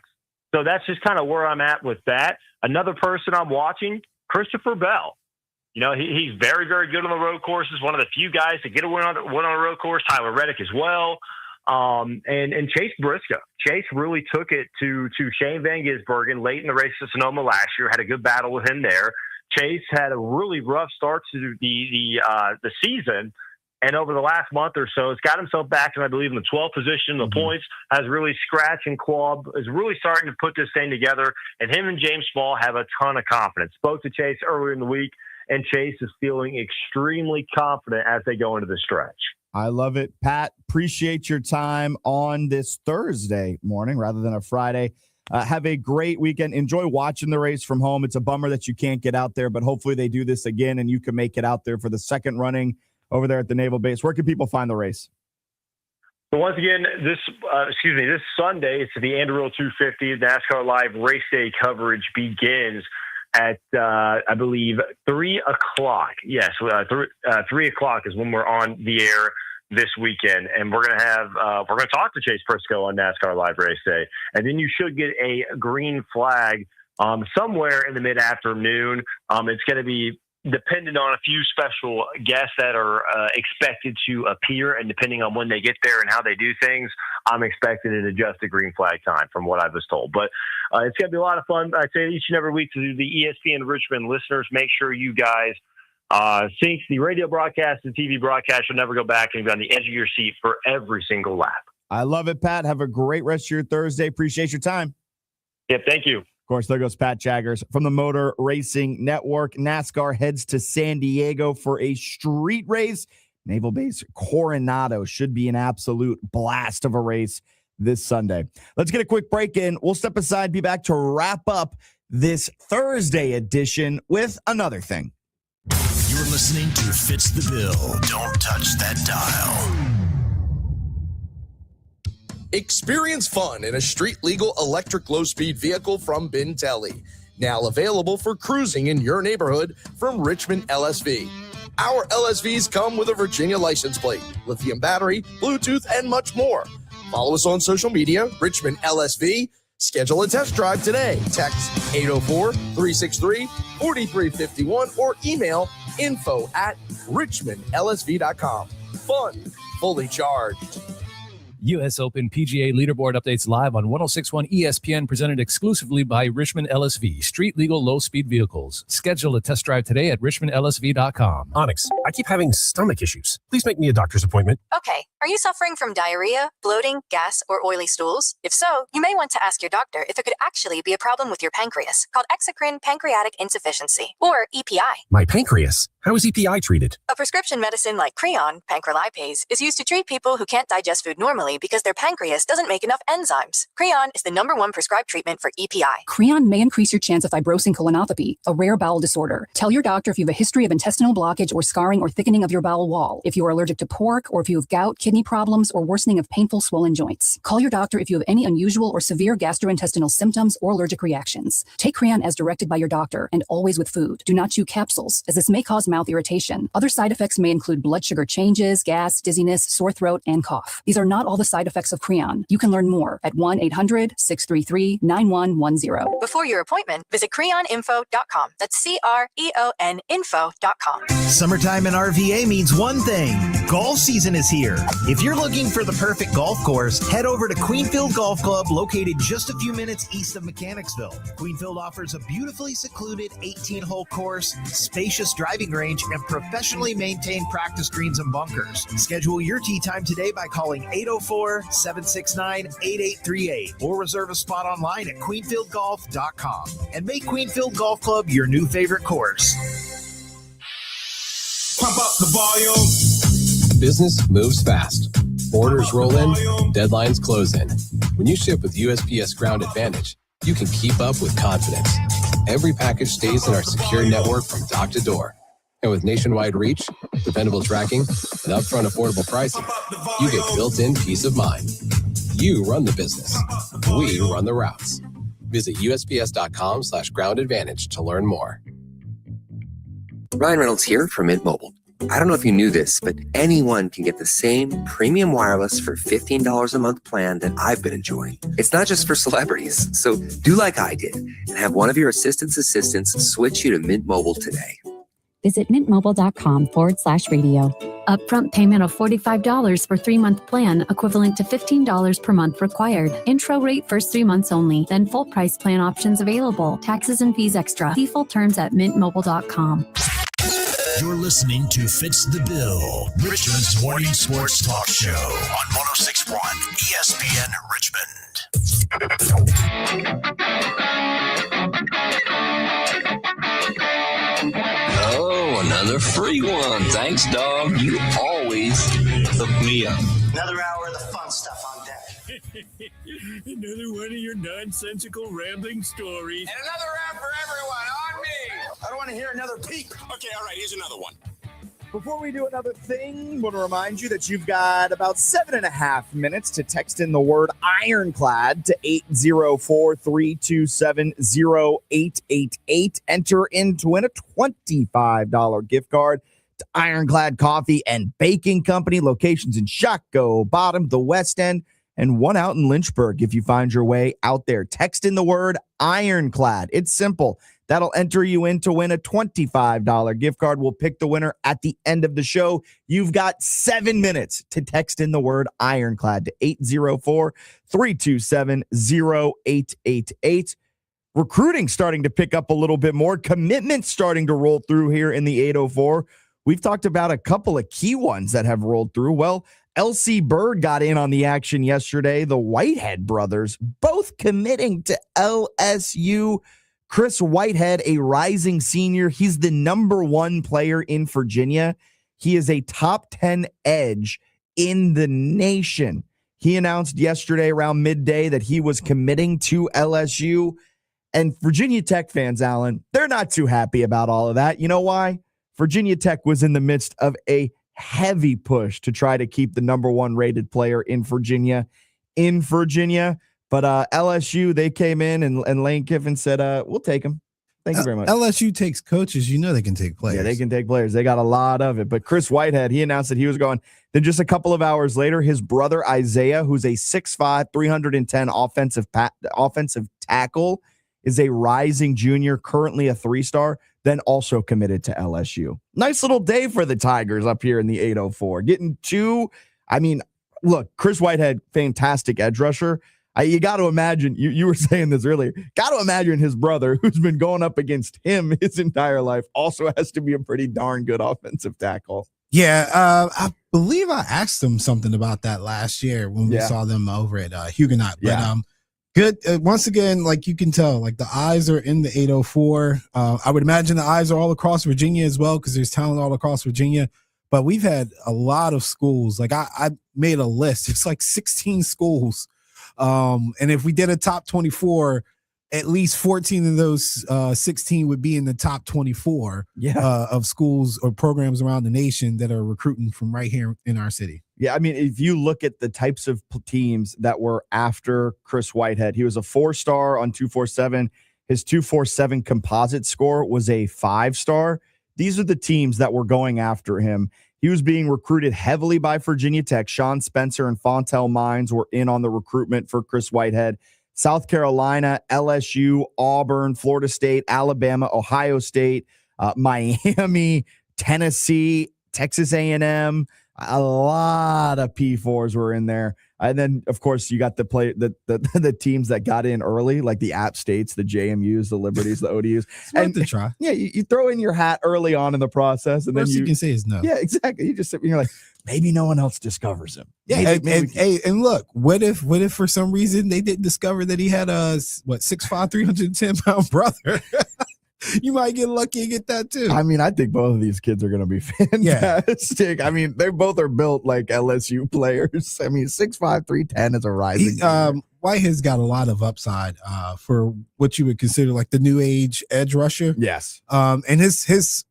So that's just kind of where I'm at with that. Another person I'm watching, Christopher Bell. You know, he's very, very good on the road courses. One of the few guys to get a win on a road course. Tyler Reddick as well. And Chase Briscoe. Chase really took it to Shane Van Gisbergen late in the race to Sonoma last year. Had a good battle with him there. Chase had a really rough start to the season. And over the last month or so, has got himself back in, I believe, in the 12th position. The points has really scratched and clawed, is really starting to put this thing together. And him and James Small have a ton of confidence. Spoke to Chase earlier in the week, and Chase is feeling extremely confident as they go into the stretch. I love it. Pat, appreciate your time on this Thursday morning rather than a Friday. Have a great weekend. Enjoy watching the race from home. It's a bummer that you can't get out there, but hopefully they do this again and you can make it out there for the second running over there at the Naval Base. Where can people find the race? So once again, this Sunday, it's the Andrew 250 NASCAR Live Race Day coverage begins at, I believe, 3 o'clock. Yes, 3 o'clock is when we're on the air this weekend, and we're going to talk to Chase Briscoe on NASCAR Live Race Day, and then you should get a green flag somewhere in the mid-afternoon. It's going to be dependent on a few special guests that are expected to appear, and depending on when they get there and how they do things, I'm expecting an adjusted green flag time from what I was told. But it's going to be a lot of fun. I say each and every week to the ESPN Richmond listeners, make sure you guys sync the radio broadcast and TV broadcast. You'll never go back and be on the edge of your seat for every single lap. I love it, Pat. Have a great rest of your Thursday. Appreciate your time. Yep, thank you. Of course, there goes Pat Jaggers from the Motor Racing Network. NASCAR heads to San Diego for a street race. Naval Base Coronado should be an absolute blast of a race this Sunday. Let's get a quick break in. We'll step aside, be back to wrap up this Thursday edition with another thing. You're listening to Fitz the Bill. Don't touch that dial. Experience fun in a street-legal electric low-speed vehicle from Bintelli. Now available for cruising in your neighborhood from Richmond LSV. Our LSVs come with a Virginia license plate, lithium battery, Bluetooth, and much more. Follow us on social media, Richmond LSV. Schedule a test drive today. Text 804-363-4351 or email info@richmondlsv.com. Fun, fully charged. U.S. Open PGA leaderboard updates live on 106.1 ESPN, presented exclusively by Richmond LSV, street legal low-speed vehicles. Schedule a test drive today at richmondlsv.com. Onyx, I keep having stomach issues. Please make me a doctor's appointment. Okay, are you suffering from diarrhea, bloating, gas, or oily stools? If so, you may want to ask your doctor if it could actually be a problem with your pancreas, called exocrine pancreatic insufficiency, or EPI. My pancreas? How is EPI treated? A prescription medicine like Creon, pancrelipase, is used to treat people who can't digest food normally because their pancreas doesn't make enough enzymes. Creon is the #1 prescribed treatment for EPI. Creon may increase your chance of fibrosing colonopathy, a rare bowel disorder. Tell your doctor if you have a history of intestinal blockage or scarring or thickening of your bowel wall, if you are allergic to pork, or if you have gout, kidney problems, or worsening of painful swollen joints. Call your doctor if you have any unusual or severe gastrointestinal symptoms or allergic reactions. Take Creon as directed by your doctor and always with food. Do not chew capsules, as this may cause mouth irritation. Other side effects may include blood sugar changes, gas, dizziness, sore throat, and cough. These are not all the side effects of Creon. You can learn more at 1-800-633-9110. Before your appointment, visit creoninfo.com. That's CREON info.com. Summertime in RVA means one thing. Golf season is here. If you're looking for the perfect golf course, head over to Queenfield Golf Club, located just a few minutes east of Mechanicsville. Queenfield offers a beautifully secluded 18-hole course, spacious driving range, and professionally maintained practice greens and bunkers. Schedule your tee time today by calling 804-769-8838 or reserve a spot online at queenfieldgolf.com and make Queenfield Golf Club your new favorite course. Pump up the volume. Business moves fast. Orders roll in, deadlines close in. When you ship with USPS Ground Advantage, you can keep up with confidence. Every package stays in our secure network from dock to door. And with nationwide reach, dependable tracking, and upfront affordable pricing, you get built-in peace of mind. You run the business. We run the routes. Visit USPS.com/Ground Advantage to learn more. Ryan Reynolds here from Mint Mobile. I don't know if you knew this, but anyone can get the same premium wireless for $15 a month plan that I've been enjoying. It's not just for celebrities. So do like I did and have one of your assistants switch you to Mint Mobile today. Visit mintmobile.com/radio. Upfront payment of $45 for 3-month plan, equivalent to $15 per month required. Intro rate first 3 months only, then full price plan options available. Taxes and fees extra. See full terms at mintmobile.com. You're listening to Fitz the Bill, Richmond's morning sports talk show on 106.1 ESPN Richmond. Oh, another free one. Thanks, dog. You always hook me up. Another hour of the fun stuff on deck. Another one of your nonsensical rambling stories. And another round for everyone on me. I don't want to hear another peep. Okay, all right, here's another one. Before we do another thing, I want to remind you that you've got about 7.5 minutes to text in the word ironclad to 804-327-0888. Enter in to win a $25 gift card to Ironclad Coffee and Baking Company. Locations in Shockoe, Bottom, the West End, and one out in Lynchburg if you find your way out there. Text in the word ironclad. It's simple. That'll enter you in to win a $25 gift card. We'll pick the winner at the end of the show. You've got 7 minutes to text in the word ironclad to 804-327-0888. Recruiting starting to pick up a little bit more. Commitments starting to roll through here in the 804. We've talked about a couple of key ones that have rolled through. Well, LC Bird got in on the action yesterday. The Whitehead brothers both committing to LSU. Chris Whitehead, a rising senior. He's the number 1 player in Virginia. He is a top 10 edge in the nation. He announced yesterday around midday that he was committing to LSU. And Virginia Tech fans, Alan, they're not too happy about all of that. You know why? Virginia Tech was in the midst of a heavy push to try to keep the number 1 rated player in Virginia. But LSU, they came in and Lane Kiffin said, we'll take him. Thank you very much. LSU takes coaches. You know they can take players. Yeah, they can take players. They got a lot of it. But Chris Whitehead, he announced that he was going. Then just a couple of hours later, his brother Isaiah, who's a 6'5", 310 offensive tackle, is a rising junior, currently a 3-star, then also committed to LSU. Nice little day for the Tigers up here in the 804. Getting two, look, Chris Whitehead, fantastic edge rusher. You got to imagine, you were saying this earlier, got to imagine his brother, who's been going up against him his entire life, also has to be a pretty darn good offensive tackle. Yeah, I believe I asked him something about that last year when we saw them over at Huguenot. But good. Once again, like you can tell, like the eyes are in the 804. I would imagine the eyes are all across Virginia as well because there's talent all across Virginia. But we've had a lot of schools. Like I made a list. It's like 16 schools. And if we did a top 24, at least 14 of those 16 would be in the top 24 of schools or programs around the nation that are recruiting from right here in our city. Yeah, if you look at the types of teams that were after Chris Whitehead, he was a 4-star on 247. His 247 composite score was a 5-star. These are the teams that were going after him. He was being recruited heavily by Virginia Tech. Sean Spencer and Fontel Mines were in on the recruitment for Chris Whitehead. South Carolina, LSU, Auburn, Florida State, Alabama, Ohio State, Miami, Tennessee, Texas A&M. A lot of P4s were in there. And then, of course, you got the teams that got in early, like the App States, the JMUs, the Liberties, the ODUs. And to try. Yeah, you throw in your hat early on in the process. And Worst then you can say is no. Yeah, exactly. You just sit and you're like, maybe no one else discovers him. Yeah, and look, what if for some reason they didn't discover that he had a 6'5", 310-pound brother? You might get lucky and get that too. I mean, I think both of these kids are going to be fantastic. Yeah. I mean, they both are built like LSU players. I mean, 6'5", 310 is a rising. Whitehead's got a lot of upside for what you would consider like the new age edge rusher. Yes. And his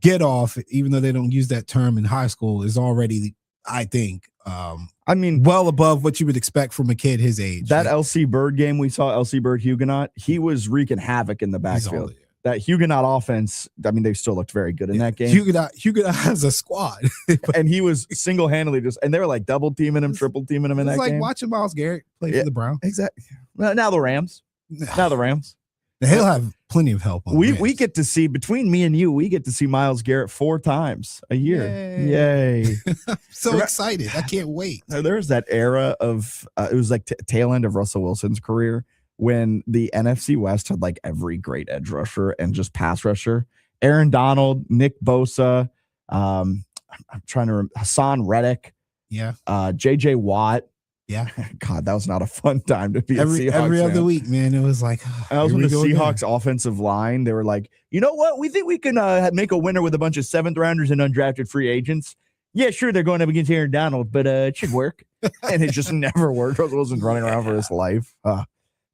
get off, even though they don't use that term in high school, is already, I think, well above what you would expect from a kid his age. That LC Bird game we saw, LC Bird Huguenot, he was wreaking havoc in the backfield. That Huguenot offense, I mean, they still looked very good in that game. Huguenot has a squad. And he was single-handedly and they were like double teaming him, triple teaming him in that game. It's like watching Myles Garrett play for the Browns. Exactly. Well, now the Rams. He'll have plenty of help. We get to see, between me and you, we get to see Myles Garrett 4 times a year. Yay. So excited. I can't wait. There's that era of, it was like tail end of Russell Wilson's career, when the NFC West had like every great edge rusher and just pass rusher. Aaron Donald, Nick Bosa, I'm trying to remember, Hassan Reddick, JJ Watt. Yeah. God, that was not a fun time to be every other week, man. It was like, I was when the Seahawks offensive line, they were like, you know what? We think we can make a winner with a bunch of 7th rounders and undrafted free agents. Yeah, sure, they're going up against Aaron Donald, but it should work. And it just never worked. Russell Wilson's running around for his life.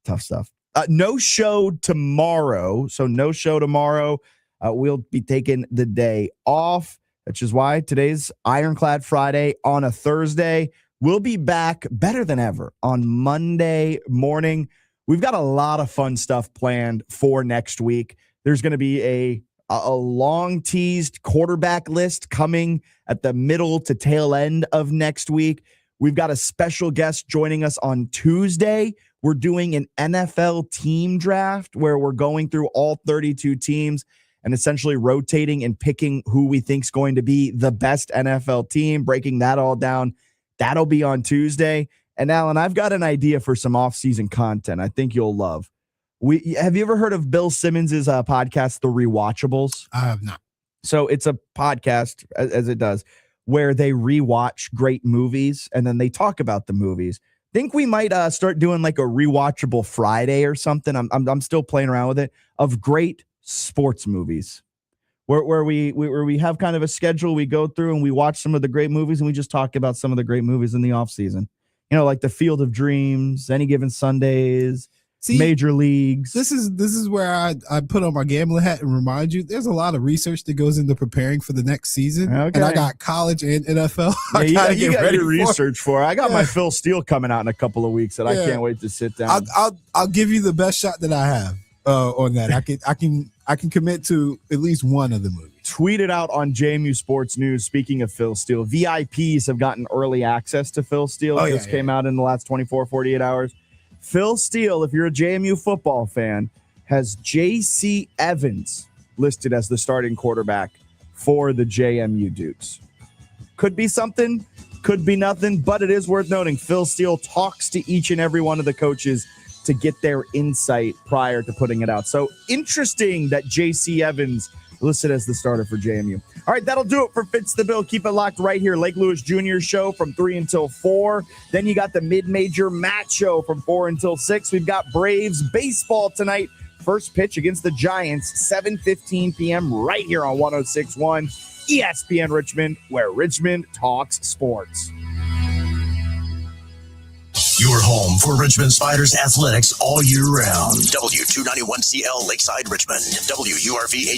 Tough stuff. No show tomorrow. So no show tomorrow. We'll be taking the day off, which is why today's Ironclad Friday on a Thursday. We'll be back better than ever on Monday morning. We've got a lot of fun stuff planned for next week. There's going to be a long teased quarterback list coming at the middle to tail end of next week. We've got a special guest joining us on Tuesday. We're doing an NFL team draft where we're going through all 32 teams and essentially rotating and picking who we think is going to be the best NFL team, breaking that all down. That'll be on Tuesday. And Alan, I've got an idea for some off-season content I think you'll love. Have you ever heard of Bill Simmons' podcast, The Rewatchables? I have not. So it's a podcast, as it does, where they rewatch great movies and then they talk about the movies. Think we might start doing like a rewatchable Friday or something. I'm still playing around with it, of great sports movies, where we have kind of a schedule. We go through and we watch some of the great movies and we just talk about some of the great movies in the off season. You know, like The Field of Dreams, Any Given Sundays, Major Leagues. This is where I put on my gambling hat and remind you, there's a lot of research that goes into preparing for the next season. Okay. And I got college and NFL. Yeah, you got your research for. I got my Phil Steele coming out in a couple of weeks that I can't wait to sit down. I'll give you the best shot that I have on that. I can commit to at least one of the movies. Tweet it out on JMU Sports News. Speaking of Phil Steele, VIPs have gotten early access to Phil Steele. This came out in the last 48 hours. Phil Steele, if you're a JMU football fan, has J.C. Evans listed as the starting quarterback for the JMU Dukes. Could be something, could be nothing, but it is worth noting Phil Steele talks to each and every one of the coaches to get their insight prior to putting it out. So interesting that J.C. Evans listed as the starter for JMU. All right, that'll do it for Fitz the Bill. Keep it locked right here. Lake Lewis Jr. show from 3 until 4. Then you got the mid-major Matt show from 4 until 6. We've got Braves baseball tonight. First pitch against the Giants, 7:15 p.m. right here on 106.1 ESPN Richmond, where Richmond talks sports. Your home for Richmond Spiders athletics all year round. W291CL Lakeside Richmond. WURV